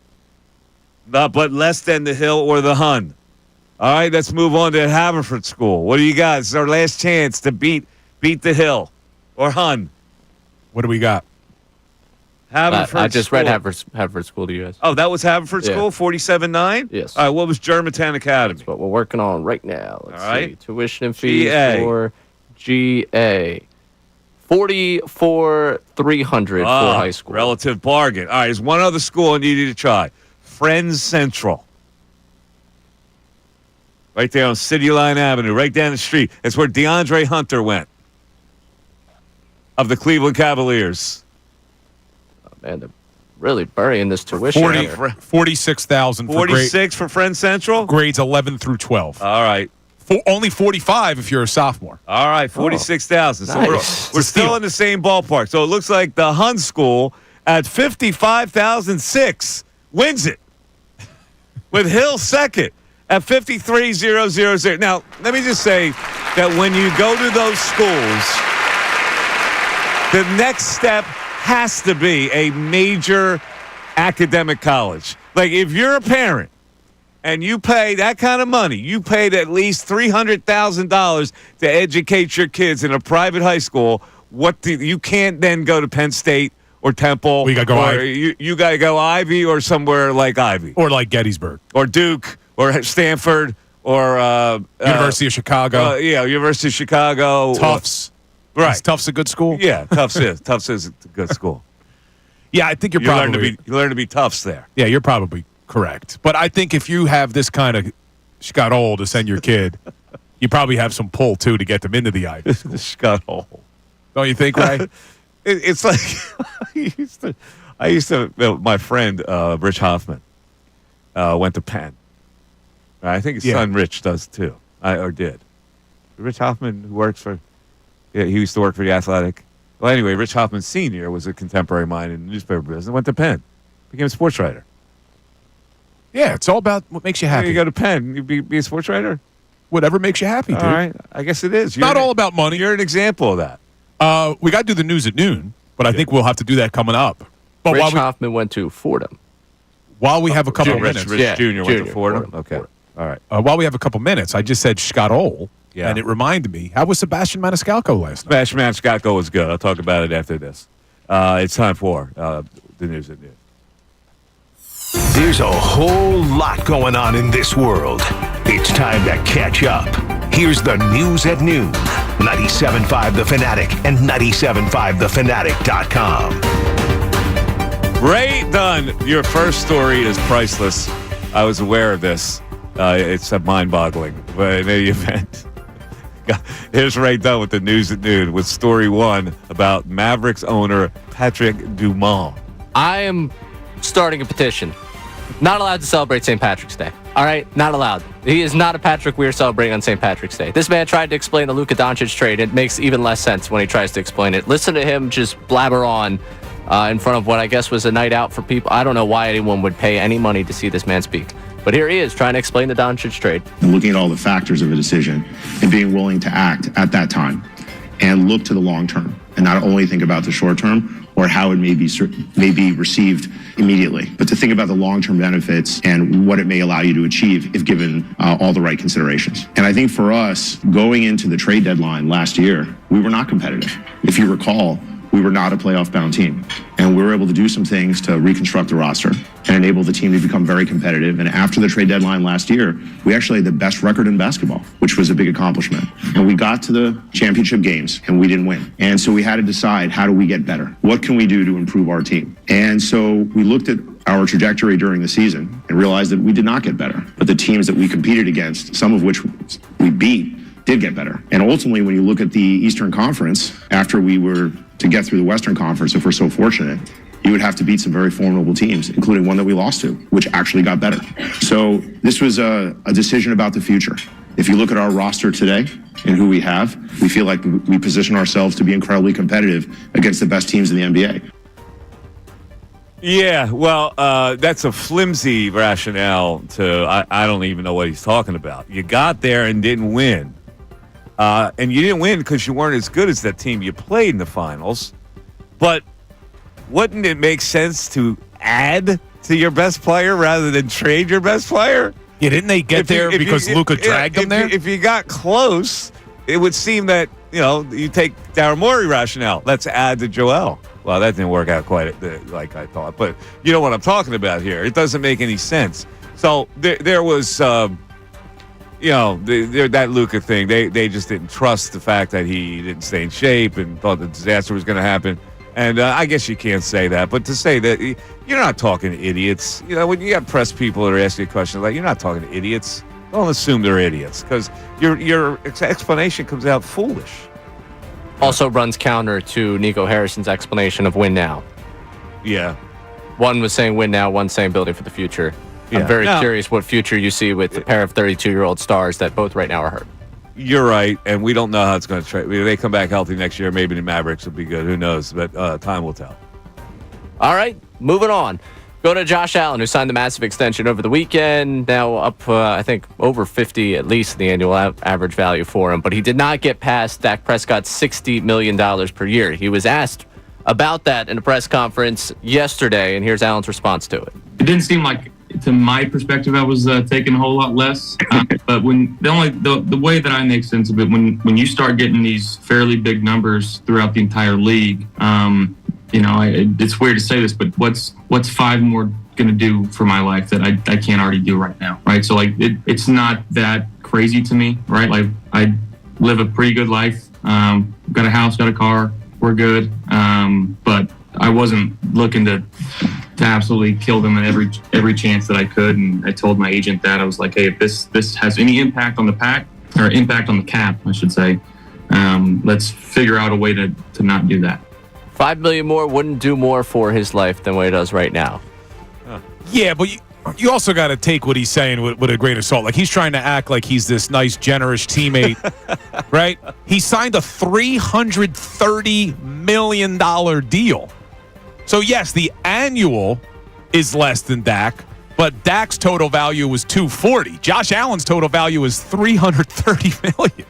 but less than the Hill or the Hun. All right, let's move on to Haverford School. What do you got? It's our last chance to beat the Hill or Hun.
What do we got?
Haverford.
I just read
School.
Haverford School to you guys.
Oh, that was Haverford
Yeah.
School, 47.9?
Yes.
All right, what was Germantown Academy?
That's what we're working on right now. Let's
All right.
see. Tuition and fees
GA.
for GA. 44,300 for high school.
Relative bargain. All right, there's one other school I need you to try. Friends Central. Right there on City Line Avenue, right down the street. It's where DeAndre Hunter went of the Cleveland Cavaliers.
Man, they're really burying this tuition.
46,000 for
46 for Friends Central?
grades 11 through 12.
All right.
Only 45 if you're a sophomore.
All right, 46,000. So
nice.
we're
It's a
still
steal.
in the same ballpark. So it looks like the Hun School at 55,006 wins it. With Hill second at 53,000. Now, let me just say that when you go to those schools, the next step has to be a major academic college. Like if you're a parent and you pay that kind of money, you paid at least $300,000 to educate your kids in a private high school. You can't then go to Penn State or Temple.
We gotta go
or
Ivy.
you got to go Ivy or somewhere like Ivy
Or like Gettysburg.
or Duke or Stanford or
University of Chicago.
University of Chicago.
Tufts.
Right.
Is Tufts a good school?
Yeah, Tufts is a good school.
Yeah, I think you
You learn to be Tufts there.
Yeah, you're probably correct. But I think if you have this kind of got old to send your kid, you probably have some pull too to get them into the Ivy School.
The Scott Hole.
Don't you think, Ray?
It's like I used to. My friend Rich Hoffman went to Penn. I think his
Yeah.
son Rich does too, or did. Rich Hoffman, who works for, he used to work for the Athletic. Well, anyway, Rich Hoffman Sr. was a contemporary of mine in the newspaper business. Went to Penn, became a sports writer.
Yeah, it's all about what makes you happy.
You go to Penn, you be a sports writer.
Whatever makes you happy, dude.
All right, I guess it is.
It's not all about money.
You're an example of that.
We got to do the news at noon, but I think we'll have to do that coming up. But
Rich Hoffman went to Fordham.
while we have a couple
Rich
minutes,
Jr. went to
Junior,
Fordham.
Fordham.
Okay, all right.
while we have a couple minutes, I just said Scott Ole,
Yeah.
and it reminded me, how was Sebastian Maniscalco last night?
Smash Match Scotco was good. I'll talk about it after this. It's time for the news at noon.
There's a whole lot going on in this world. It's time to catch up. Here's the news at noon. 97.5 The Fanatic and 97.5thefanatic.com.
Ray Dunn, your first story is priceless. I was aware of this. It's mind-boggling. But in any event, here's Ray Dunn with the news at noon with story one about Mavericks owner Patrick Dumont.
I am starting a petition. Not allowed to celebrate St. Patrick's Day. All right? Not allowed. He is not a Patrick we're celebrating on St. Patrick's Day. This man tried to explain the Luka Doncic trade. It makes even less sense when he tries to explain it. Listen to him just blabber on in front of what I guess was a night out for people. I don't know why anyone would pay any money to see this man speak. But here he is trying to explain the Doncic trade.
And looking at all the factors of a decision and being willing to act at that time. and look to the long term and not only think about the short term or how it may be received immediately, but to think about the long-term benefits and what it may allow you to achieve if given all the right considerations. And I think for us, going into the trade deadline last year, we were not competitive. If you recall, we were not a playoff-bound team. And we were able to do some things to reconstruct the roster and enable the team to become very competitive. And after the trade deadline last year, we actually had the best record in basketball, which was a big accomplishment. And we got to the championship games and we didn't win. And so we had to decide, how do we get better? What can we do to improve our team? And so we looked at our trajectory during the season and realized that we did not get better. But the teams that we competed against, some of which we beat, did get better. And ultimately, when you look at the Eastern Conference, after we were to get through the Western Conference, if we're so fortunate, you would have to beat some very formidable teams, including one that we lost to, which actually got better. So this was a decision about the future. If you look at our roster today and who we have, we feel like we position ourselves to be incredibly competitive against the best teams in the NBA.
Yeah, well, that's a flimsy rationale to, I don't even know what he's talking about. You got there and didn't win. And you didn't win because you weren't as good as that team you played in the finals. But wouldn't it make sense to add to your best player rather than trade your best player?
Yeah, didn't they get there because Luka dragged them there?
If you got close, it would seem that, you take Daryl Morey rationale. Let's add to Joel. Well, that didn't work out quite like I thought. But you know what I'm talking about here. It doesn't make any sense. So there was... that Luka thing, they just didn't trust the fact that he didn't stay in shape and thought the disaster was going to happen. And I guess you can't say that. But to say that, you're not talking to idiots. When you got press people that are asking you questions, like, you're not talking to idiots. Don't assume they're idiots because your explanation comes out foolish.
Also runs counter to Nico Harrison's explanation of win now.
Yeah.
One was saying win now, one saying building for the future. Yeah. I'm very curious what future you see with a pair of 32-year-old stars that both right now are hurt.
You're right, and we don't know how it's going to trade. If they come back healthy next year, maybe the Mavericks will be good. Who knows? But time will tell.
All right, moving on. Go to Josh Allen, who signed the massive extension over the weekend. Now up, I think, over 50 at least in the annual average value for him. But he did not get past Dak Prescott's $60 million per year. He was asked about that in a press conference yesterday, and here's Allen's response to it.
It didn't seem like, to my perspective, I was taking a whole lot less. But when the way that I make sense of it, when you start getting these fairly big numbers throughout the entire league, it's weird to say this, but what's five more going to do for my life that I can't already do right now, right? So it's not that crazy to me, right? Like, I live a pretty good life, got a house, got a car, we're good, but I wasn't looking to absolutely kill them at every chance that I could. And I told my agent that I was like, hey, if this has any impact on the pack, or impact on the cap, I should say, let's figure out a way to not do that.
$5 million more wouldn't do more for his life than what he does right now.
Yeah, but you also got to take what he's saying with a grain of salt. Like, he's trying to act like he's this nice, generous teammate, right? He signed a $330 million deal. So, yes, the annual is less than Dak, but Dak's total value was $240. Josh Allen's total value is $330 million.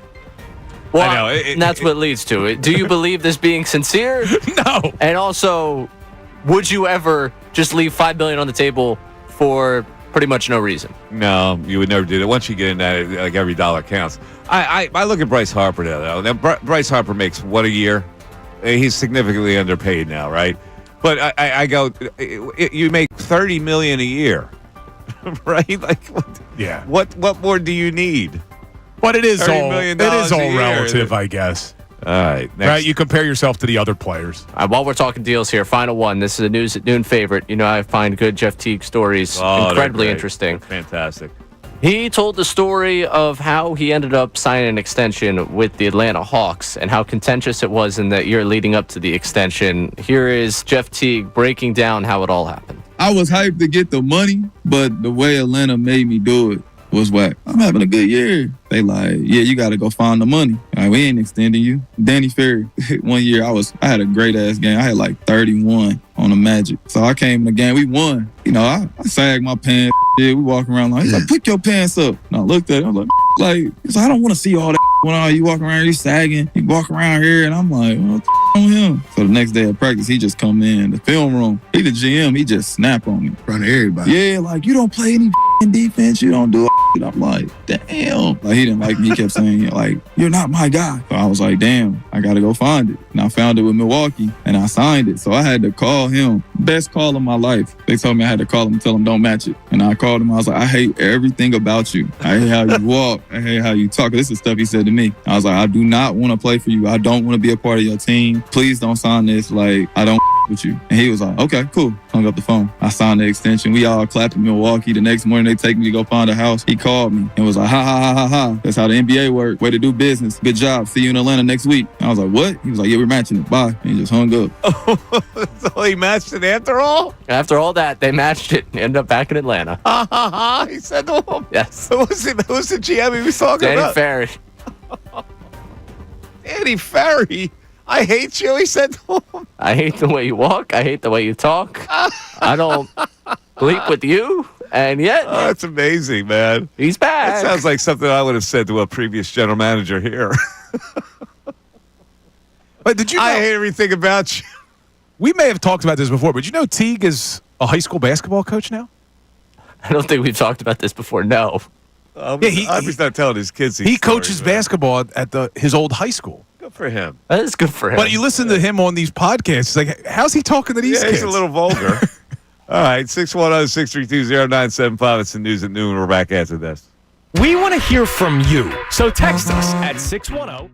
Well, I know. And that's what it leads to it. Do you believe this being sincere?
No.
And also, would you ever just leave $5 million on the table for pretty much no reason?
No, you would never do that. Once you get in that, like, every dollar counts. I look at Bryce Harper though. Now, Bryce Harper makes what a year? He's significantly underpaid now, right? But I go, you make $30 million a year, right? Like,
yeah.
What more do you need?
But it is all relative, I guess.
All right. Next.
Right, you compare yourself to the other players.
While we're talking deals here, final one. This is a News at Noon favorite. I find good Jeff Teague stories incredibly interesting.
They're fantastic.
He told the story of how he ended up signing an extension with the Atlanta Hawks and how contentious it was in the year leading up to the extension. Here is Jeff Teague breaking down how it all happened.
I was hyped to get the money, but the way Atlanta made me do it was whack. I'm having a good year. They like, yeah, you got to go find the money. Like, we ain't extending you. Danny Ferry, 1 year I had a great ass game. I had like 31 on the Magic. So I came in the game, we won. I sagged my pants. Yeah, we walking around like, he's like, pick your pants up. And I looked at it, I was like, I don't want to see all that. going on? You walking around here, you sagging, you walk around here, and I'm like, what the on him? So the next day at practice, he just come in the film room. He the GM, he just snap on me. In front of everybody. Yeah, like, you don't play any defense, you don't do it. I'm like, damn. Like, he didn't like me. He kept saying, like, you're not my guy. So I was like, damn, I got to go find it. And I found it with Milwaukee, and I signed it. So I had to call him. Best call of my life. They told me I had to call him and tell him don't match it. And I called him. I was like, I hate everything about you. I hate how you walk. I hate how you talk. This is stuff he said to me. I was like, I do not want to play for you. I don't want to be a part of your team. Please don't sign this. Like, I don't with you. And he was like, okay, cool. Hung up the phone. I signed the extension. We all clapped in Milwaukee. The next morning, they take me to go find a house. He called me and was like, ha, ha, ha, ha, ha. That's how the NBA works. Way to do business. Good job. See you in Atlanta next week. And I was like, what? He was like, yeah, we're matching it. Bye. And he just hung up.
So he matched it after all?
After all that, they matched it and ended up back in Atlanta.
Ha, ha, ha. He said to him.
Yes.
Who's the GM he was talking
Danny
about?
Ferry.
Danny Ferry? I hate you, he said to him.
I hate the way you walk. I hate the way you talk. I don't sleep with you. And yet,
oh, that's amazing, man.
He's back.
That sounds like something I would have said to a previous general manager here.
But did you know,
I hate everything about you.
We may have talked about this before, but you know Teague is a high school basketball coach now?
I don't think we've talked about this before. No.
He's not telling his kids these
He
stories,
coaches
man.
basketball at his old high school.
Good for him.
That is good for him.
But you listen to him on these podcasts, it's like, how's he talking to these kids?
He's a little vulgar. All right, 610-632-0975. It's the news at noon. We're back after this.
We want to hear from you, so text us at 610-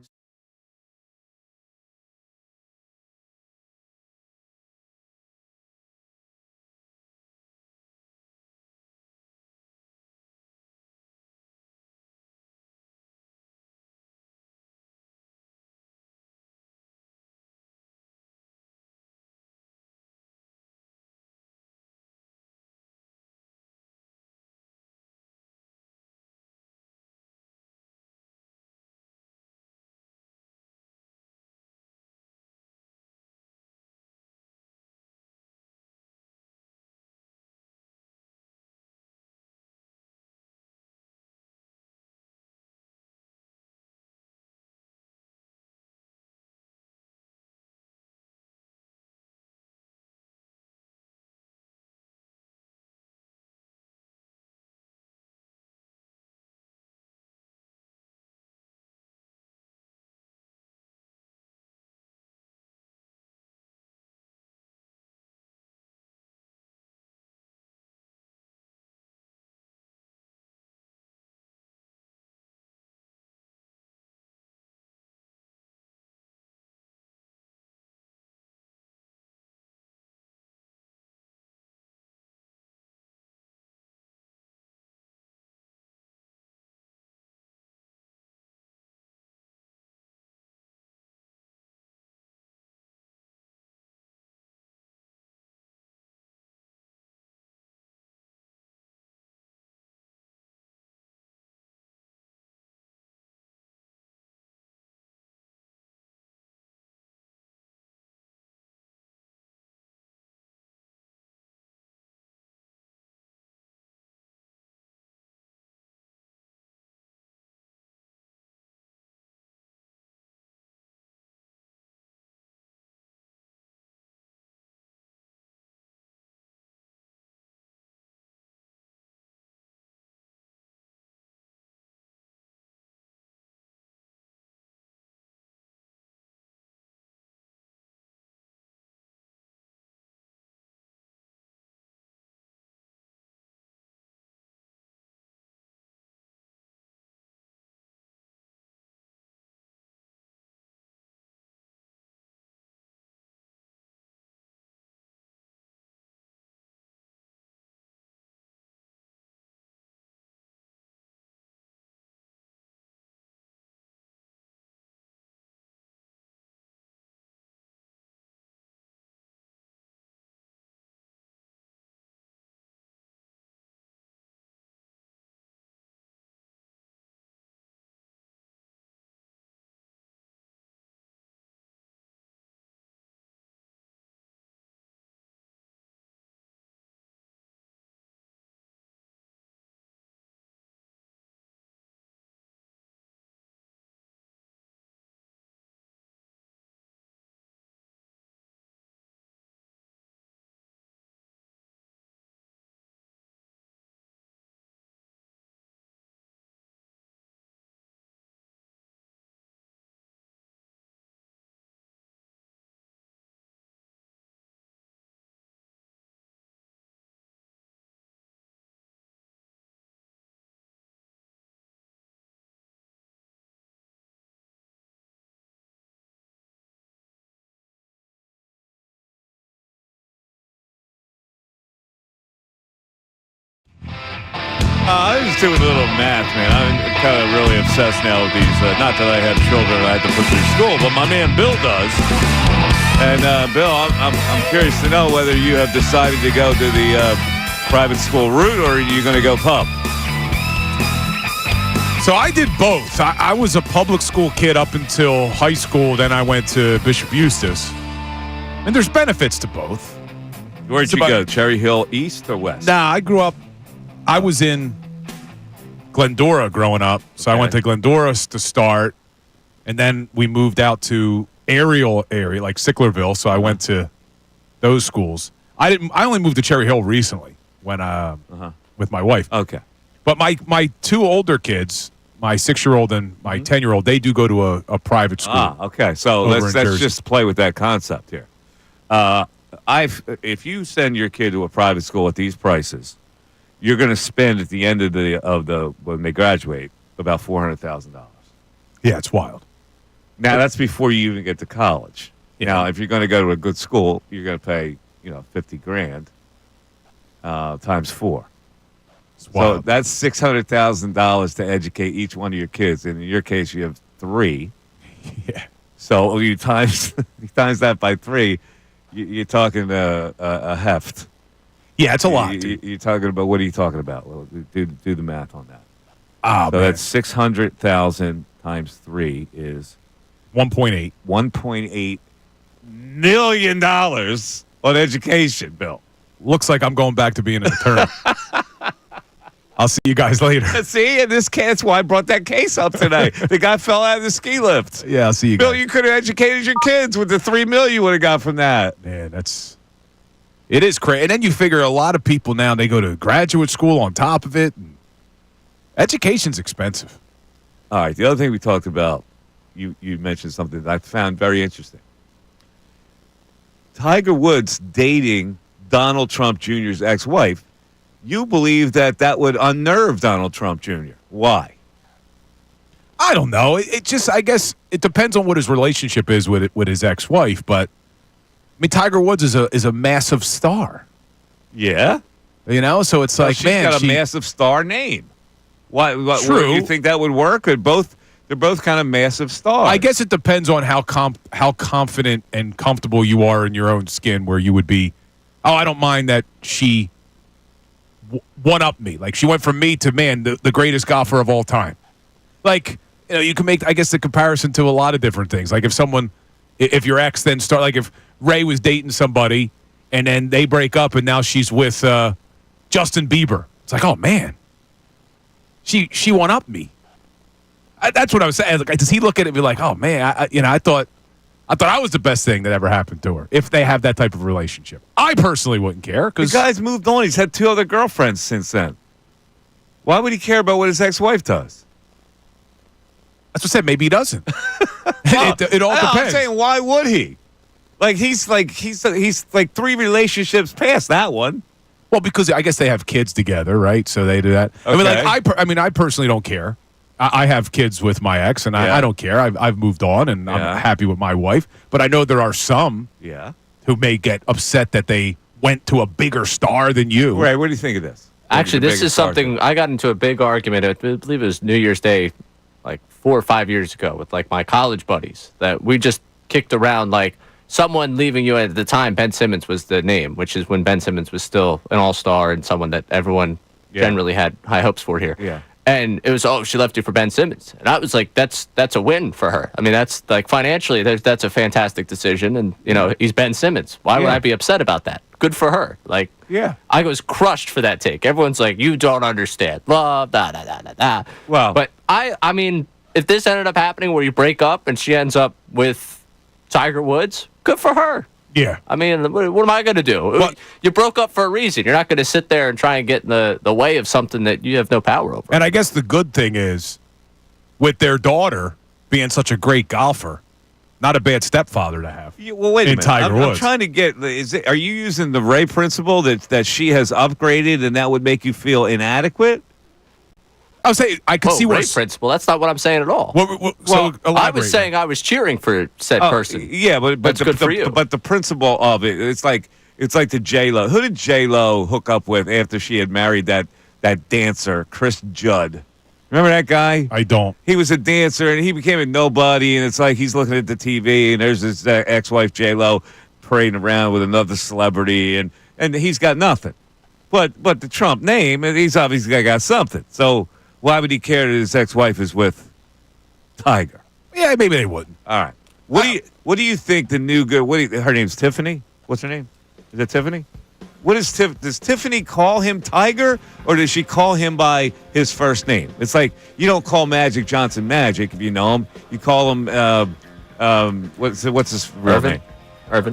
I was just doing a little math, man. I'm kind of really obsessed now with these. Not that I have children I have to put through school, but my man Bill does. And Bill, I'm curious to know whether you have decided to go to the private school route or are you going to go pub?
So I did both. I was a public school kid up until high school. Then I went to Bishop Eustace. And there's benefits to both.
Where'd you go? Cherry Hill East or West?
Nah, I was in Glendora growing up. So I went to Glendora to start. And then we moved out to Ariel area, like Sicklerville. So I went to those schools. I only moved to Cherry Hill recently when with my wife.
Okay.
But my two older kids, my 6-year-old and my 10-year-old, they do go to a private school.
Okay. So let's just play with that concept here. If you send your kid to a private school at these prices, you're going to spend at the end of the when they graduate about $400,000.
Yeah, it's wild.
Now that's before you even get to college.
Yeah.
Now, if you're going to go to a good school, you're going to pay $50,000 times 4. So that's $600,000 to educate each one of your kids. And in your case, you have 3.
Yeah.
So you times that by 3, you're talking a heft.
Yeah, it's a lot.
You're talking about, what are you talking about? Well, do the math on that.
Oh,
so that's 600,000 times 3 is
1.8.
$1.8 million on education, Bill.
Looks like I'm going back to being an attorney. I'll see you guys later.
See, and that's why I brought that case up today. The guy fell out of the ski lift.
Yeah, I'll see you
Bill,
guys.
you could have educated your kids with the $3 million you would have got from that.
Man, it is crazy. And then you figure a lot of people now, they go to graduate school on top of it. Education's expensive.
All right, the other thing we talked about, you mentioned something that I found very interesting. Tiger Woods dating Donald Trump Jr.'s ex-wife. You believe that would unnerve Donald Trump Jr. Why?
I don't know. It just, I guess, it depends on what his relationship is with his ex-wife. But I mean, Tiger Woods is a massive star.
Yeah,
so it's like,
she's
man,
got a massive star name. Why?
True.
You think that would work? They're both kind of massive stars.
I guess it depends on how confident and comfortable you are in your own skin, where you would be. Oh, I don't mind that she one-upped me. Like, she went from me to, man, the greatest golfer of all time. Like, you can make, I guess, the comparison to a lot of different things. Like, if your ex then start, like if Ray was dating somebody and then they break up and now she's with Justin Bieber. It's like, oh, man, she one-upped me. That's what I was saying. Like, does he look at it and be like, oh, man, I thought I was the best thing that ever happened to her, if they have that type of relationship. I personally wouldn't care.
The guy's moved on. He's had 2 other girlfriends since then. Why would he care about what his ex-wife does?
That's what I said. Maybe he doesn't. It all depends.
I'm saying, why would he? Like, he's like 3 relationships past that one.
Well, because I guess they have kids together, right? So they do that.
Okay.
I personally don't care. I have kids with my ex, and I don't care. I've moved on, and I'm happy with my wife. But I know there are some who may get upset that they went to a bigger star than you.
Right. What do you think of this?
Actually, this is something I got into a big argument. I believe it was New Year's Day, like 4 or 5 years ago, with like my college buddies, that we just kicked around like someone leaving you at the time. Ben Simmons was the name, which is when Ben Simmons was still an all-star and someone that everyone generally had high hopes for here.
Yeah.
And it was, she left you for Ben Simmons. And I was like, that's a win for her. I mean, that's like financially, that's a fantastic decision. And, he's Ben Simmons. Why would I be upset about that? Good for her. Like, I was crushed for that take. Everyone's like, you don't understand. Love, da, da, da, da, da.
Well,
but I mean, if this ended up happening where you break up and she ends up with Tiger Woods, good for her.
Yeah.
I mean, what am I going to do?
Well,
you broke up for a reason. You're not going to sit there and try and get in the way of something that you have no power over.
And I guess the good thing is, with their daughter being such a great golfer, not a bad stepfather to have.
Well, wait a minute.
Tiger Woods.
I'm trying to get. Are you using the Ray principle that she has upgraded and that would make you feel inadequate?
I was saying I could see
Ray
where
principle. That's not what I'm saying at all.
So
I was saying I was cheering for said person.
Yeah, but
That's good for you.
But the principle of it, it's like the J-Lo. Who did J-Lo hook up with after she had married that that dancer, Chris Judd. Remember that guy?
I don't.
He was a dancer, and he became a nobody, and it's like he's looking at the TV, and there's his ex-wife, J-Lo, parading around with another celebrity, and he's got nothing. But the Trump name, and he's obviously got something. So why would he care that his ex-wife is with Tiger?
Yeah, maybe they wouldn't.
All right. What do you think the new girl? Her name's Tiffany. What's her name? Is it Tiffany? Does Tiffany call him Tiger, or does she call him by his first name? It's like you don't call Magic Johnson Magic if you know him. You call him what's his real name?
Irving.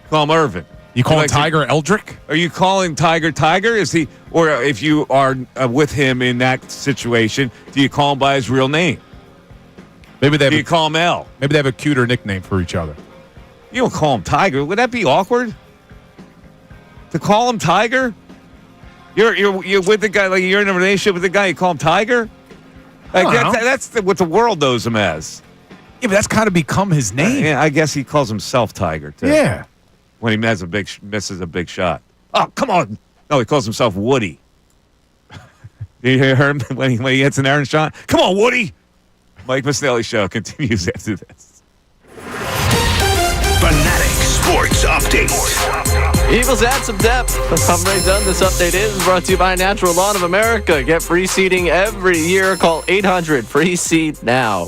Call him Irvin.
You call him Tiger Eldrick?
Are you calling Tiger Tiger? Is he, or if you are with him in that situation, do you call him by his real name?
Maybe they
do you call him L?
Maybe they have a cuter nickname for each other.
You don't call him Tiger. Would that be awkward? To call him Tiger? You're with the guy, like you're in a relationship with the guy, you call him Tiger? Like that's what the world knows him as.
Yeah, but that's kind of become his name.
Yeah, I guess he calls himself Tiger too.
Yeah.
When he misses a big shot. Oh, come on. No, he calls himself Woody. Did you hear him when he hits an errant shot? Come on, Woody. Mike Missanelli Show continues after this.
Fanatic Sports Update.
Eagles add some depth. I'm Ray Dunn. This update is brought to you by Natural Lawn of America. Get free seeding every year. Call 800-FREE-SEED now.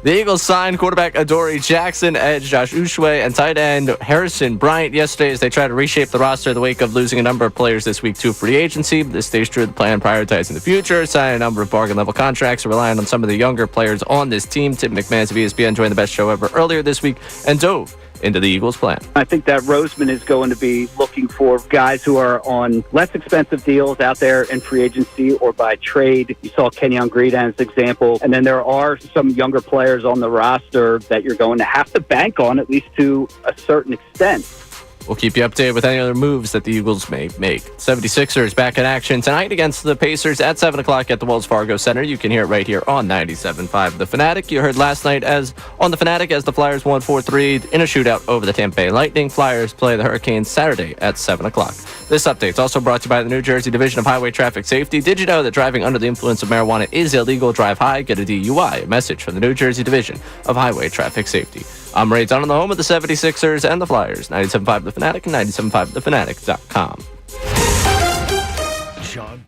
The Eagles signed quarterback Adoree Jackson, edge Josh Ushue, and tight end Harrison Bryant yesterday as they try to reshape the roster in the wake of losing a number of players this week to free agency. This stays true to the plan, prioritizing the future, signing a number of bargain-level contracts, relying on some of the younger players on this team. Tim McMahon's of ESPN joined the best show ever earlier this week and dove into the Eagles' plan.
I think that Roseman is going to be looking for guys who are on less expensive deals out there in free agency or by trade. You saw Kenyon Green as an example. And then there are some younger players on the roster that you're going to have to bank on, at least to a certain extent.
We'll keep you updated with any other moves that the Eagles may make. 76ers back in action tonight against the Pacers at 7 o'clock at the Wells Fargo Center. You can hear it right here on 97.5 The Fanatic. You heard last night on The Fanatic as the Flyers won 4-3 in a shootout over the Tampa Bay Lightning. Flyers play the Hurricanes Saturday at 7 o'clock. This update is also brought to you by the New Jersey Division of Highway Traffic Safety. Did you know that driving under the influence of marijuana is illegal? Drive high, get a DUI. A message from the New Jersey Division of Highway Traffic Safety. I'm Ray Dunn on the home of the 76ers and the Flyers. 97.5 The Fanatic and 97.5thefanatic.com.
Sean.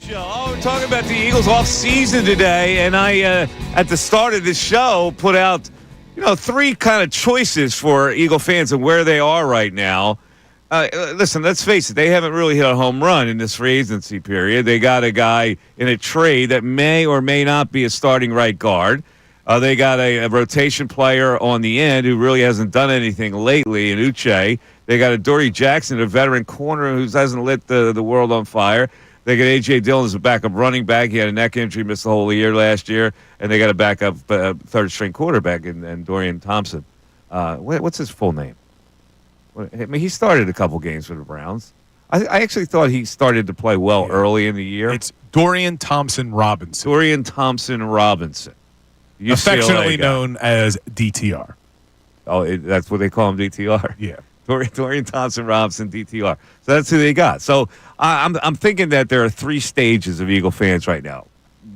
Show. Oh, we're talking about the Eagles off-season today, and I, at the start of this show, put out, three kind of choices for Eagle fans and where they are right now. Listen, let's face it, they haven't really hit a home run in this free agency period. They got a guy in a trade that may or may not be a starting right guard. They got a rotation player on the end who really hasn't done anything lately in Uche. They got a Dory Jackson, a veteran corner who hasn't lit the world on fire. They got A.J. Dillon as a backup running back. He had a neck injury, missed the whole year last year. And they got a backup third-string quarterback in Dorian Thompson. What's his full name? I mean, he started a couple games for the Browns. I actually thought he started to play well early in the year.
It's Dorian Thompson Robinson.
Dorian Thompson Robinson.
Affectionately known as DTR.
Oh, that's what they call him, DTR?
Yeah.
Dorian Thompson Robinson, DTR. So that's who they got. So I'm thinking that there are three stages of Eagle fans right now.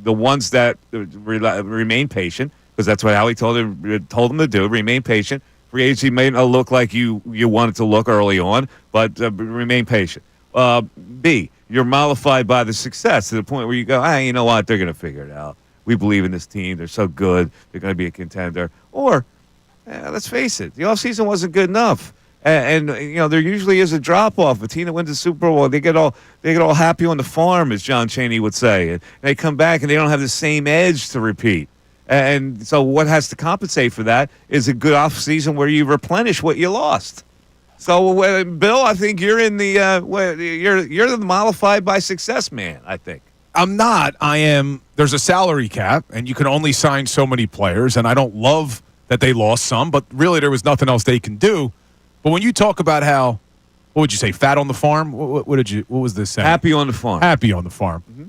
The ones that remain patient, because that's what Howie told them to do, remain patient. Free agency may not look like you want it to look early on, but remain patient. B, you're mollified by the success to the point where you go, you know what, they're going to figure it out. We believe in this team. They're so good. They're going to be a contender. Or, let's face it, the offseason wasn't good enough. And there usually is a drop-off. A team that wins the Super Bowl, they get all happy on the farm, as John Chaney would say. And they come back, and they don't have the same edge to repeat. And so what has to compensate for that is a good offseason where you replenish what you lost. So, Bill, I think you're in the you're the mollified by success man, I think.
I'm not. I am. There's a salary cap, and you can only sign so many players, and I don't love that they lost some, but really there was nothing else they can do. But when you talk about how, what would you say, fat on the farm? What was this saying?
Happy on the farm.
Happy on the farm. Mm-hmm.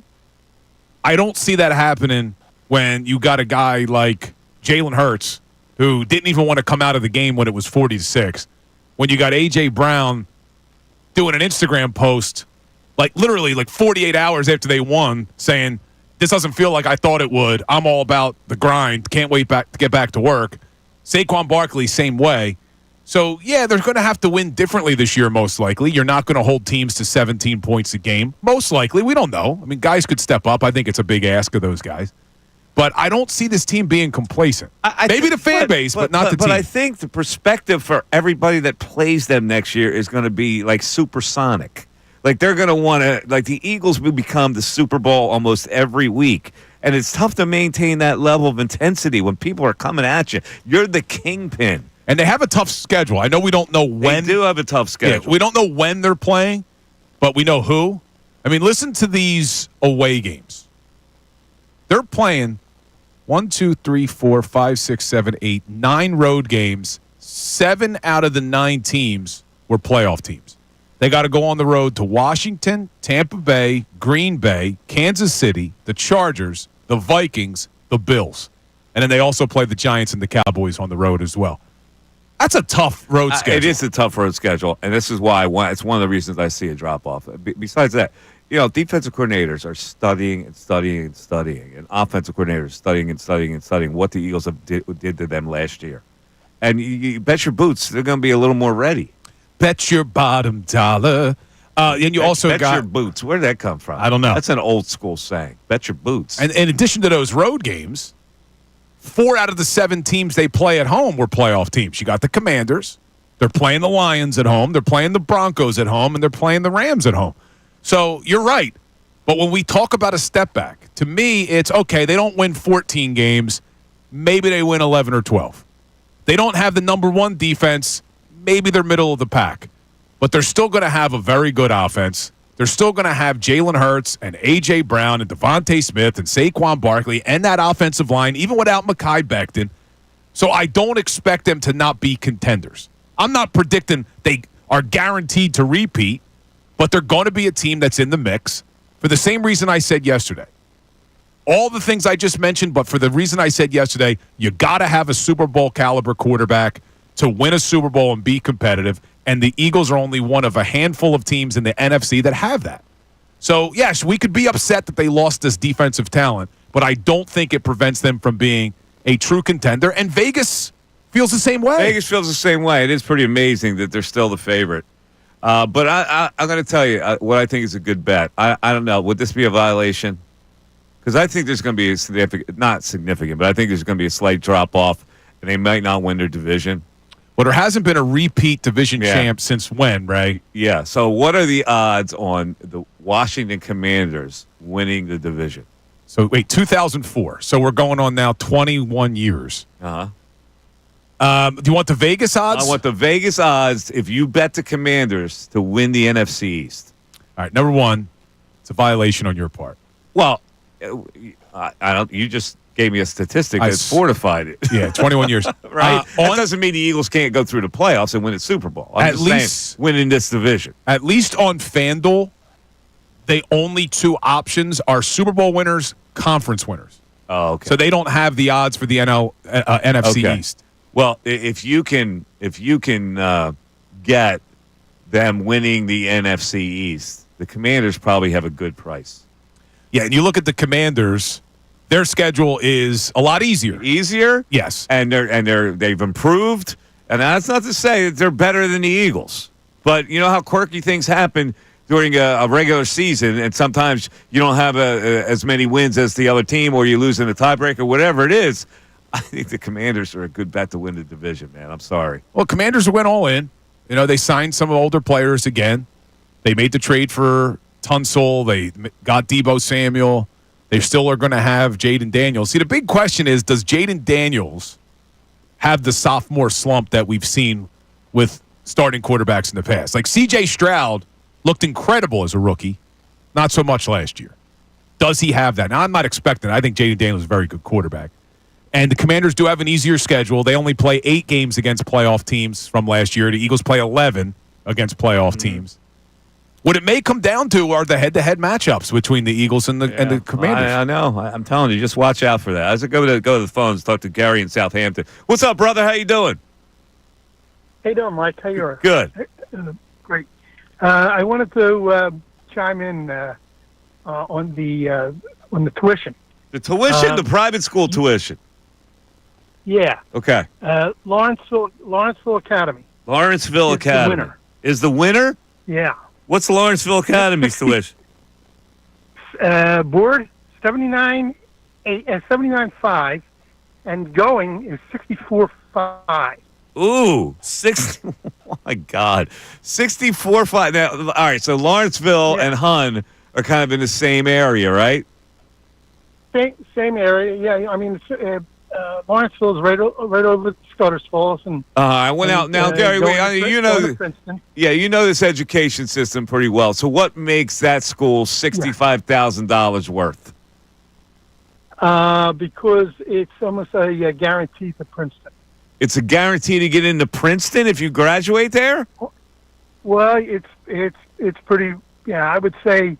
I don't see that happening when you got a guy like Jalen Hurts, who didn't even want to come out of the game when it was 40-6. When you got A.J. Brown doing an Instagram post, literally 48 hours after they won, saying, this doesn't feel like I thought it would. I'm all about the grind. Can't wait to get back to work. Saquon Barkley, same way. So, yeah, they're going to have to win differently this year, most likely. You're not going to hold teams to 17 points a game. Most likely. We don't know. I mean, guys could step up. I think it's a big ask of those guys. But I don't see this team being complacent. Maybe the fan base, but not the team.
But I think the perspective for everybody that plays them next year is going to be supersonic. They're going to want to, the Eagles will become the Super Bowl almost every week. And it's tough to maintain that level of intensity when people are coming at you. You're the kingpin.
And they have a tough schedule. I know we don't know when.
They do have a tough schedule.
Yeah, we don't know when they're playing, but we know who. I mean, listen to these away games. They're playing 1, 2, 3, 4, 5, 6, 7, 8, 9 road games. 7 out of the 9 teams were playoff teams. They got to go on the road to Washington, Tampa Bay, Green Bay, Kansas City, the Chargers, the Vikings, the Bills. And then they also play the Giants and the Cowboys on the road as well. That's a tough road schedule.
It is a tough road schedule, and this is why it's one of the reasons I see a drop-off. Besides that, defensive coordinators are studying and studying and studying, and offensive coordinators studying and studying and studying what the Eagles did to them last year. And you bet your boots they're going to be a little more ready.
Bet your bottom dollar. And you also
bet
got
your boots. Where did that come from?
I don't know.
That's an old school saying. Bet your boots.
And in addition to those road games, 4 out of the 7 teams they play at home were playoff teams. You got the Commanders. They're playing the Lions at home. They're playing the Broncos at home. And they're playing the Rams at home. So you're right. But when we talk about a step back, to me, it's okay, they don't win 14 games. Maybe they win 11 or 12. They don't have the number 1 defense. Maybe they're middle of the pack. But they're still going to have a very good offense. They're still going to have Jalen Hurts and A.J. Brown and Devontae Smith and Saquon Barkley and that offensive line, even without Mekhi Becton. So I don't expect them to not be contenders. I'm not predicting they are guaranteed to repeat, but they're going to be a team that's in the mix for the same reason I said yesterday. All the things I just mentioned, but for the reason I said yesterday, you got to have a Super Bowl caliber quarterback to win a Super Bowl and be competitive. And the Eagles are only one of a handful of teams in the NFC that have that. So, yes, we could be upset that they lost this defensive talent, but I don't think it prevents them from being a true contender. And Vegas feels the same way.
Vegas feels the same way. It is pretty amazing that they're still the favorite. But I'm going to tell you what I think is a good bet. I don't know. Would this be a violation? Because I think there's going to be a significant, not significant, but I think there's going to be a slight drop off, and they might not win their division.
Well, there hasn't been a repeat division champ since when, Ray?
Yeah. So what are the odds on the Washington Commanders winning the division?
So, wait, 2004. So we're going on now 21 years.
Uh-huh.
Do you want the Vegas odds?
I want the Vegas odds if you bet the Commanders to win the NFC East.
All right, number one, it's a violation on your part.
Well, I don't. You just gave me a statistic that's fortified it.
Yeah, 21 years.
Right? That doesn't mean the Eagles can't go through the playoffs and win a Super Bowl. I'm just saying, winning this division.
At least on FanDuel, the only two options are Super Bowl winners, conference winners.
Oh, okay.
So they don't have the odds for the NFC East.
Well, if you can get them winning the NFC East, the Commanders probably have a good price.
Yeah, and you look at the Commanders, their schedule is a lot easier.
Easier?
Yes.
And they've improved. And that's not to say that they're better than the Eagles. But you know how quirky things happen during a regular season, and sometimes you don't have as many wins as the other team, or you lose in a tiebreaker, whatever it is. I think the Commanders are a good bet to win the division, man. I'm sorry.
Well, Commanders went all in. You know, they signed some older players again. They made the trade for Tunsil. They got Deebo Samuel. They still are going to have Jaden Daniels. See, the big question is, does Jaden Daniels have the sophomore slump that we've seen with starting quarterbacks in the past? Like C.J. Stroud looked incredible as a rookie. Not so much last year. Does he have that? Now, I'm not expecting it. I think Jaden Daniels is a very good quarterback. And the Commanders do have an easier schedule. They only play 8 games against playoff teams from last year. The Eagles play 11 against playoff teams. What it may come down to are the head-to-head matchups between the Eagles and the Commanders.
I know. I'm telling you, just watch out for that. As I go to the phones, talk to Gary in Southampton. What's up, brother? How you doing?
How you doing, Mike? How you are?
Good.
Great. I wanted to chime in on the tuition.
The tuition, the private school tuition.
Yeah.
Okay.
Lawrenceville Academy.
Lawrenceville
It's
Academy
the winner.
is the winner.
Yeah.
What's Lawrenceville Academy's tuition?
Board 79.5, and going is 64.5.
Ooh, 60. Oh my God, 64.5. Now, all right. So Lawrenceville and Hun are kind of in the same area, right?
Same area. Yeah. I mean, Lawrenceville is right over Scudder's Falls, and
I went out now, Gary. You know, yeah, you know this education system pretty well. So, what makes that school $65,000 worth?
Because it's almost a guarantee to Princeton.
It's a guarantee to get into Princeton if you graduate there.
Well, it's pretty. Yeah, I would say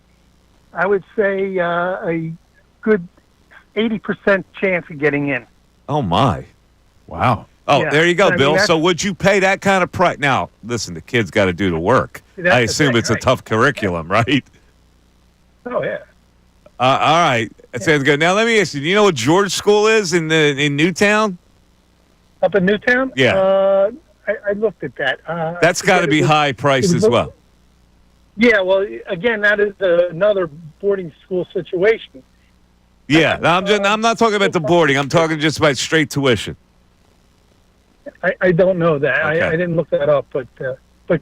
a good 80% chance of getting in.
Oh my!
Wow.
Oh,
Yeah.
there you go,
I mean,
Bill. So would you pay that kind of price? Now, listen, the kid's got to do the work. I assume it's a tough curriculum, right?
Oh yeah.
All right, that sounds good. Now let me ask you: do you know what George School is in Newtown?
Up in Newtown?
Yeah.
I looked at that.
That's got to be high priced as well.
Yeah. Well, again, that is another boarding school situation.
Yeah, I'm not talking about the boarding. I'm talking just about straight tuition.
I don't know that.
Okay.
I didn't look that up, but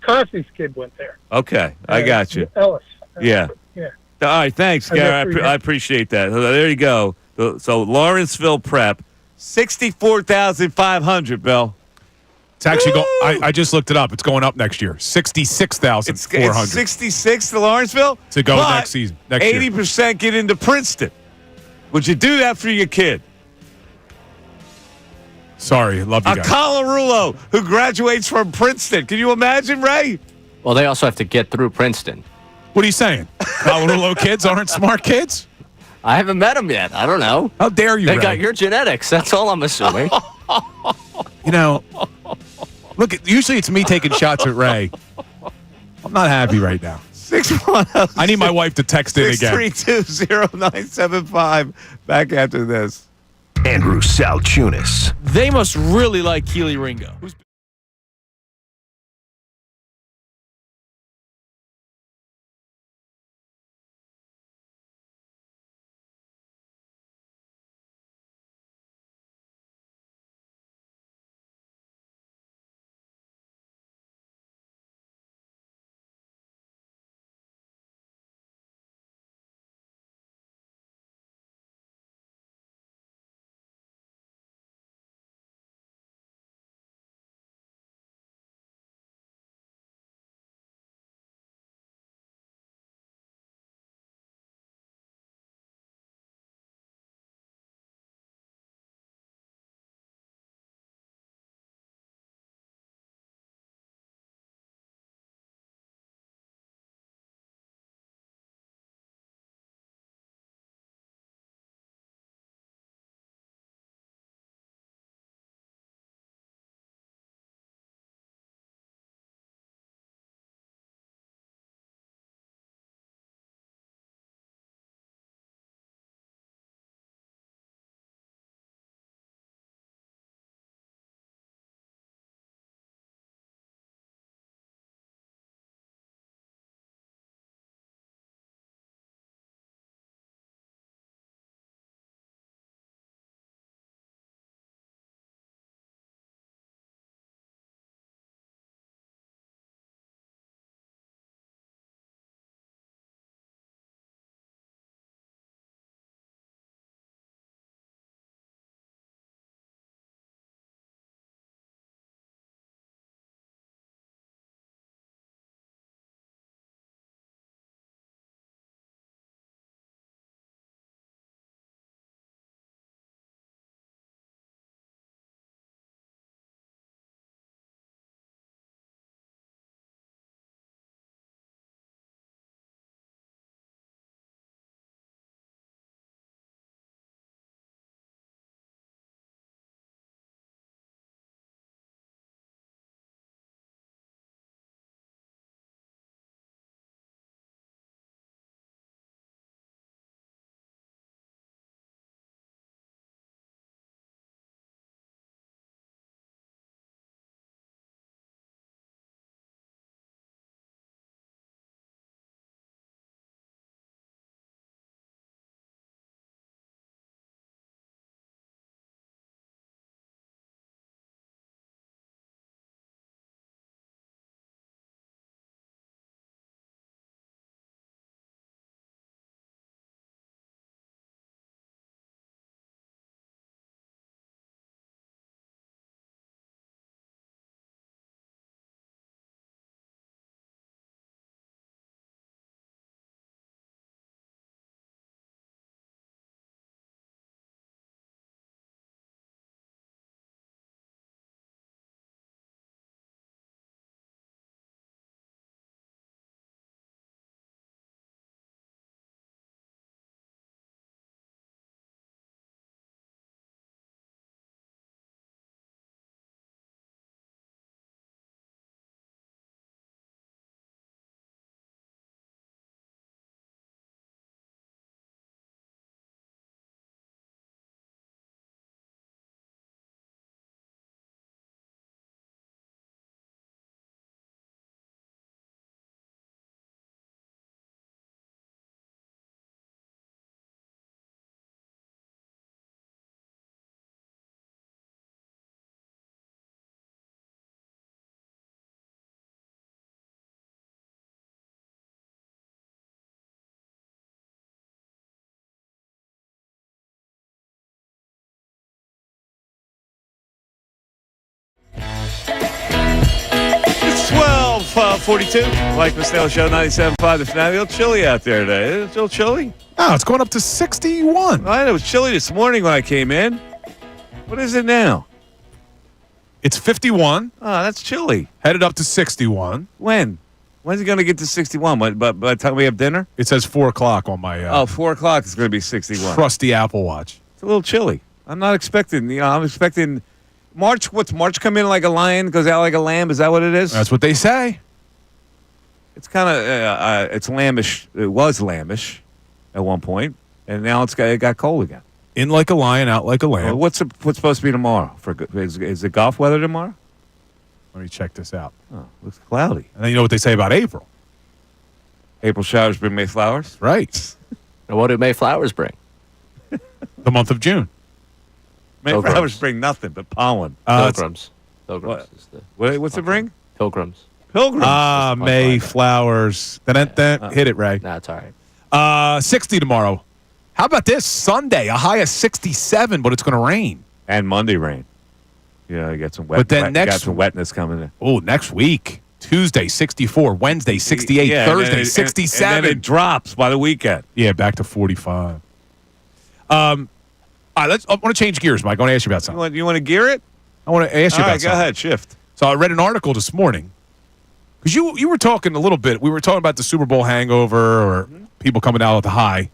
Cosby's kid went there.
Okay, I got you.
Ellis.
Yeah.
Yeah.
All right, thanks, Gary. I appreciate that. There you go. So Lawrenceville Prep, 64,500, Bill.
It's actually I just looked it up. It's going up next year. 66,400.
It's 66 to Lawrenceville
to go next season. Next
80% get into Princeton. Would you do that for your kid?
Sorry, love you guys.
A Colarulo who graduates from Princeton. Can you imagine, Ray?
Well, they also have to get through Princeton.
What are you saying? Colarulo kids aren't smart kids?
I haven't met them yet. I don't know.
How dare you,
They
Ray?
got your genetics. That's all I'm assuming.
You know, look, usually it's me taking shots at Ray. I'm not happy right now.
610.
I need my wife to text in again.
6320975. Back after this.
Andrew Salciunas.
They must really like Keely Ringo.
12:42. Mike Missanelli Show, 97.5 The Fanatic. A little chilly out there today. It's a little chilly.
Oh, it's going up to 61.
I know, it was chilly this morning when I came in. What is it now?
It's 51.
Oh, that's chilly.
Headed up to 61.
When? When's it going to get to 61? By the time we have dinner?
It says 4 o'clock on my
4 o'clock it's going to be 61.
trusty Apple Watch.
It's a little chilly. I'm not expecting, I'm expecting March. What's March come in like a lion, goes out like a lamb? Is that what it is?
That's what they say.
It's kind of, it's lambish. It was lambish at one point, and now it got cold again.
In like a lion, out like a lamb.
What's supposed to be tomorrow? Is it golf weather tomorrow?
Let me check this out.
Oh, looks cloudy.
And then you know what they say about April.
April showers bring May flowers?
Right.
And what do May flowers bring?
The month of June.
May flowers bring nothing but pollen.
Pilgrims.
What's it bring?
Pilgrims.
Pilgrims.
May flowers. Hit it, Ray.
Nah, it's all right.
60 tomorrow. How about this? Sunday, a high of 67, but it's going to rain.
And Monday rain. Yeah, you got some
But then
got some wetness coming in.
Oh, next week. Tuesday, 64. Wednesday, 68.
Yeah,
Thursday, 67.
And then it drops by the weekend.
Yeah, back to 45. All right, I want to change gears, Mike. I want to ask you about something.
You want to gear it?
I want to ask you
All
about
right,
something.
go ahead, shift.
So I read an article this morning. Because you were talking a little bit. We were talking about the Super Bowl hangover or people coming out at the high.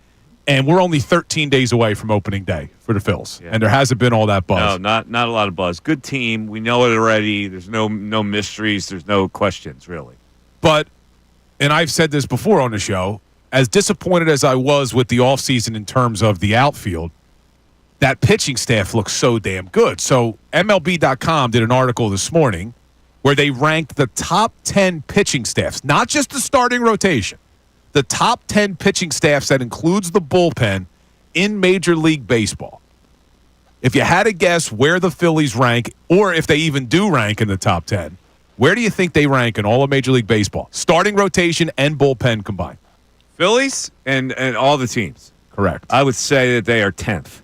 And we're only 13 days away from opening day for the Phils. Yeah. And there hasn't been all that buzz.
No, not a lot of buzz. Good team. We know it already. There's no mysteries. There's no questions, really.
But, and I've said this before on the show, as disappointed as I was with the offseason in terms of the outfield, that pitching staff looks so damn good. So MLB.com did an article this morning where they ranked the top 10 pitching staffs, not just the starting rotation, the top 10 pitching staffs that includes the bullpen in Major League Baseball. If you had to guess where the Phillies rank, or if they even do rank in the top 10, where do you think they rank in all of Major League Baseball? Starting rotation and bullpen combined.
Phillies and all the teams.
Correct.
I would say that they are 10th.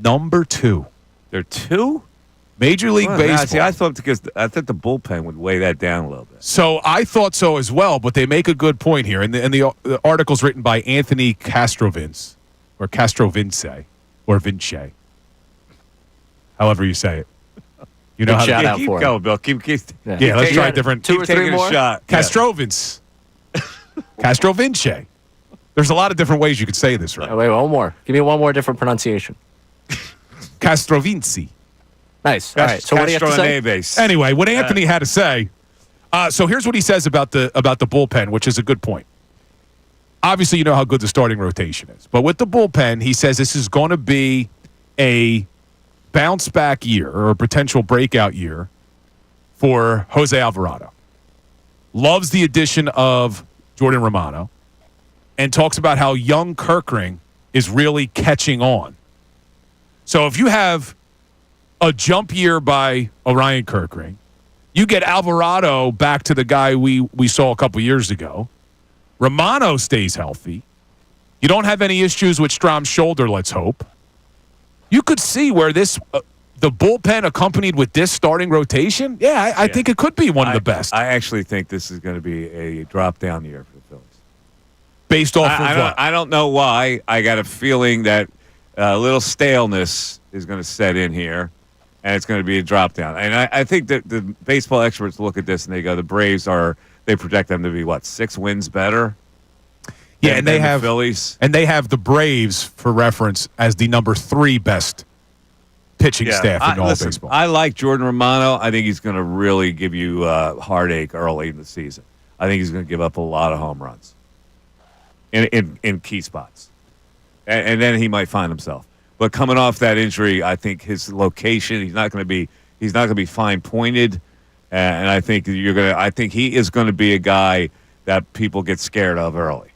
Number 2.
They're 2?
Major League Baseball.
See, I thought the bullpen would weigh that down a little bit.
So I thought so as well, but they make a good point here. And the article's written by Anthony Castrovince, or Castrovince, or Vince, however you say it. You know how
shout
to
out
keep
for
going, Bill. Keep
yeah, let's try different.
Two or three more.
Shot.
Castrovince. Castrovince. There's a lot of different ways you could say this, right?
Oh, wait, one more. Give me one more different pronunciation.
Castrovince.
Nice. All right. So what do you have to say?
Anyway, what Anthony had to say. So here's what he says about the bullpen, which is a good point. Obviously, you know how good the starting rotation is, but with the bullpen, he says this is going to be a bounce back year or a potential breakout year for Jose Alvarado. Loves the addition of Jordan Romano, and talks about how young Kirkring is really catching on. So if you have a jump year by Orion Kirkring, you get Alvarado back to the guy we saw a couple years ago. Romano stays healthy. You don't have any issues with Strom's shoulder, let's hope. You could see where this the bullpen accompanied with this starting rotation, I think it could be one of the best.
I actually think this is going to be a drop-down year for the Phillies.
Based off of what?
I don't know why. I got a feeling that a little staleness is going to set in here, and it's going to be a drop-down. And I think that the baseball experts look at this and they go, the Braves they project them to be, 6 wins better?
Yeah, and they have
the Phillies.
And they have the Braves, for reference, as the number 3 best pitching staff in all baseball.
I like Jordan Romano. I think he's going to really give you heartache early in the season. I think he's going to give up a lot of home runs in key spots, and then he might find himself. But coming off that injury, I think his location, he's not going to be fine pointed, and I think I think he is going to be a guy that people get scared of early.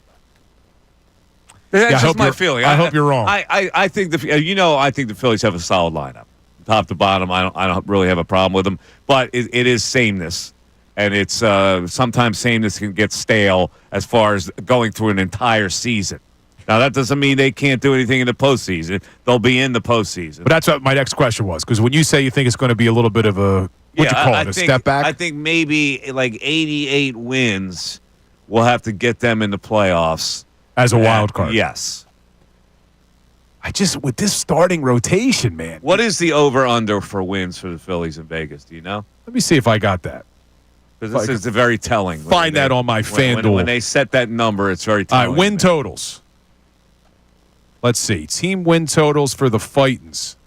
That's just my feeling.
I hope you're wrong.
I think I think the Phillies have a solid lineup, top to bottom. I don't really have a problem with them, but it is sameness, and it's sometimes sameness can get stale as far as going through an entire season. Now that doesn't mean they can't do anything in the postseason. They'll be in the postseason.
But that's what my next question was, because when you say you think it's going to be a little bit of a What'd you call it, a step back?
I think maybe like 88 wins will have to get them in the playoffs.
As a wild card.
Yes.
With this starting rotation, man.
What is the over-under for wins for the Phillies in Vegas? Do you know?
Let me see if I got that.
Because this is very telling.
Find that on my FanDuel.
When they set that number, it's very telling.
All right, win totals. Let's see. Team win totals for the Fightins.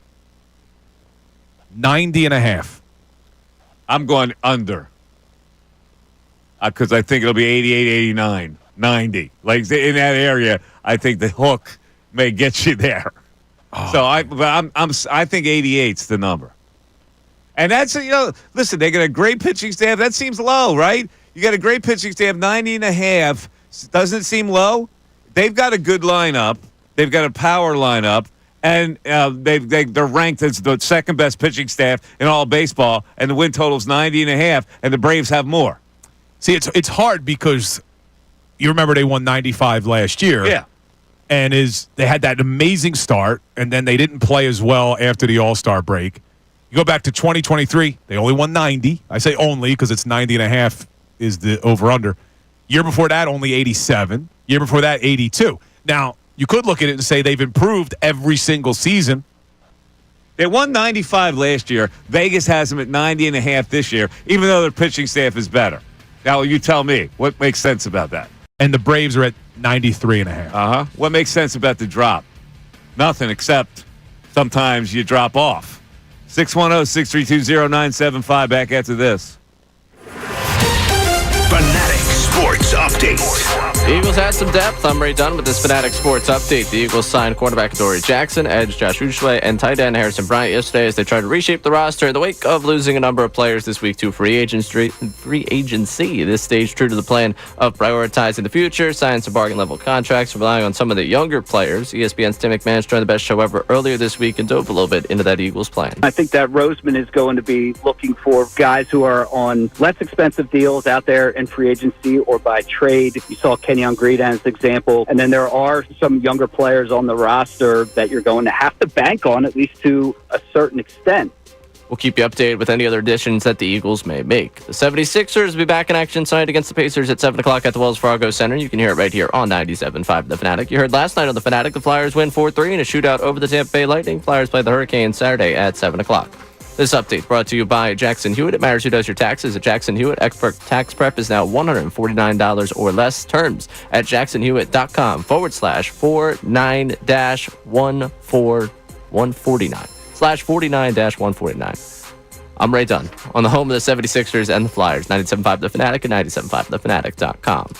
90.5.
I'm going under. Because I think it'll be 88, 89, 90. Like in that area, I think the hook may get you there.
Oh.
So I think 88's the number. And that's, listen, they got a great pitching staff. That seems low, right? You got a great pitching staff, 90.5. Doesn't seem low. They've got a good lineup. They've got a power lineup. And they're ranked as the second best pitching staff in all of baseball. And the win total's 90.5. And the Braves have more.
See, it's hard because you remember they won 95 last year.
Yeah.
And they had that amazing start, and then they didn't play as well after the All-Star break. You go back to 2023, they only won 90. I say only because it's 90.5 is the over-under. Year before that, only 87. Year before that, 82. Now, you could look at it and say they've improved every single season.
They won 95 last year. Vegas has them at 90.5 this year, even though their pitching staff is better. Now, you tell me, what makes sense about that?
And the Braves are at 93.5.
What makes sense about the drop? Nothing, except sometimes you drop off. 610-632-0975. Back after this.
Fanatic Sports Update.
The Eagles had some depth. I'm Ray Dunn with this Fanatic Sports Update. The Eagles signed quarterback Dory Jackson, edge Josh Ushway, and tight end Harrison Bryant yesterday as they tried to reshape the roster in the wake of losing a number of players this week to free agency. This stage true to the plan of prioritizing the future, signing some bargain-level contracts, relying on some of the younger players. ESPN's Tim McMahon joined the best show ever earlier this week and dove a little bit into that Eagles plan.
I think that Roseman is going to be looking for guys who are on less expensive deals out there in free agency or by trade. You saw Kenyon Green as an example. And then there are some younger players on the roster that you're going to have to bank on, at least to a certain extent.
We'll keep you updated with any other additions that the Eagles may make. The 76ers will be back in action tonight against the Pacers at 7 o'clock at the Wells Fargo Center. You can hear it right here on 97.5 The Fanatic. You heard last night on The Fanatic, the Flyers win 4-3 in a shootout over the Tampa Bay Lightning. Flyers play the Hurricanes Saturday at 7 o'clock. This update brought to you by Jackson Hewitt. It matters who does your taxes. At Jackson Hewitt, expert tax prep is now $149 or less. Terms at jacksonhewitt.com/49-149. I'm Ray Dunn on the home of the 76ers and the Flyers, 97.5 The Fanatic and 97.5thefanatic.com.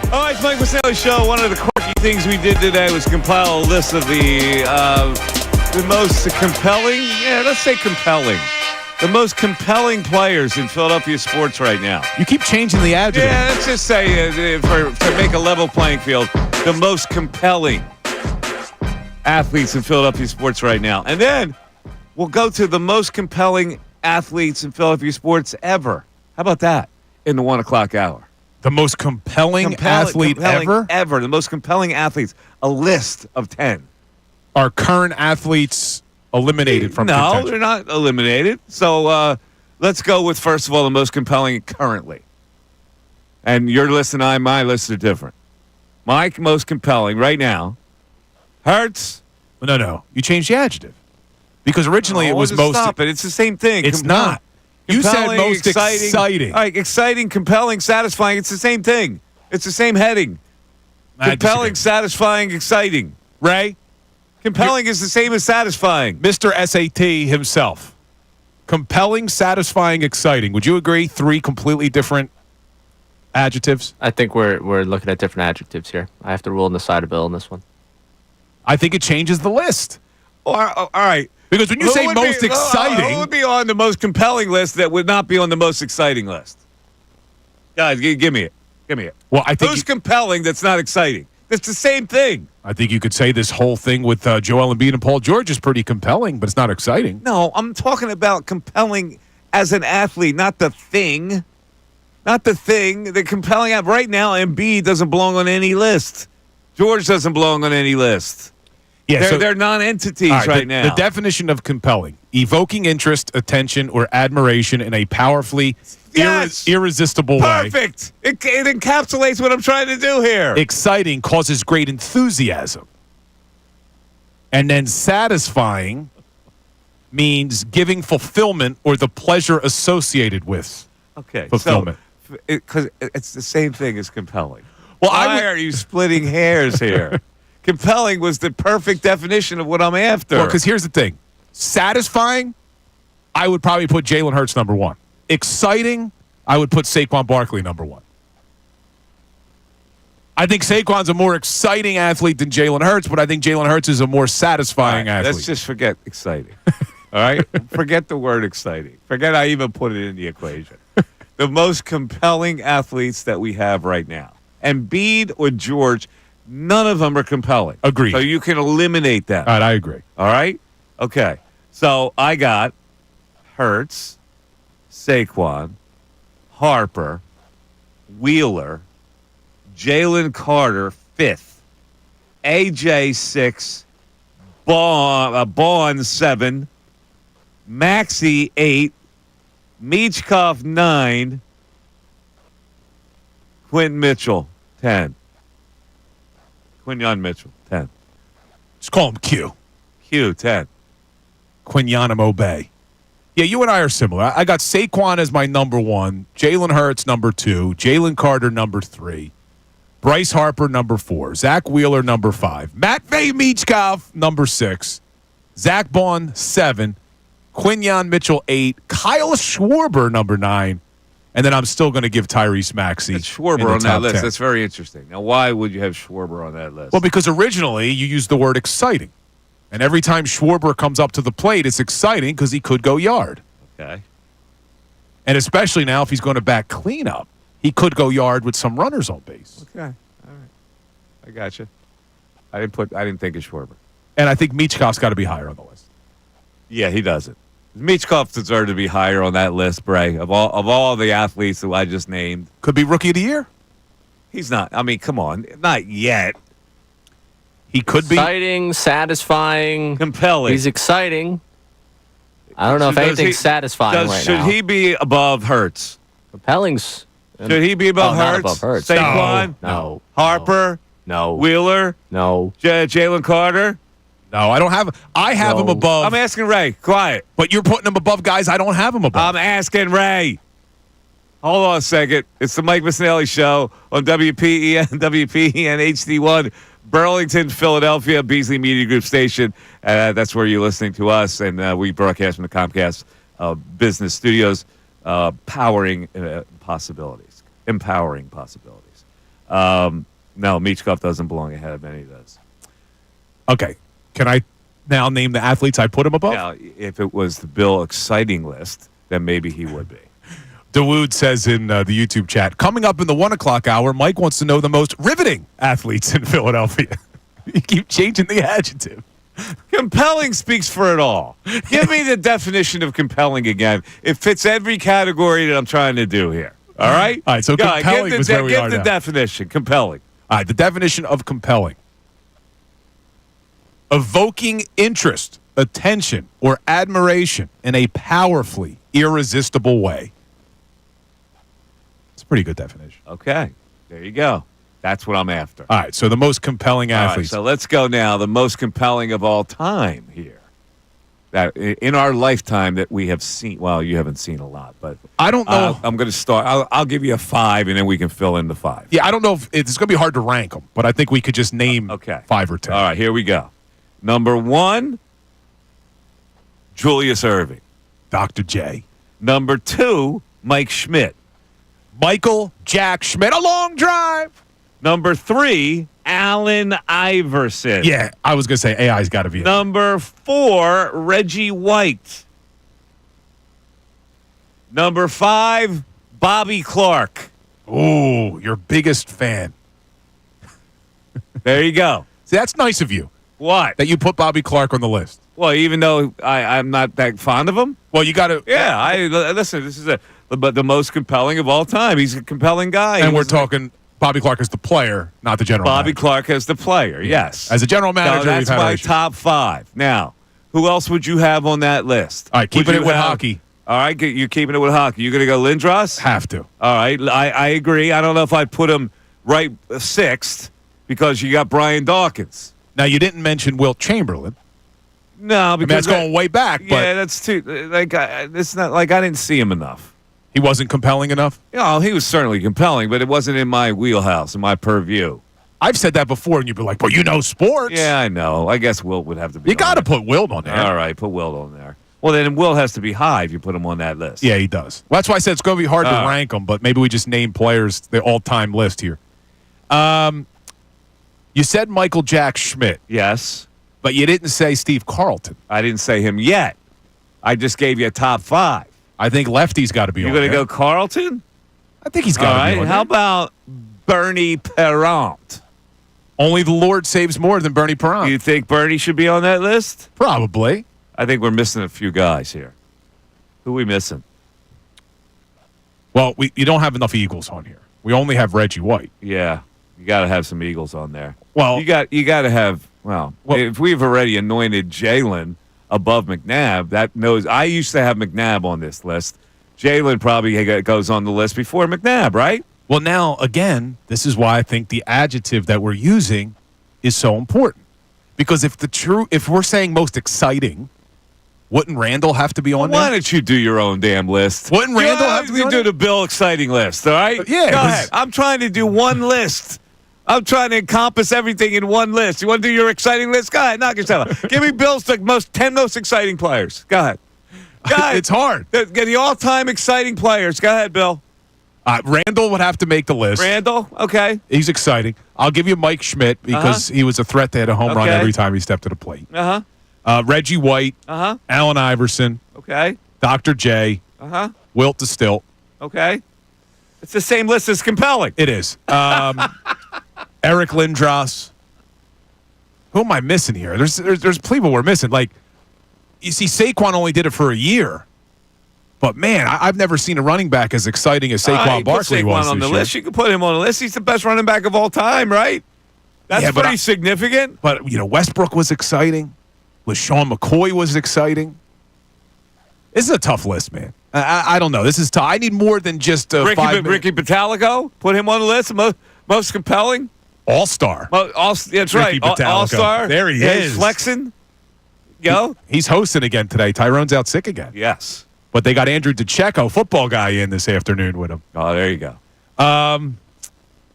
All right, it's Mike Missanelli Show. One of the quirky things we did today was compile a list of the most compelling, let's say compelling, the most compelling players in Philadelphia sports right now.
You keep changing the adjective.
Yeah, let's just say, to make a level playing field, the most compelling athletes in Philadelphia sports right now. And then we'll go to the most compelling athletes in Philadelphia sports ever. How about that in the 1 o'clock hour?
The most compelling athlete ever?
Ever. The most compelling athletes. A list of 10.
Are current athletes eliminated from
No,
contention?
they're not eliminated. So let's go with, first of all, the most compelling currently. And your list and my list are different. My most compelling right now, Hurts.
No. You changed the adjective. Because originally it was most...
Stop it. It's the same thing.
It's not. You said most exciting.
All right, exciting, compelling, satisfying. It's the same thing. It's the same heading. Compelling, satisfying, exciting.
Ray?
Compelling is the same as satisfying.
Mr. SAT himself. Compelling, satisfying, exciting. Would you agree? 3 completely different adjectives?
I think we're looking at different adjectives here. I have to rule on the side of Bill on this one.
I think it changes the list.
All right.
Because when you say most exciting...
Who would be on the most compelling list that would not be on the most exciting list? Guys, give me it. Give me it.
Well, I think
Who's compelling that's not exciting? It's the same thing.
I think you could say this whole thing with Joel Embiid and Paul George is pretty compelling, but it's not exciting.
No, I'm talking about compelling as an athlete, not the thing. Not the thing. The compelling right now, Embiid doesn't belong on any list. George doesn't belong on any list.
Yeah,
they're non-entities right now.
The definition of compelling: evoking interest, attention, or admiration in a powerfully irresistible way.
Perfect. It encapsulates what I'm trying to do here.
Exciting causes great enthusiasm. And then satisfying means giving fulfillment or the pleasure associated with fulfillment.
Because it's the same thing as compelling.
Well,
Why are you splitting hairs here? Compelling was the perfect definition of what I'm after.
Well, because here's the thing. Satisfying, I would probably put Jalen Hurts number 1. Exciting, I would put Saquon Barkley number 1. I think Saquon's a more exciting athlete than Jalen Hurts, but I think Jalen Hurts is a more satisfying athlete.
Let's just forget exciting. All right? Forget the word exciting. Forget I even put it in the equation. The most compelling athletes that we have right now. Embiid or George, none of them are compelling.
Agreed.
So you can eliminate them.
All right, I agree.
All right? Okay. So I got Hurts, Saquon, Harper, Wheeler, Jalen Carter, 5th, AJ, 6th, Bond, 7, Maxey, 8, Michkov, 9, Quentin Mitchell, 10. Quinyon Mitchell, 10.
Just call him Q.
Q, 10.
Quinyon Obey. Yeah, you and I are similar. I got Saquon as my number 1, Jalen Hurts number 2, Jalen Carter number 3, Bryce Harper number 4, Zach Wheeler number 5, Matvey Michkov number 6, Zach Bond 7, Quinyon Mitchell 8, Kyle Schwarber number 9, and then I'm still going to give Tyrese Maxey.
It's Schwarber on that list. 10. That's very interesting. Now, why would you have Schwarber on that list?
Well, because originally you used the word exciting. And every time Schwarber comes up to the plate, it's exciting because he could go yard.
Okay.
And especially now if he's going to back cleanup, he could go yard with some runners on base.
Okay. All right. I got you. I didn't think of Schwarber.
And I think Michkov's got to be higher on the list.
Yeah, he doesn't. Michkov deserved to be higher on that list, Bray. Of all the athletes who I just named.
Could be Rookie of the Year.
He's not. I mean, come on. Not yet.
He could be.
Exciting, satisfying.
Compelling.
He's exciting. I don't know if anything's satisfying right now.
Should he be above Hurts?
Compelling's.
Should he be above Hurts?
Not above Hurts.
Saquon?
No.
Harper?
No.
Wheeler?
No.
Jalen Carter?
No, I don't have. I have him above.
I'm asking Ray. Quiet.
But you're putting him above guys I don't have him above.
I'm asking Ray. Hold on a second. It's the Mike Missanelli Show on WPEN HD1, Burlington, Philadelphia, Beasley Media Group station. That's where you're listening to us, and we broadcast from the Comcast Business Studios, empowering possibilities. No, Michkov doesn't belong ahead of any of those.
Okay. Can I now name the athletes I put him above?
Now, if it was the Bill exciting list, then maybe he would be.
Dawood says in the YouTube chat, coming up in the 1 o'clock hour, Mike wants to know the most riveting athletes in Philadelphia. You keep changing the adjective.
Compelling speaks for it all. Give me the definition of compelling again. It fits every category that I'm trying to do here. All right?
All right, so compelling is where we are now.
Give the definition. Compelling.
All right, the definition of compelling. Evoking interest, attention, or admiration in a powerfully irresistible way. It's a pretty good definition.
Okay. There you go. That's what I'm after.
All right, so the most compelling athletes.
All right, so let's go now. The most compelling of all time here. That in our lifetime that we have seen. Well, you haven't seen a lot, but
I don't know.
I'm going to start. I'll give you a 5, and then we can fill in the 5.
Yeah, I don't know if it's going to be hard to rank them, but I think we could just name 5 or 10.
All right, here we go. Number 1, Julius Erving.
Dr. J.
Number 2, Mike Schmidt.
Michael Jack Schmidt. A long drive.
Number 3, Allen Iverson.
Yeah, I was going to say AI's got to be in.
Number 4, Reggie White. Number 5, Bobby Clark.
Ooh, your biggest fan.
There you go.
See, that's nice of you.
What?
That you put Bobby Clark on the list.
Well, even though I'm not that fond of him.
Well, you got to.
Yeah, listen, this is the most compelling of all time. He's a compelling guy.
And we're talking Bobby Clark as the player, not the general
Bobby
manager.
Clark as the player, yes.
As a general manager,
so that's
we've had
my
issues.
top 5. Now, who else would you have on that list?
All right, keeping it with hockey.
All right, you're keeping it with hockey. You going to go Lindros?
Have to.
All right, I agree. I don't know if I'd put him right 6th because you got Brian Dawkins.
Now, you didn't mention Wilt Chamberlain.
No, because
that's going way back. But
yeah, that's too. Like, it's not like I didn't see him enough.
He wasn't compelling enough?
No, he was certainly compelling, but it wasn't in my wheelhouse, in my purview.
I've said that before, and you'd be like, well, you know sports.
Yeah, I know. I guess Wilt would have to be.
You got to put Wilt on there.
All right, put Wilt on there. Well, then Wilt has to be high if you put him on that list.
Yeah, he does. Well, that's why I said it's going to be hard to rank them, but maybe we just name players, the all-time list here. You said Michael Jack Schmidt.
Yes.
But you didn't say Steve Carlton.
I didn't say him yet. I just gave you a top 5.
I think Lefty's got to be on there.
You going to go Carlton?
I think he's got to be on there.
How about Bernie Perrant?
Only the Lord saves more than Bernie Perrant.
You think Bernie should be on that list?
Probably.
I think we're missing a few guys here. Who are we missing?
Well, you don't have enough Eagles on here. We only have Reggie White.
Yeah, you got to have some Eagles on there.
Well,
you got to have. Well, if we've already anointed Jalen above McNabb, that knows. I used to have McNabb on this list. Jalen probably goes on the list before McNabb, right?
Well, now again, this is why I think the adjective that we're using is so important. Because if we're saying most exciting, wouldn't Randall have to be on there?
Why don't you do your own damn list?
Wouldn't Randall have to be on
do
there?
the Bill exciting list, all right?
Yeah.
Go ahead. I'm trying to do one list. I'm trying to encompass everything in one list. You want to do your exciting list? Go ahead, knock yourself out. Give me Bill's 10 most exciting players. Go ahead. Go ahead.
It's hard.
Get the all-time exciting players. Go ahead, Bill.
Randall would have to make the list.
Randall? Okay.
He's exciting. I'll give you Mike Schmidt because he was a threat to hit a home run every time he stepped to the plate. Reggie White. Allen Iverson.
Okay.
Dr. J. Wilt DeStilt.
Okay. It's the same list as compelling.
It is. Eric Lindros. Who am I missing here? There's people we're missing. Like, you see, Saquon only did it for a year. But, man, I've never seen a running back as exciting as Saquon Barkley was
on
this
the
year.
list. You can put him on the list. He's the best running back of all time, right? That's pretty significant.
But, Westbrook was exciting. LaShawn McCoy was exciting. This is a tough list, man. I don't know. This is tough. I need more than just
Ricky Pitalico. Put him on the list. Most compelling.
All-star.
That's right. All-star.
There he is.
Flexing. Go.
He's hosting again today. Tyrone's out sick again.
Yes.
But they got Andrew DeCecco, football guy, in this afternoon with him.
Oh, there you go.
I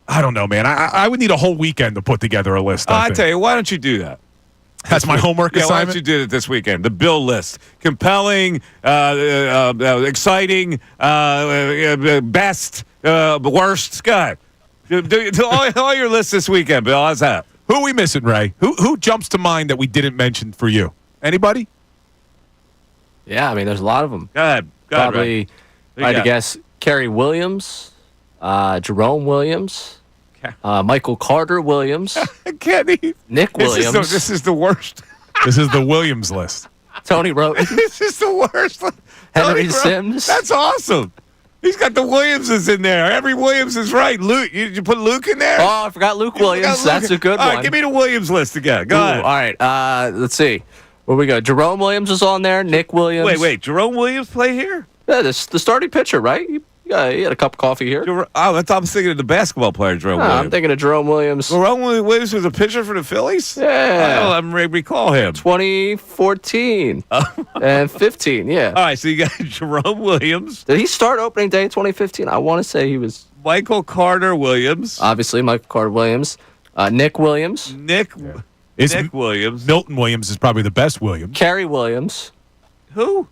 don't know, man. I would need a whole weekend to put together a list.
I tell you, why don't you do that?
That's my homework assignment.
Why don't you do it this weekend? The Bill list: compelling, exciting, best, worst. Go ahead. Do all your lists this weekend, Bill. How's that?
Who are we missing, Ray? Who jumps to mind that we didn't mention for you? Anybody?
Yeah, I mean, there's a lot of them.
Go ahead.
Probably, I'd guess, Kerry Williams, Jerome Williams, Michael Carter Williams,
Kenny.
Nick Williams.
This is the worst.
This is the Williams list.
Tony Roten.
This is the worst.
Henry Sims.
That's awesome. He's got the Williamses in there. Every Williams is right. Luke, did you put Luke in there?
Oh, I forgot Luke Williams. That's a good
all
one.
Right, give me the Williams list again. Go ahead.
All right. Let's see. Where we go? Jerome Williams was on there. Nick Williams.
Wait. Jerome Williams play here?
Yeah, the starting pitcher, right? He had a cup of coffee here.
I was thinking of the basketball player, Jerome Williams.
I'm thinking of Jerome Williams.
Jerome Williams was a pitcher for the Phillies?
Yeah.
I don't recall him.
2014 and 15, yeah.
All right, so you got Jerome Williams.
Did he start opening day 2015? I want to say he was.
Michael Carter Williams.
Obviously, Michael Carter Williams. Nick Williams.
Nick Williams.
Milton Williams is probably the best Williams.
Kerry Williams.
Who?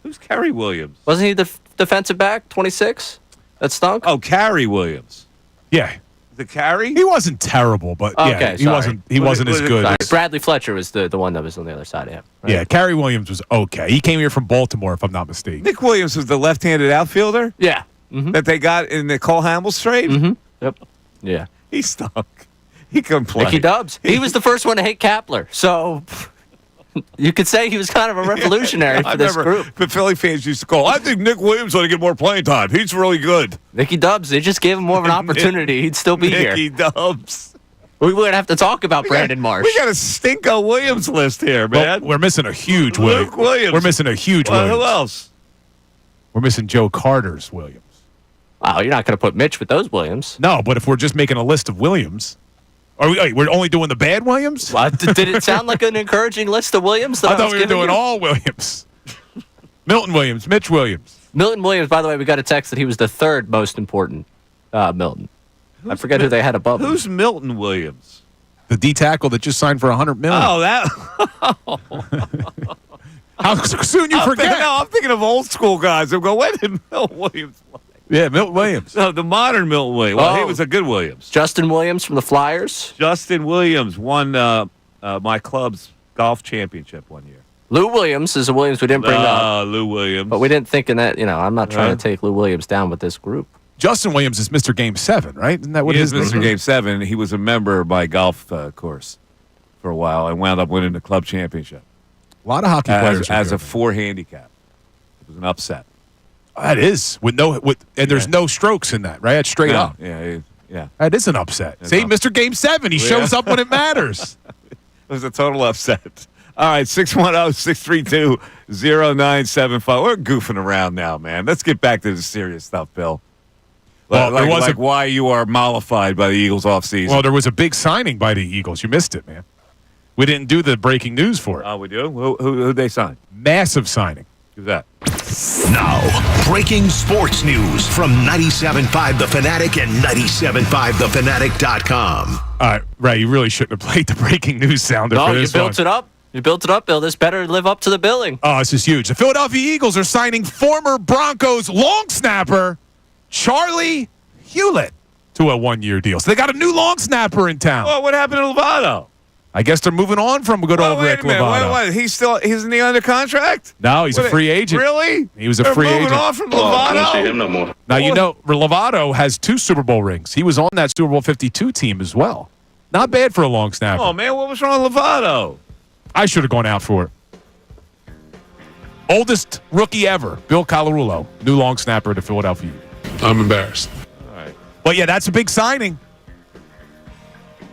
Who's Kerry Williams?
Wasn't he the defensive back, 26? That stunk?
Oh, Kerry Williams.
Yeah.
The Kerry?
He wasn't terrible, but he wasn't as good.
Bradley Fletcher was the one that was on the other side of him. Right?
Yeah, Kerry Williams was okay. He came here from Baltimore, if I'm not mistaken.
Nick Williams was the left-handed outfielder?
Yeah. Mm-hmm.
That they got in the Cole Hamels trade?
Mm-hmm. Yep. Yeah.
He stunk. He couldn't play.
Nicky Dubs. He was the first one to hate Kapler. So you could say he was kind of a revolutionary for this group.
But Philly fans used to call, I think Nick Williams ought to get more playing time. He's really good.
Nicky Dubs, they just gave him more of an opportunity. He'd still be here.
Nicky Dubs.
We wouldn't have to talk about Brandon Marsh.
We got a stinko Williams list here, man.
Well, we're missing a huge
Luke Williams.
We're missing a huge Williams.
Who else?
We're missing Joe Carter's Williams.
Wow, you're not going to put Mitch with those Williams.
No, but if we're just making a list of Williams, we're only doing the bad Williams?
Well, did it sound like an encouraging list of Williams?
I thought we were doing all Williams. Milton Williams, Mitch Williams.
Milton Williams, by the way, we got a text that he was the third most important Milton. I forget who they had above him.
Who's Milton Williams?
The D tackle that just signed for $100 million.
Oh, that.
How soon you forget?
I'm thinking of old school guys. I'm going, when did Milton Williams play?
Yeah, Milton Williams.
No, the modern Milton Williams. Well, he was a good Williams.
Justin Williams from the Flyers.
Justin Williams won my club's golf championship one year.
Lou Williams is a Williams we didn't bring up.
Lou Williams.
But we didn't think in that, I'm not trying to take Lou Williams down with this group.
Justin Williams is Mr. Game 7, right? Isn't that what
he
is?
Mr. Game 7. He was a member of my golf course for a while and wound up winning the club championship.
A lot of hockey players.
As a 4 handicap. It was an upset.
That is there's no strokes in that, right? That's straight up.
Yeah.
That is an upset. See, Mr. Game 7, he shows up when it matters.
It was a total upset. All right, 610-632-0975. We're goofing around now, man. Let's get back to the serious stuff, Bill.
Well,
like why you are mollified by the Eagles offseason.
Well, there was a big signing by the Eagles. You missed it, man. We didn't do the breaking news for it.
Oh, we do? Who they sign?
Massive signing.
Who's that?
Now, breaking sports news from 97.5 The Fanatic and 97.5thefanatic.com.
All right, Ray, you really shouldn't have played the breaking news sounder for this
one. It up. You built it up, Bill. This better live up to the billing.
Oh, this is huge. The Philadelphia Eagles are signing former Broncos long snapper Charlie Hewlett to a 1-year deal. So they got a new long snapper in town.
Well, what happened to Lovato?
I guess they're moving on from good old Rick Lovato.
Wait, isn't he under contract?
No, he's a free agent.
Really?
He was a free agent.
Moving on from Lovato?
I don't see him no more.
Now, Lovato has 2 Super Bowl rings. He was on that Super Bowl 52 team as well. Not bad for a long snapper.
Oh, man, what was wrong with Lovato?
I should have gone out for it. Oldest rookie ever, Bill Colarulo, new long snapper to Philadelphia.
I'm embarrassed.
All right.
But, yeah, that's a big signing.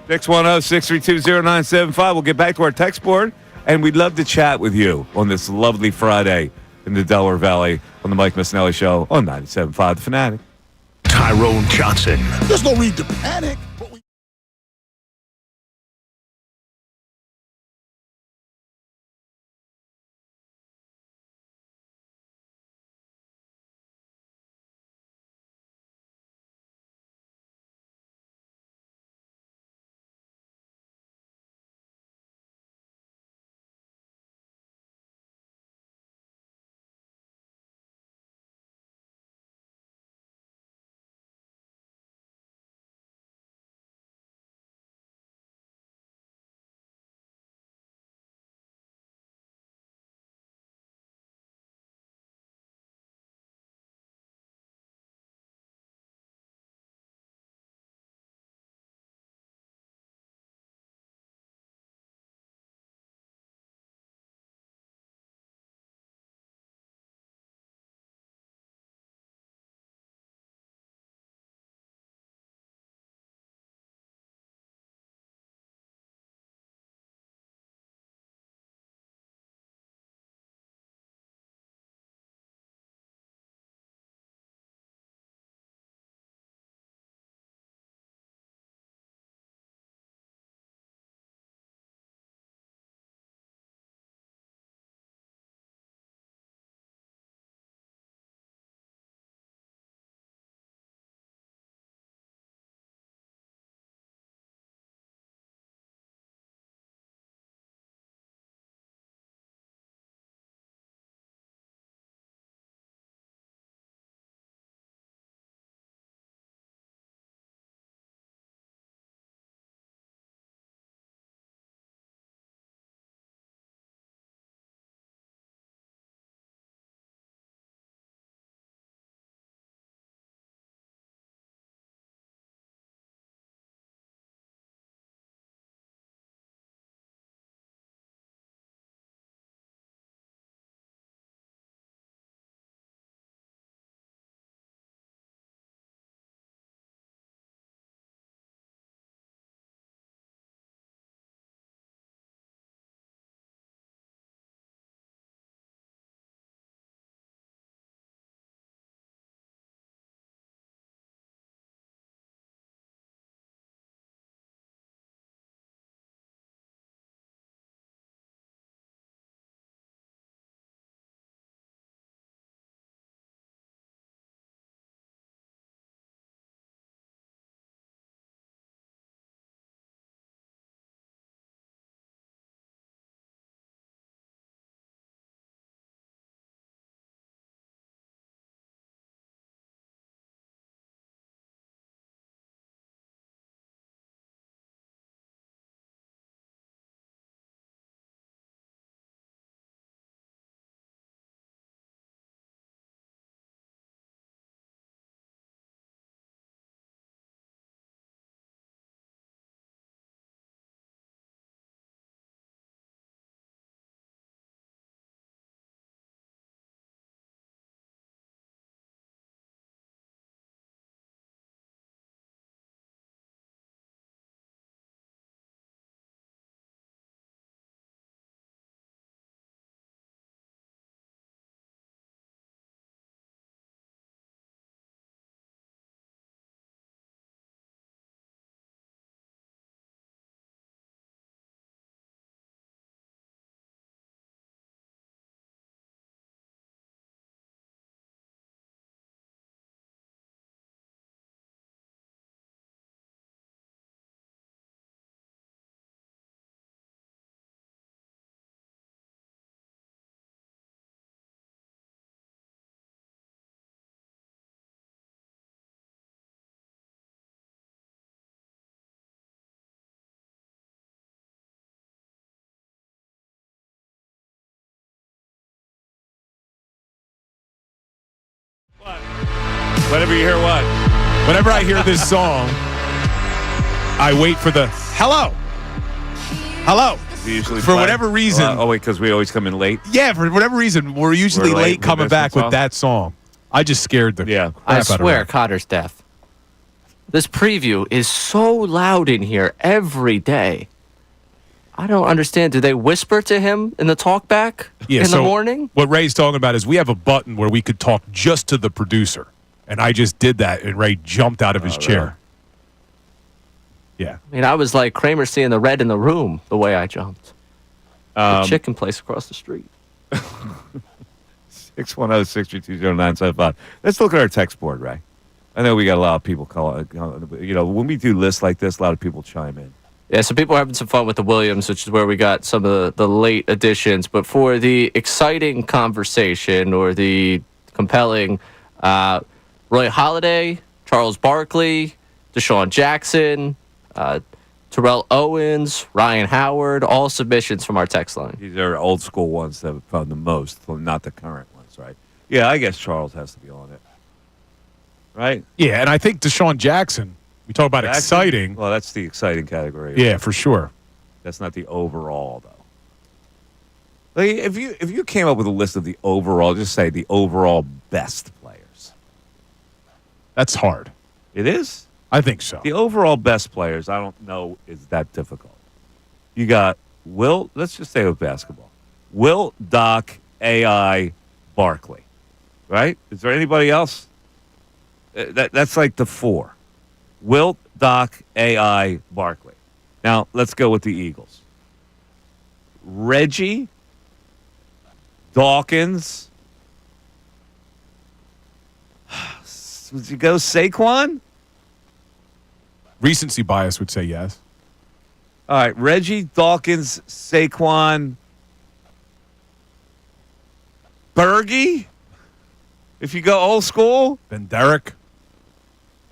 610-632-0975. We'll get back to our text board, and we'd love to chat with you on this lovely Friday in the Delaware Valley on the Mike Missanelli Show on 97.5 The Fanatic.
Tyrone Johnson.
There's no need to panic.
Whenever you hear what?
Whenever I hear this song, I wait for the hello. Hello.
We usually
For
play?
whatever reason.
Because we always come in late.
Yeah, for whatever reason, we're usually
We're late
late
with
coming
this
back
song?
with that song. I just scared the crap
I
out of
swear,
her.
Cotter's deaf. This preview is so loud in here every day. I don't understand. Do they whisper to him in the talkback in the morning?
What Ray's talking about is we have a button where we could talk just to the producer. And I just did that, and Ray jumped out of his chair. Yeah.
I mean, I was like Kramer seeing the red in the room the way I jumped. The chicken place across the street.
610-632-0975. Let's look at our text board, Ray. I know we got a lot of people calling. When we do lists like this, a lot of people chime in.
Yeah, so people are having some fun with the Williams, which is where we got some of the late additions. But for the exciting conversation or the compelling, Roy Halladay, Charles Barkley, Deshaun Jackson, Terrell Owens, Ryan Howard, all submissions from our text line.
These are old school ones that have found the most, not the current ones, right? Yeah, I guess Charles has to be on it. Right?
Yeah, and I think Deshaun Jackson, we talk about exciting.
Well, that's the exciting category.
Yeah, for sure.
That's not the overall, though. Like, if you came up with a list of the overall, just say the overall best players.
That's hard.
It is?
I think so.
The overall best players, I don't know is that difficult. You got Will, let's just say with basketball. Wilt, Doc, AI, Barkley. Right? Is there anybody else? That's like the four. Wilt, Doc, AI, Barkley. Now, let's go with the Eagles. Reggie, Dawkins. Would you go Saquon?
Recency bias would say yes.
All right, Reggie, Dawkins, Saquon, Bergie. If you go old school,
Ben Derek.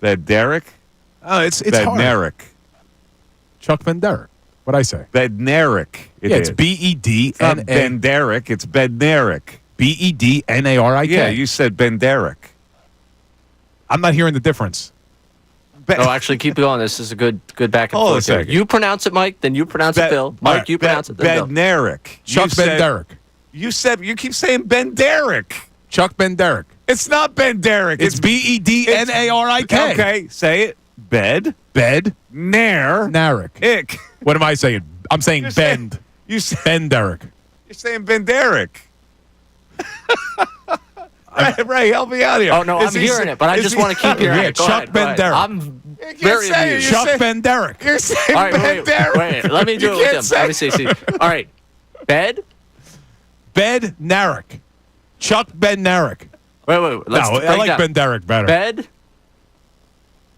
Oh, it's
Bednarik.
hard. Chuck Ben Derek. What'd I say?
Bednarik.
It's B-E-D-N-A.
It's not Ben Derek. It's Bednarik.
B-E-D-N-A-R-I-K.
Yeah, you said Ben Derek.
I'm not hearing the difference.
No, actually, keep going. This is a good back and
Hold
forth.
a
Here.
second.
You pronounce it, Mike. Then you pronounce it, Bill. Mike, you pronounce it, then Bill.
Bednarik.
Chuck Ben Derek.
You keep saying Ben Derek.
Chuck Ben Derek.
It's not Ben Derek.
It's B-E-D-N-A-R-I-K.
Okay, say it. Bed.
Nair. Narek.
Ick.
What am I saying? I'm saying bend. Ben Derek.
You're saying Ben Derek. Ray, help me out here.
Oh, no, I'm hearing it, but I just want to keep hearing it. Go
Chuck
ahead,
Ben Derek.
I'm very amused.
Chuck Ben Derek.
You're saying
All right,
Ben Derek.
wait. Let me do it with him. Let me see. All right. Bed
Narek. Chuck Ben Narek.
Wait. Let's
No,
break
I like
down.
Ben Derek better.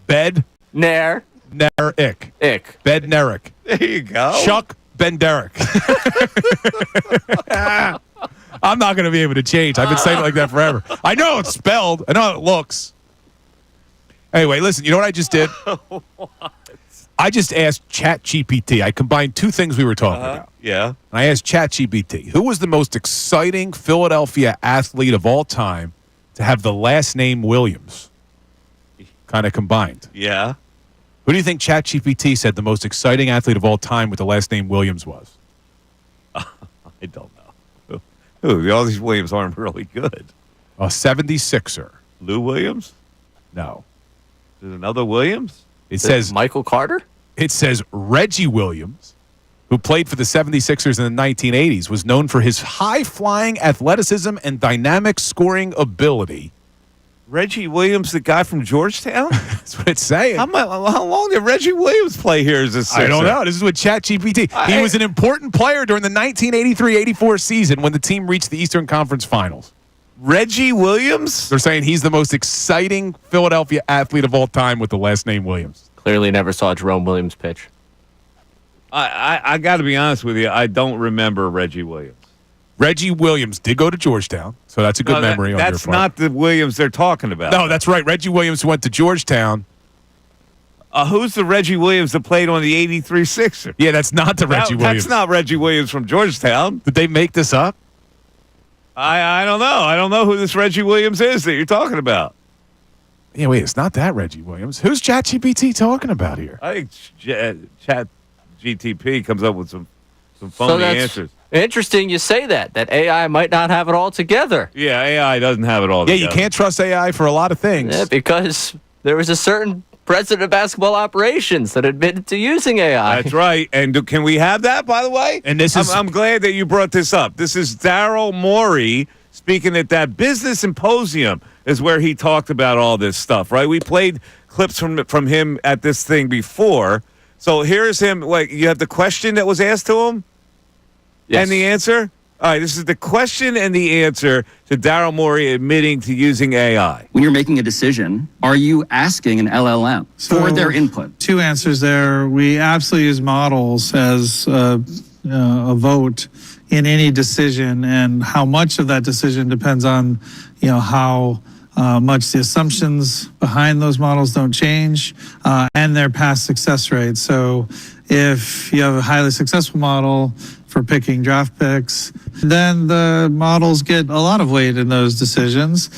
Bed Nair
Ick.
Ick.
Bed Narek.
There you go.
Chuck Ben Derek. I'm not going to be able to change. I've been saying it like that forever. I know it's spelled. I know how it looks. Anyway, listen, you know what I just did? I just asked ChatGPT. I combined two things we were talking about.
Yeah.
And I asked ChatGPT, who was the most exciting Philadelphia athlete of all time to have the last name Williams? Kind of combined.
Yeah.
Who do you think ChatGPT said the most exciting athlete of all time with the last name Williams was?
I don't know. Ooh, all these Williams aren't really good.
A 76er.
Lou Williams?
No.
There's another Williams?
It says
Michael Carter?
It says Reggie Williams, who played for the 76ers in the 1980s, was known for his high-flying athleticism and dynamic scoring ability.
Reggie Williams, the guy from Georgetown?
That's what it's saying.
How long did Reggie Williams play here as a Sixer?
I don't know. This is with ChatGPT. He was an important player during the 1983-84 season when the team reached the Eastern Conference Finals.
Reggie Williams?
They're saying he's the most exciting Philadelphia athlete of all time with the last name Williams.
Clearly never saw Jerome Williams pitch.
I got to be honest with you. I don't remember Reggie Williams.
Reggie Williams did go to Georgetown, so that's a good memory on your part.
That's not the Williams they're talking about.
No, that's right. Reggie Williams went to Georgetown.
Who's the Reggie Williams that played on the 83 Sixers?
Yeah, that's not the Reggie Williams.
That's not Reggie Williams from Georgetown.
Did they make this up?
I don't know. I don't know who this Reggie Williams is that you're talking about.
Yeah, wait, it's not that Reggie Williams. Who's ChatGPT talking about here?
I think Chat GTP comes up with some phony answers.
Interesting you say that AI might not have it all together.
Yeah, AI doesn't have it all together.
Yeah, you can't trust AI for a lot of things.
Yeah, because there was a certain president of basketball operations that admitted to using AI.
That's right. And can we have that, by the way?
And this is...
I'm glad that you brought this up. This is Daryl Morey speaking at that business symposium is where he talked about all this stuff, right? We played clips from him at this thing before. So here's him. Like, you have the question that was asked to him?
Yes.
And the answer? All right, this is the question and the answer to Daryl Morey admitting to using AI.
When you're making a decision, are you asking an LLM for their input?
Two answers there. We absolutely use models as a vote in any decision, and how much of that decision depends on, how much the assumptions behind those models don't change, and their past success rate. So if you have a highly successful model for picking draft picks, then the models get a lot of weight in those decisions.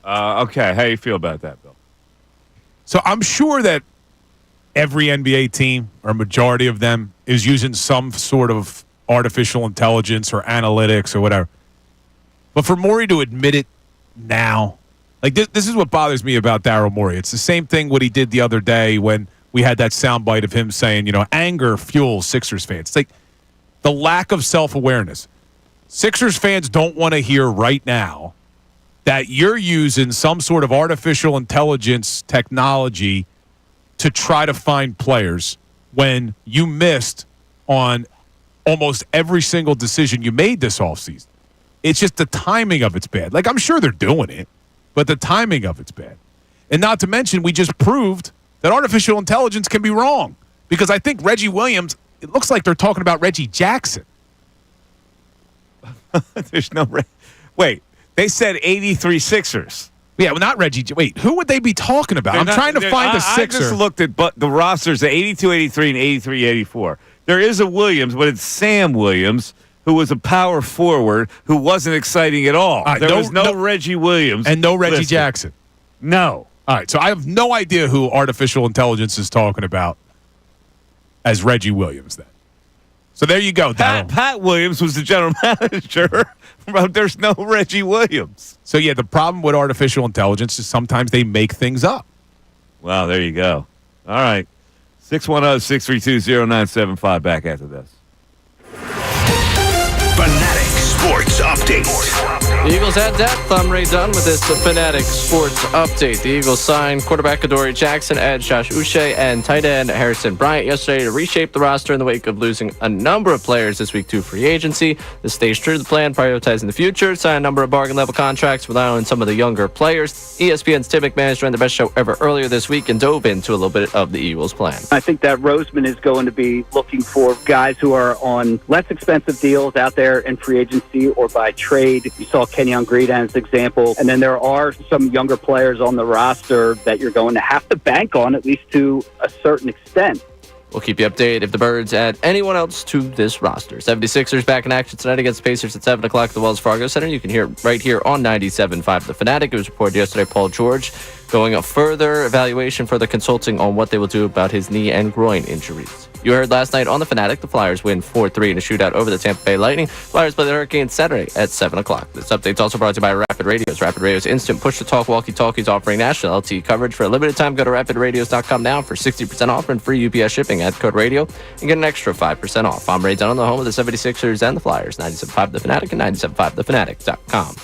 Okay, how do you feel about that, Bill?
So I'm sure that every NBA team, or majority of them, is using some sort of artificial intelligence or analytics or whatever. But for Morey to admit it now, like this is what bothers me about Daryl Morey. It's the same thing what he did the other day when we had that soundbite of him saying, anger fuels Sixers fans. It's like the lack of self-awareness. Sixers fans don't want to hear right now that you're using some sort of artificial intelligence technology to try to find players when you missed on almost every single decision you made this offseason. It's just the timing of it's bad. Like, I'm sure they're doing it, but the timing of it's bad. And not to mention, we just proved that artificial intelligence can be wrong. Because I think Reggie Williams, it looks like they're talking about Reggie Jackson.
There's no... Wait, they said 83 Sixers.
Yeah, well, not Reggie. Wait, who would they be talking about? I'm trying to find a Sixer.
I just looked at the rosters, 82, 83, and 83, 84. There is a Williams, but it's Sam Williams, who was a power forward who wasn't exciting at all. There was no Reggie Williams.
And no Reggie
listed.
Jackson.
No.
All right, so I have no idea who artificial intelligence is talking about as Reggie Williams then. So there you go, Darryl.
Pat Williams was the general manager. There's no Reggie Williams.
So, yeah, the problem with artificial intelligence is sometimes they make things up.
Wow, there you go. All right. 610-632-0975 back after this.
Fanatic Sports Update.
The Eagles had depth. I'm Ray Dunn with this Fanatic Sports Update. The Eagles signed quarterback Adoree Jackson, edge Josh Uche, and tight end Harrison Bryant yesterday to reshape the roster in the wake of losing a number of players this week to free agency. This stays true to the plan, prioritizing the future, signed a number of bargain-level contracts, relying on some of the younger players. ESPN's Tim McManus ran the best show ever earlier this week and dove into a little bit of the Eagles' plan.
I think that Roseman is going to be looking for guys who are on less expensive deals out there in free agency or by trade. You saw Kenyon Greedon's example. And then there are some younger players on the roster that you're going to have to bank on, at least to a certain extent.
We'll keep you updated if the Birds add anyone else to this roster. 76ers back in action tonight against the Pacers at 7 o'clock at the Wells Fargo Center. You can hear it right here on 97.5 The Fanatic. It was reported yesterday Paul George going a further evaluation, further consulting on what they will do about his knee and groin injuries. You heard last night on The Fanatic, the Flyers win 4-3 in a shootout over the Tampa Bay Lightning. Flyers play the Hurricanes Saturday at 7 o'clock. This update's also brought to you by Rapid Radios. Rapid Radios instant push-to-talk walkie-talkies offering national LTE coverage. For a limited time, go to rapidradios.com now for 60% off and free UPS shipping at code radio and get an extra 5% off. I'm Ray Dunn on the home of the 76ers and the Flyers, 97.5 The Fanatic and 97.5thefanatic.com.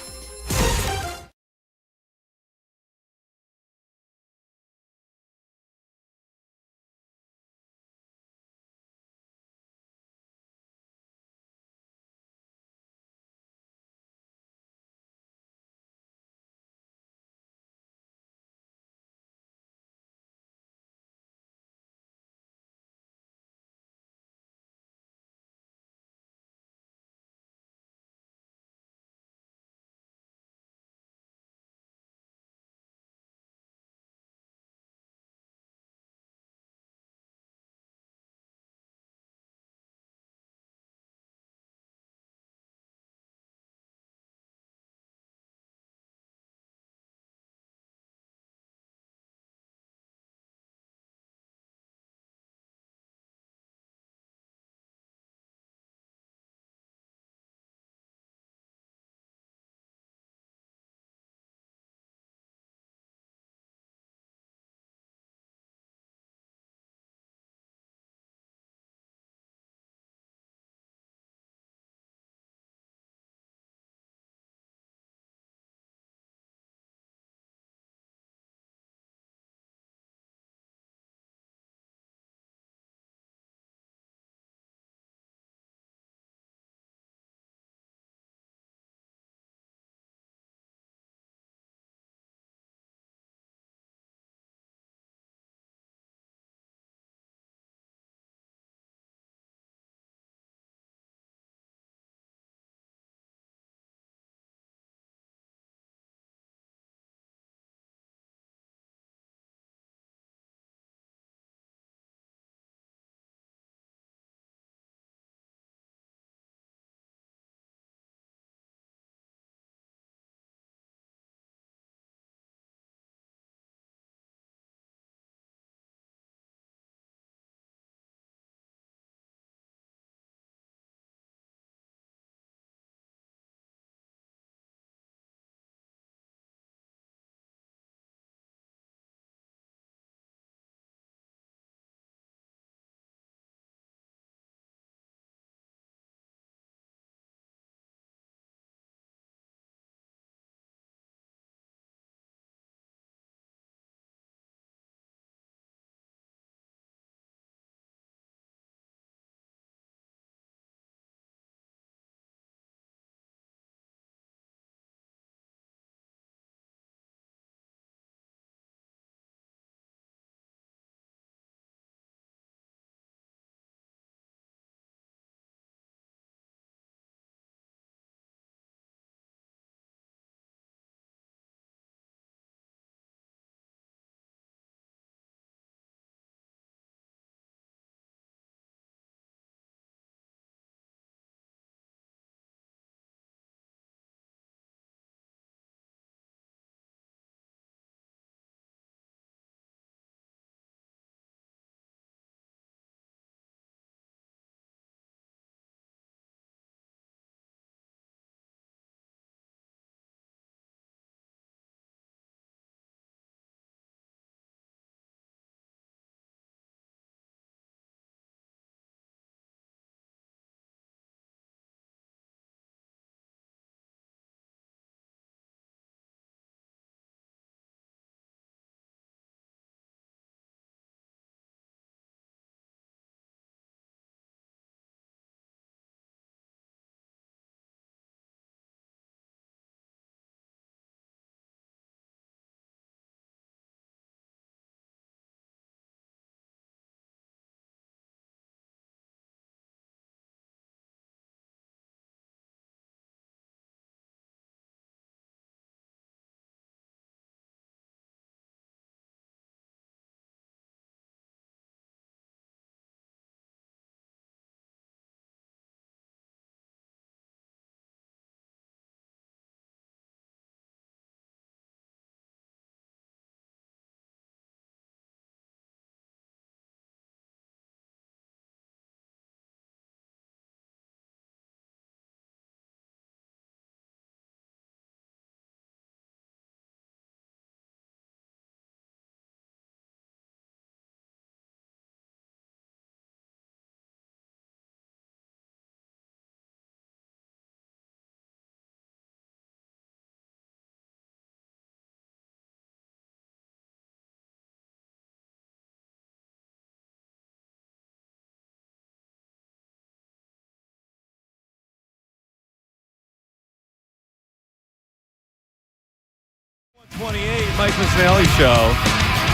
28, Mike Missanelli Show.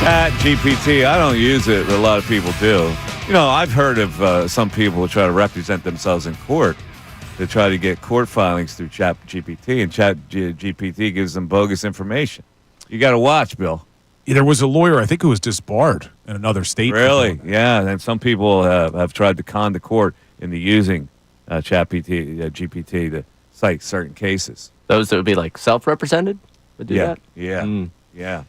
At GPT, I don't use it, but a lot of people do. You know, I've heard of some people who try to represent themselves in court to try to get court filings through Chat GPT, and Chat GPT gives them bogus information. You got to watch, Bill.
Yeah, there was a lawyer, I think, who was disbarred in another state.
Really? Yeah, and some people have tried to con the court into using Chat GPT to cite certain cases.
Those that would be like self-represented would do that?
Yeah, yeah.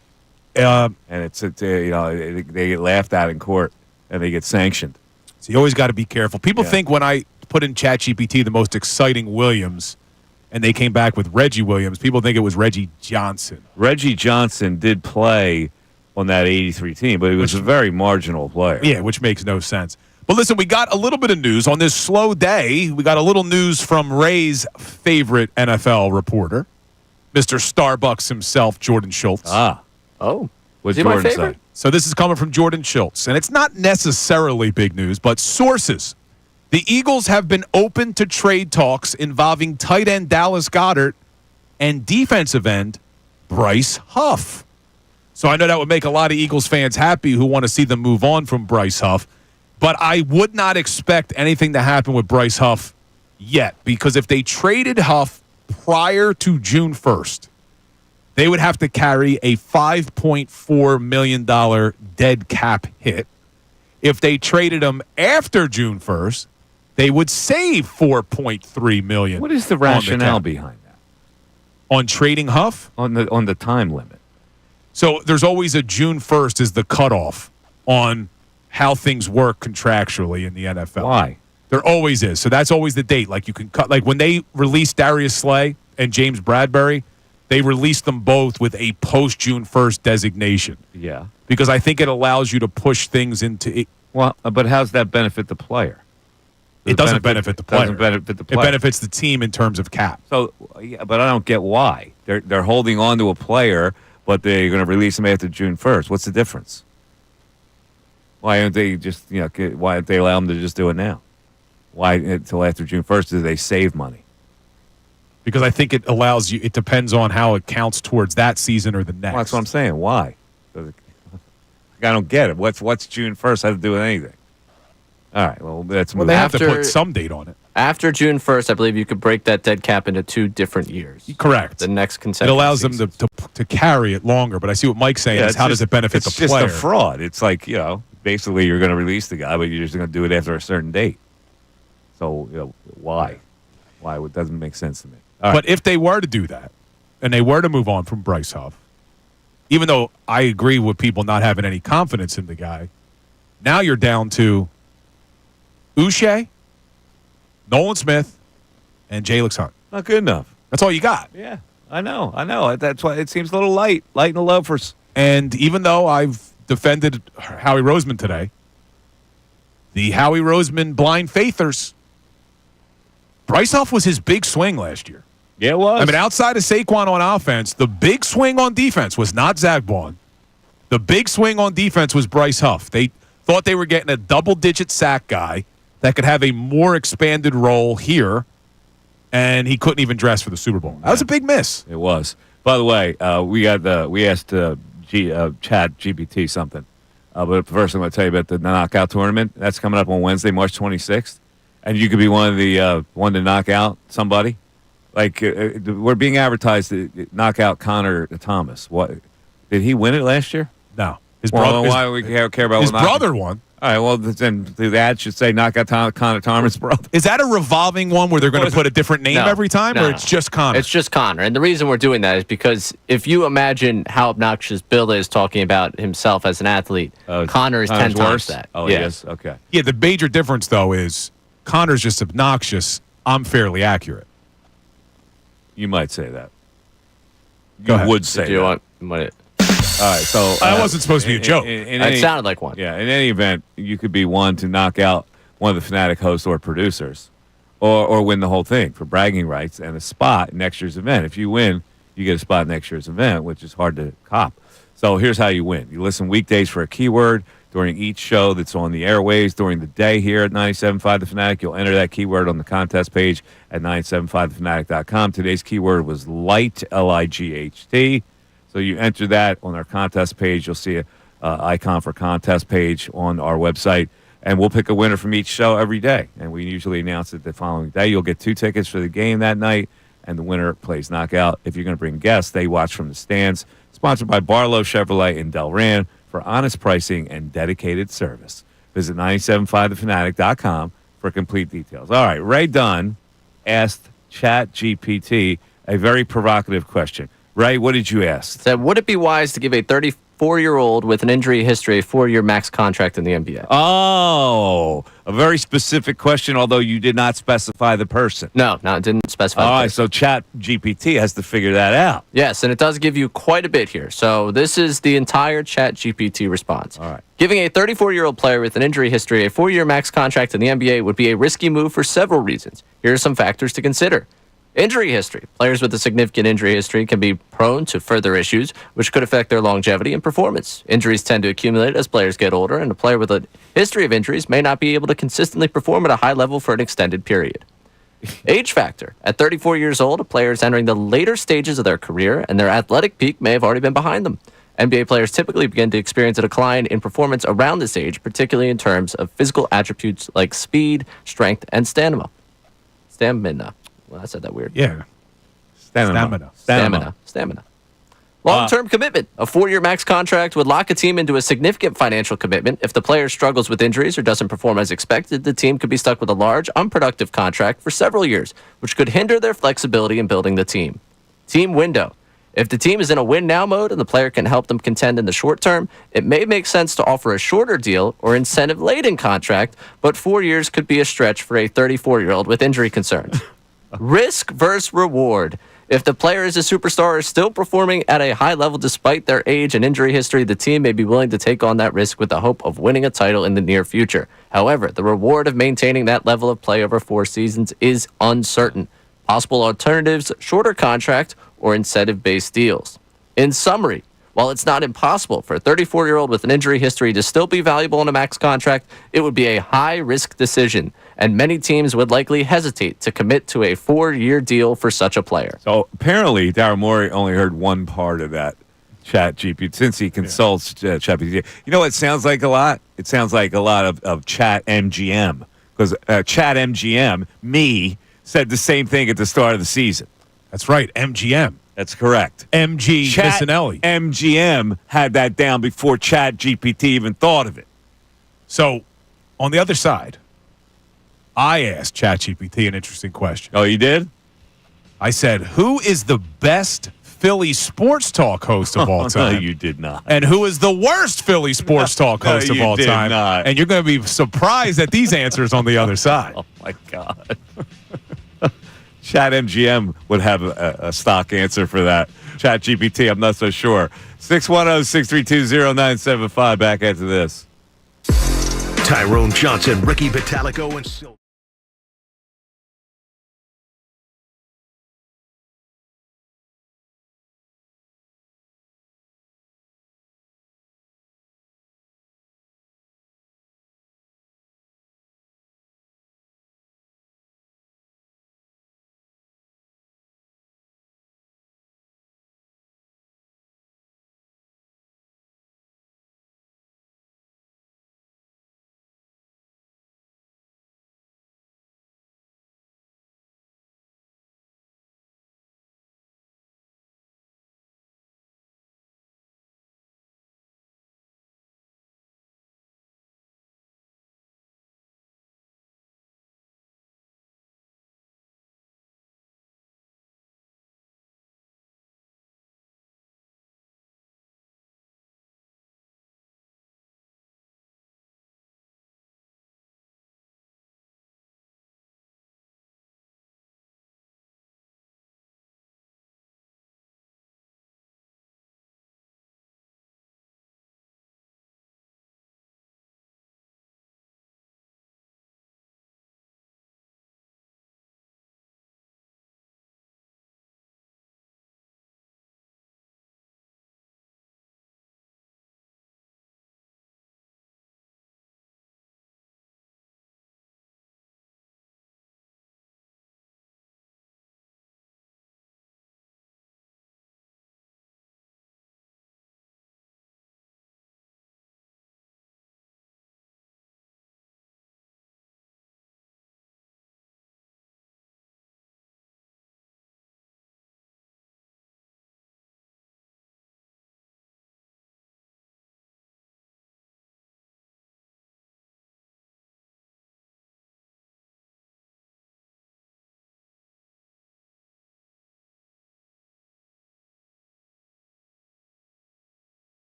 And it's you know, they get laughed at in court and they get sanctioned.
So you always got to be careful. People think when I put in ChatGPT the most exciting Williams, and they came back with Reggie Williams, people think it was Reggie Johnson.
Reggie Johnson did play on that 83 team, but he was a very marginal player.
Yeah, which makes no sense. But listen, we got a little bit of news on this slow day. We got a little news from Ray's favorite NFL reporter, Mr. Starbucks himself, Jordan Schultz.
Oh.
What's
Is he my
Jordan
favorite?
say?
So this is coming from Jordan Schultz, and it's not necessarily big news, but sources. The Eagles have been open to trade talks involving tight end Dallas Goedert and defensive end Bryce Huff. So I know that would make a lot of Eagles fans happy who want to see them move on from Bryce Huff, but I would not expect anything to happen with Bryce Huff yet, because if they traded Huff prior to June 1st, they would have to carry a $5.4 million dead cap hit. If they traded him after June 1st, they would save $4.3 million.
What is the rationale behind that?
On trading Huff?
On the time limit.
So there's always a June 1st is the cutoff on how things work contractually in the NFL.
Why?
There always is. So that's always the date. Like you can cut, like when they released Darius Slay and James Bradbury, they released them both with a post-June 1st designation.
Yeah.
Because I think it allows you to push things into it.
Well, but how does that benefit the player?
It doesn't benefit the player.
Doesn't benefit the player.
It benefits the team in terms of cap.
So, yeah, but I don't get why. They're holding on to a player, but they're going to release him after June 1st. What's the difference? Why aren't they just, why don't they allow them to just do it now? Why until after June 1st do they save money?
Because I think it allows you, it depends on how it counts towards that season or the next.
Well, that's what I'm saying. Why? I don't get it. What's June 1st have to do with anything? All right, well, let's move on.
They have to put some date on it.
After June 1st, I believe you could break that dead cap into 2 different years.
Correct.
The next
It
consecutive
allows
seasons.
them to carry it longer, but I see what Mike's saying is how does it benefit the player?
It's just a fraud. It's like, basically you're going to release the guy, but you're just going to do it after a certain date. So, why? Why? It doesn't make sense to me.
But if they were to do that, and they were to move on from Bryce Huff, even though I agree with people not having any confidence in the guy, now you're down to Uche, Nolan Smith, and Jalix Hunt.
Not good enough.
That's all you got.
Yeah, I know. That's why it seems a little light in the loafers.
And even though I've defended Howie Roseman today, the Howie Roseman blind faithers, Bryce Huff was his big swing last year.
Yeah, it was.
I mean, outside of Saquon on offense, the big swing on defense was not Zach Bond. The big swing on defense was Bryce Huff. They thought they were getting a double-digit sack guy that could have a more expanded role here, and he couldn't even dress for the Super Bowl. That was a big miss.
It was. By the way, we asked Chat GPT something. But first, I'm going to tell you about the knockout tournament. That's coming up on Wednesday, March 26th. And you could be one to knock out somebody. Like, we're being advertised to knock out Connor Thomas. What? Did he win it last year?
No.
Why do we care about
his brother won?
All right, well, then the ad should say knock out Connor Thomas' brother.
Is that a revolving one where they're going to put a different name every time, or it's just Connor?
It's just Connor. And the reason we're doing that is because if you imagine how obnoxious Bill is talking about himself as an athlete, Connor is 10 times that.
Oh, yeah. Yes, okay.
Yeah, the major difference, though, is Connor's just obnoxious. I'm fairly accurate.
You might say that.
Go ahead.
Would say that. All right, so
that wasn't supposed to be a joke.
It sounded like one.
Yeah, in any event, you could be one to knock out one of the Fanatic hosts or producers, or win the whole thing for bragging rights and a spot in next year's event. If you win, you get a spot in next year's event, which is hard to cop. So here's how you win. You listen weekdays for a keyword during each show that's on the airwaves during the day here at 97.5 The Fanatic. You'll enter that keyword on the contest page at 975thefanatic.com. Today's keyword was light, L-I-G-H-T. So you enter that on our contest page. You'll see a icon for contest page on our website, and we'll pick a winner from each show every day. And we usually announce it the following day. You'll get 2 tickets for the game that night, and the winner plays knockout. If you're going to bring guests, they watch from the stands. Sponsored by Barlow Chevrolet in Delran for honest pricing and dedicated service. Visit 975thefanatic.com for complete details. All right, Ray Dunn asked ChatGPT a very provocative question. Ray, what did you ask?
Said, would it be wise to give a 34-year-old with an injury history a 4-year max contract in the NBA?
Oh, a very specific question, although you did not specify the person.
No, it didn't specify
All
the
right,
person.
so ChatGPT has to figure that out.
Yes, and it does give you quite a bit here. So this is the entire ChatGPT response.
All right.
Giving a 34-year-old player with an injury history a 4-year max contract in the NBA would be a risky move for several reasons. Here are some factors to consider. Injury history. Players with a significant injury history can be prone to further issues, which could affect their longevity and performance. Injuries tend to accumulate as players get older, and a player with a history of injuries may not be able to consistently perform at a high level for an extended period. Age factor. At 34 years old, a player is entering the later stages of their career, and their athletic peak may have already been behind them. NBA players typically begin to experience a decline in performance around this age, particularly in terms of physical attributes like speed, strength, and stamina. Well, I said that weird.
Yeah.
Stamina. Long-term commitment. A 4-year max contract would lock a team into a significant financial commitment. If the player struggles with injuries or doesn't perform as expected, the team could be stuck with a large, unproductive contract for several years, which could hinder their flexibility in building the team. Team window. If the team is in a win-now mode and the player can help them contend in the short term, it may make sense to offer a shorter deal or incentive-laden contract, but 4 years could be a stretch for a 34-year-old with injury concerns. Risk versus reward. If the player is a superstar or is still performing at a high level despite their age and injury history, the team may be willing to take on that risk with the hope of winning a title in the near future. However, the reward of maintaining that level of play over 4 seasons is uncertain. Possible alternatives, shorter contract, or incentive-based deals. In summary, while it's not impossible for a 34-year-old with an injury history to still be valuable in a max contract, it would be a high-risk decision, and many teams would likely hesitate to commit to a 4-year deal for such a player.
So apparently, Daryl Morey only heard one part of that ChatGPT since he consults ChatGPT. You know what it sounds like a lot? It sounds like a lot of Chat MGM, because Chat MGM, said the same thing at the start of the season.
That's right, MGM.
That's correct.
MG Missanelli.
MGM had that down before ChatGPT even thought of it.
So, on the other side, I asked ChatGPT an interesting question.
Oh, you did?
I said, who is the best Philly sports talk host of all time?
No, you did not.
And who is the worst Philly sports talk host of all time?
Not.
And you're going to be surprised at these answers on the other side.
Oh, my God. Chat MGM would have a stock answer for that. Chat GPT, I'm not so sure. 610-632-0975. Back after this.
Tyrone Johnson, Ricky Vitalico, and Silver.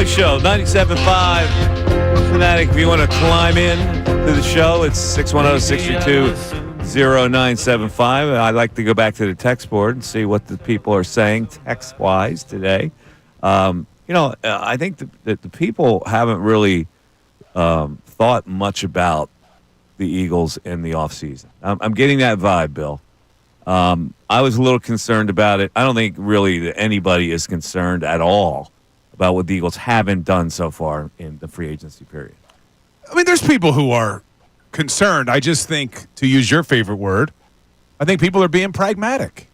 Missanelli Show, 97.5 Fanatic. If you want to climb in to the show, it's 610-632-0975. I'd like to go back to the text board and see what the people are saying text-wise today. I think that the people haven't really thought much about the Eagles in the offseason. I'm getting that vibe, Bill. I was a little concerned about it. I don't think really that anybody is concerned at all about what the Eagles haven't done so far in the free agency period.
I mean, there's people who are concerned. I just think, to use your favorite word, I think people are being pragmatic.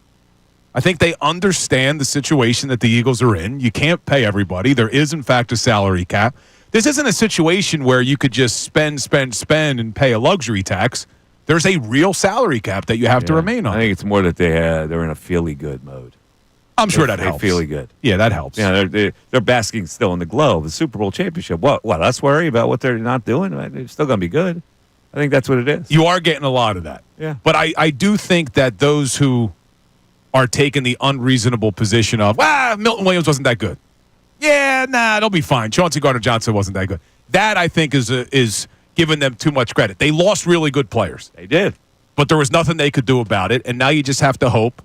I think they understand the situation that the Eagles are in. You can't pay everybody. There is, in fact, a salary cap. This isn't a situation where you could just spend, and pay a luxury tax. There's a real salary cap that you have to remain on.
I think it's more that they're in a feely-good mode.
I'm sure that helps.
Feely good.
Yeah, that helps.
Yeah, they're basking still in the glow of the Super Bowl championship. What? Us worry about what they're not doing? They're still going to be good. I think that's what it is.
You are getting a lot of that.
Yeah.
But I do think that those who are taking the unreasonable position of, Milton Williams wasn't that good. Yeah, they'll be fine. Chauncey Gardner-Johnson wasn't that good. That, I think, is giving them too much credit. They lost really good players.
They did.
But there was nothing they could do about it, and now you just have to hope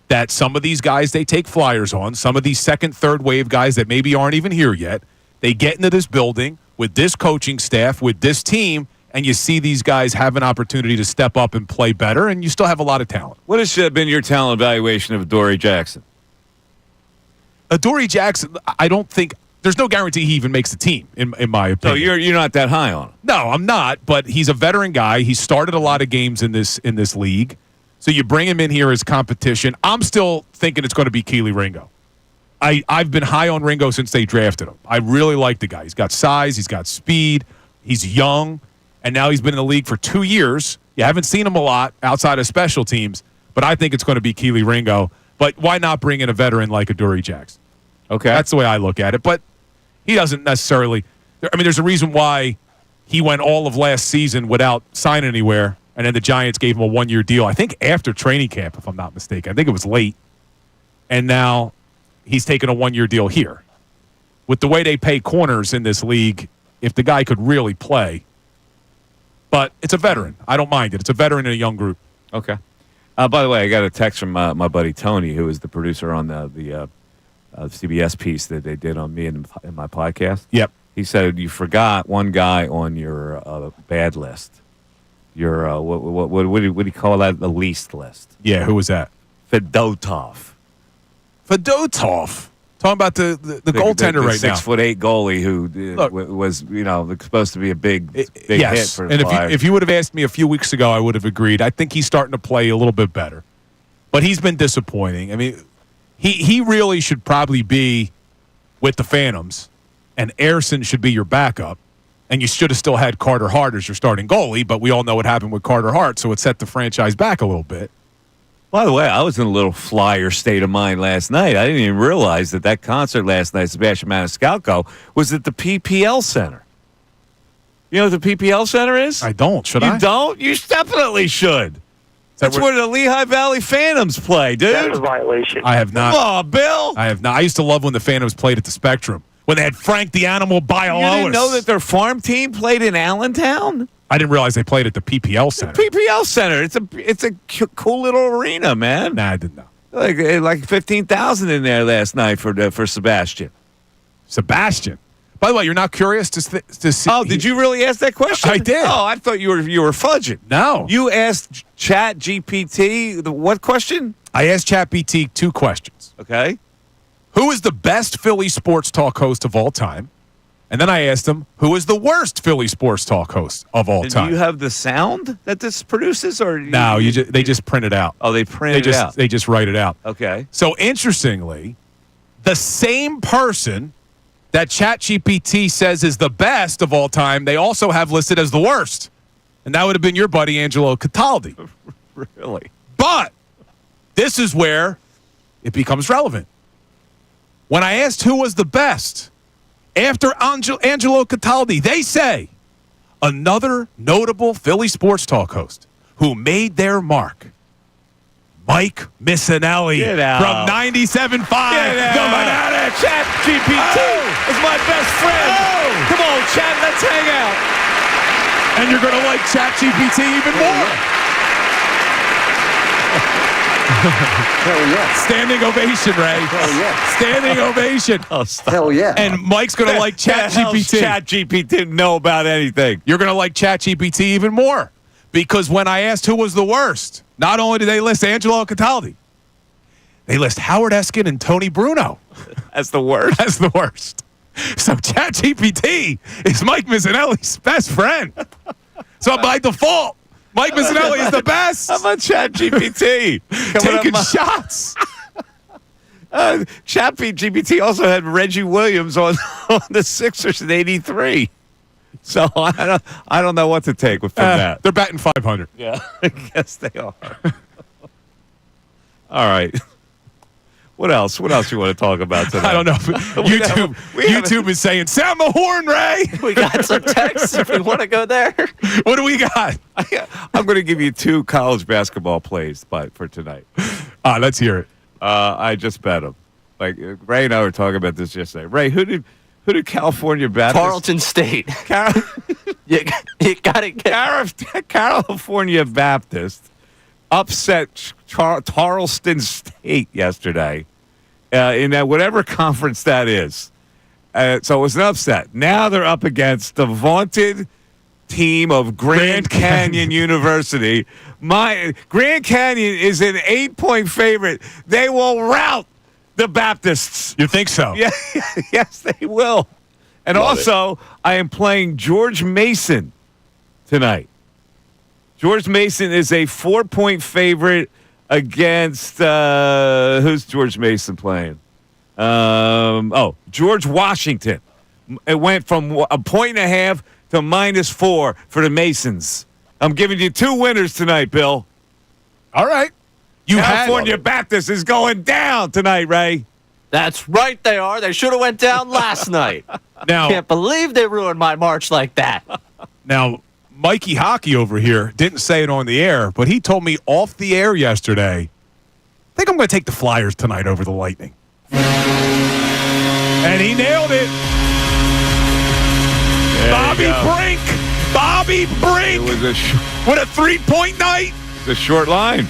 that some of these guys they take flyers on, some of these second, third wave guys that maybe aren't even here yet, they get into this building with this coaching staff, with this team, and you see these guys have an opportunity to step up and play better, and you still have a lot of talent.
What has been your talent evaluation of Adoree Jackson?
Adoree Jackson, I don't think there's no guarantee he even makes the team, in my opinion.
So you're not that high on him?
No, I'm not, but he's a veteran guy. He started a lot of games in this league. So you bring him in here as competition. I'm still thinking it's going to be Keely Ringo. I've been high on Ringo since they drafted him. I really like the guy. He's got size. He's got speed. He's young. And now he's been in the league for 2 years. You haven't seen him a lot outside of special teams, but I think it's going to be Keely Ringo. But why not bring in a veteran like Adoree Jackson?
Okay.
That's the way I look at it. But he doesn't necessarily – I mean, there's a reason why he went all of last season without signing anywhere, and then the Giants gave him a one-year deal, I think after training camp, if I'm not mistaken. I think it was late. And now he's taking a one-year deal here. With the way they pay corners in this league, if the guy could really play – but it's a veteran. I don't mind it. It's a veteran in a young group.
Okay. By the way, I got a text from my buddy Tony, who is the producer on the CBS piece that they did on me and my podcast.
Yep.
He said you forgot one guy on your bad list. Your what do you call that? The least list.
Yeah. Who was that?
Fedotov.
Fedotov. Talking about the goaltender right now.
6'8" goalie who was supposed to be a big hit for the
and
Flyers.
if you would have asked me a few weeks ago, I would have agreed. I think he's starting to play a little bit better, but he's been disappointing. I mean, he really should probably be with the Phantoms, and Airson should be your backup, and you should have still had Carter Hart as your starting goalie. But we all know what happened with Carter Hart, so it set the franchise back a little bit.
By the way, I was in a little Flyer state of mind last night. I didn't even realize that concert last night, Sebastian Maniscalco, was at the PPL Center. You know what the PPL Center is?
I don't. Should I?
You don't? You definitely should. That's where the Lehigh Valley Phantoms play, dude.
That's a violation.
I have not.
Come on, Bill.
I have not. I used to love when the Phantoms played at the Spectrum, when they had Frank the Animal Bialowas.
You didn't know that their farm team played in Allentown?
I didn't realize they played at the PPL Center.
The PPL Center. It's a cool little arena, man.
Nah, I didn't know.
Like 15,000 in there last night for Sebastian.
Sebastian. By the way, you're not curious to see?
Oh, did you really ask that question?
I did.
Oh, I thought you were fudging.
No.
You asked Chat GPT what question?
I asked Chat GPT 2 questions.
Okay.
Who is the best Philly sports talk host of all time? And then I asked him, who is the worst Philly sports talk host of all time?
Do you have the sound that this produces? Or
No, they just print it out.
Oh, they print it out.
They just write it out.
Okay.
So interestingly, the same person that ChatGPT says is the best of all time, they also have listed as the worst. And that would have been your buddy, Angelo Cataldi.
Really?
But this is where it becomes relevant. When I asked who was the best, after Angelo Cataldi, they say another notable Philly sports talk host who made their mark, Mike Missanelli
Get out.
from 97.5. The Fanatic.
Chat GPT is my best friend. Come on, chat, let's hang out.
And you're going to like ChatGPT even more.
Hell yeah.
Standing ovation, Ray.
Hell yeah.
Standing ovation.
Hell yeah.
And Mike's going to like ChatGPT.
ChatGPT didn't know about anything.
You're going to like ChatGPT even more. Because when I asked who was the worst, not only did they list Angelo Cataldi, they list Howard Eskin and Tony Bruno.
That's the worst.
That's the worst. So ChatGPT is Mike Missanelli's best friend. So by default, Mike Missanelli is the best.
How about ChatGPT?
Taking shots.
ChatGPT also had Reggie Williams on the Sixers in '83. So I don't know what to take from that.
They're batting 500.
Yeah, I guess they are. All right. What else? What else you want to talk about today?
I don't know. YouTube is saying, sound the horn, Ray.
We got some texts if you want to go there.
What do we got?
I'm going to give you 2 college basketball plays for tonight.
Let's hear it.
I just bet them. Like Ray and I were talking about this yesterday. Ray, who did California Baptist?
Tarleton State. you got to get
California Baptist upset Tarleton State yesterday in that whatever conference that is. So it was an upset. Now they're up against the vaunted team of Grand Canyon University. Grand Canyon is an 8-point favorite. They will rout the Baptists.
You think so?
Yeah, yes, they will. And I am playing George Mason tonight. George Mason is a 4-point favorite against who's George Mason playing? George Washington. It went from 1.5 to -4 for the Masons. I'm giving you 2 winners tonight, Bill.
All right.
California Baptist is going down tonight, Ray.
That's right, they are. They should have went down last night.
Now,
can't believe they ruined my March like that.
Now, Mikey Hockey over here didn't say it on the air, but he told me off the air yesterday, I think I'm going to take the Flyers tonight over the Lightning. And he nailed it. Bobby Brink.
It was
with a 3-point night.
It's a short line.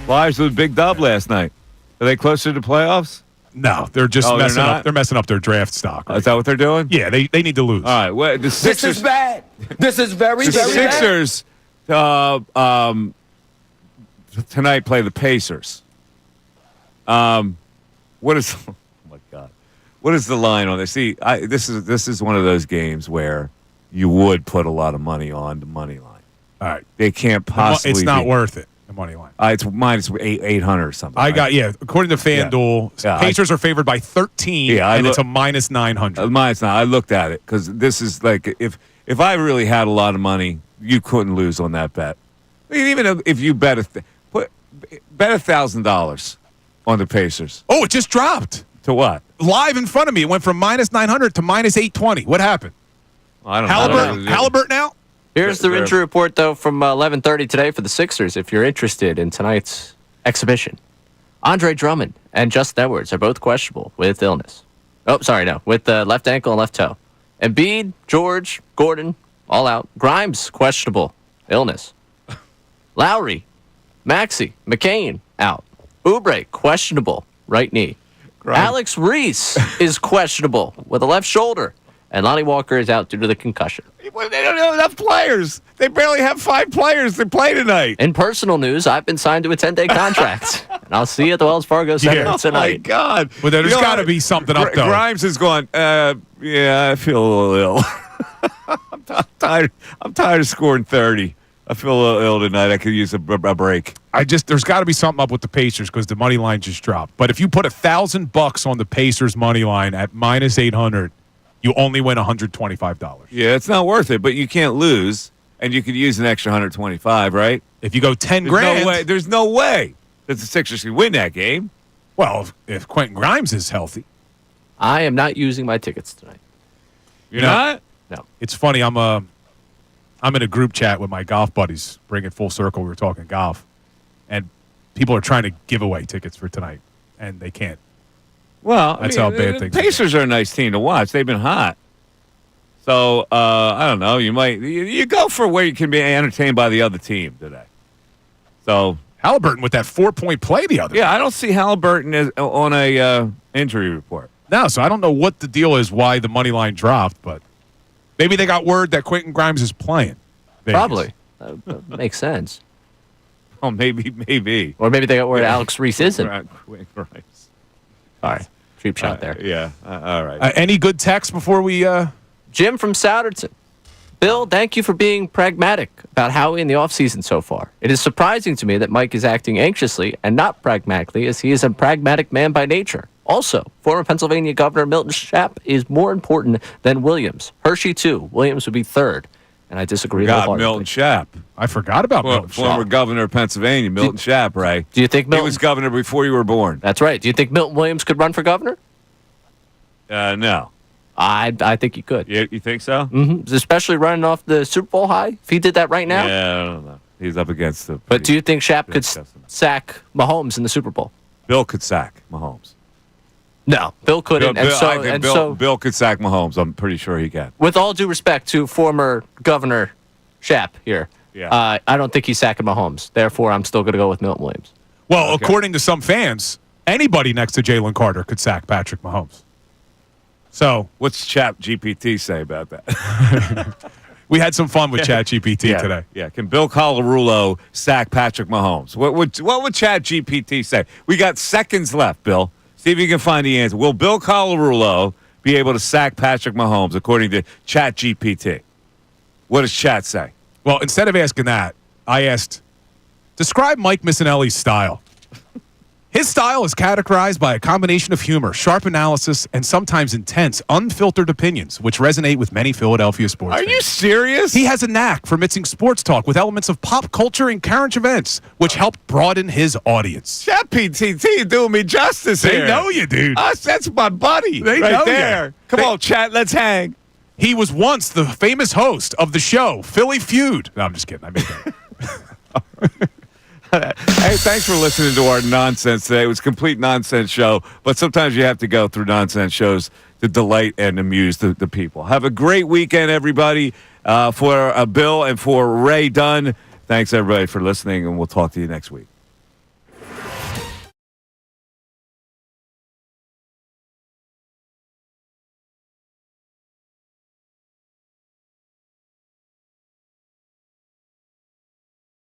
Flyers with a big dub last night. Are they closer to playoffs?
No, they're just messing up. They're messing up their draft stock. Right?
Is that what they're doing?
Yeah, they need to lose.
All right. Well, the Sixers,
this is bad. This is very, very bad.
Sixers tonight play the Pacers. What is? Oh my God! What is the line on this? See, this is one of those games where you would put a lot of money on the money line.
All right,
they can't possibly.
It's not worth it. The money line.
It's minus 800 or something.
According to FanDuel, Pacers are favored by 13, and it's a minus 900.
Minus 9. I looked at it because this is like if I really had a lot of money, you couldn't lose on that bet. I mean, even if you bet $1,000 on the Pacers.
Oh, it just dropped.
To what?
Live in front of me, it went from minus 900 to minus 820. What happened?
I don't know.
Halliburton out?
Here's the injury report, though, from 11:30 today for the Sixers, if you're interested in tonight's exhibition. Andre Drummond and Justin Edwards are both questionable with illness. With left ankle and left toe. Embiid, George, Gordon, all out. Grimes, questionable, illness. Lowry, Maxey, McCain, out. Oubre, questionable, right knee. Grimes. Alex Reese is questionable with a left shoulder. And Lonnie Walker is out due to the concussion.
Well, they don't have enough players. They barely have 5 players to play tonight.
In personal news, I've been signed to a 10-day contract. And I'll see you at the Wells Fargo Center tonight.
Oh, my God.
Well, there's got to be something up there.
Grimes is going, I feel a little ill. I'm tired of scoring 30. I feel a little ill tonight. I could use a break.
There's got to be something up with the Pacers because the money line just dropped. But if you put $1,000 on the Pacers money line at minus 800, you only win $125.
Yeah, it's not worth it, but you can't lose, and you could use an extra $125, right?
If you go $10,000,
there's no way that the Sixers can win that game.
Well, if Quentin Grimes is healthy,
I am not using my tickets tonight.
You're not?
No.
It's funny. I'm in a group chat with my golf buddies. Bring it full circle. We were talking golf, and people are trying to give away tickets for tonight, and they can't.
Well,
that's how bad things are.
Pacers are a nice team to watch. They've been hot. So, I don't know. You go for where you can be entertained by the other team today. So
Halliburton with that 4-point play the other.
Yeah, I don't see Halliburton on a injury report.
No, so I don't know what the deal is, why the money line dropped, but maybe they got word that Quentin Grimes is playing. Vegas.
Probably. That makes sense.
Oh, maybe.
Or maybe they got word Alex Reese isn't.
Quentin Grimes.
All right. Cheap shot there.
Yeah. All right.
Any good text before we...
Jim from Souderton. Bill, thank you for being pragmatic about Howie in the offseason so far. It is surprising to me that Mike is acting anxiously and not pragmatically, as he is a pragmatic man by nature. Also, former Pennsylvania Governor Milton Schaap is more important than Williams. Hershey, too. Williams would be third. And I disagree wholeheartedly.
Milton Schaap.
I forgot about Milton Schaap.
Former governor of Pennsylvania, Milton Schaap, Ray.
Do you think Milton...
He was governor before you were born.
That's right. Do you think Milton Williams could run for governor?
No.
I think he could.
You think so?
Mm-hmm. Especially running off the Super Bowl high. If he did that right now.
Yeah, I don't know. He's up against the.
But do you think Schaap could sack Mahomes in the Super Bowl?
Bill could sack Mahomes.
No, Bill couldn't.
Bill could sack Mahomes. I'm pretty sure he can.
With all due respect to former Governor Schaap here, I don't think he's sacking Mahomes. Therefore, I'm still going to go with Milton Williams.
Well, according to some fans, anybody next to Jalen Carter could sack Patrick Mahomes. So,
what's Chat GPT say about that?
We had some fun with Chat GPT today.
Yeah, can Bill Colarulo sack Patrick Mahomes? What would Chat GPT say? We got seconds left, Bill. See if you can find the answer. Will Bill Colarulo be able to sack Patrick Mahomes according to Chat GPT? What does Chat say?
Well, instead of asking that, I asked, describe Mike Missanelli's style. His style is categorized by a combination of humor, sharp analysis, and sometimes intense, unfiltered opinions, which resonate with many Philadelphia sports fans.
Are you serious?
He has a knack for mixing sports talk with elements of pop culture and current events, which help broaden his audience.
ChatGPT doing me justice
They
here.
know you, dude.
That's my buddy.
They
right
know
there.
you.
Come on, Chat, let's hang.
He was once the famous host of the show, Philly Feud. No, I'm just kidding. I made that.
Hey, thanks for listening to our nonsense today. It was a complete nonsense show, but sometimes you have to go through nonsense shows to delight and amuse the people. Have a great weekend, everybody. For Bill and for Ray Dunn, thanks, everybody, for listening, and we'll talk to you next week.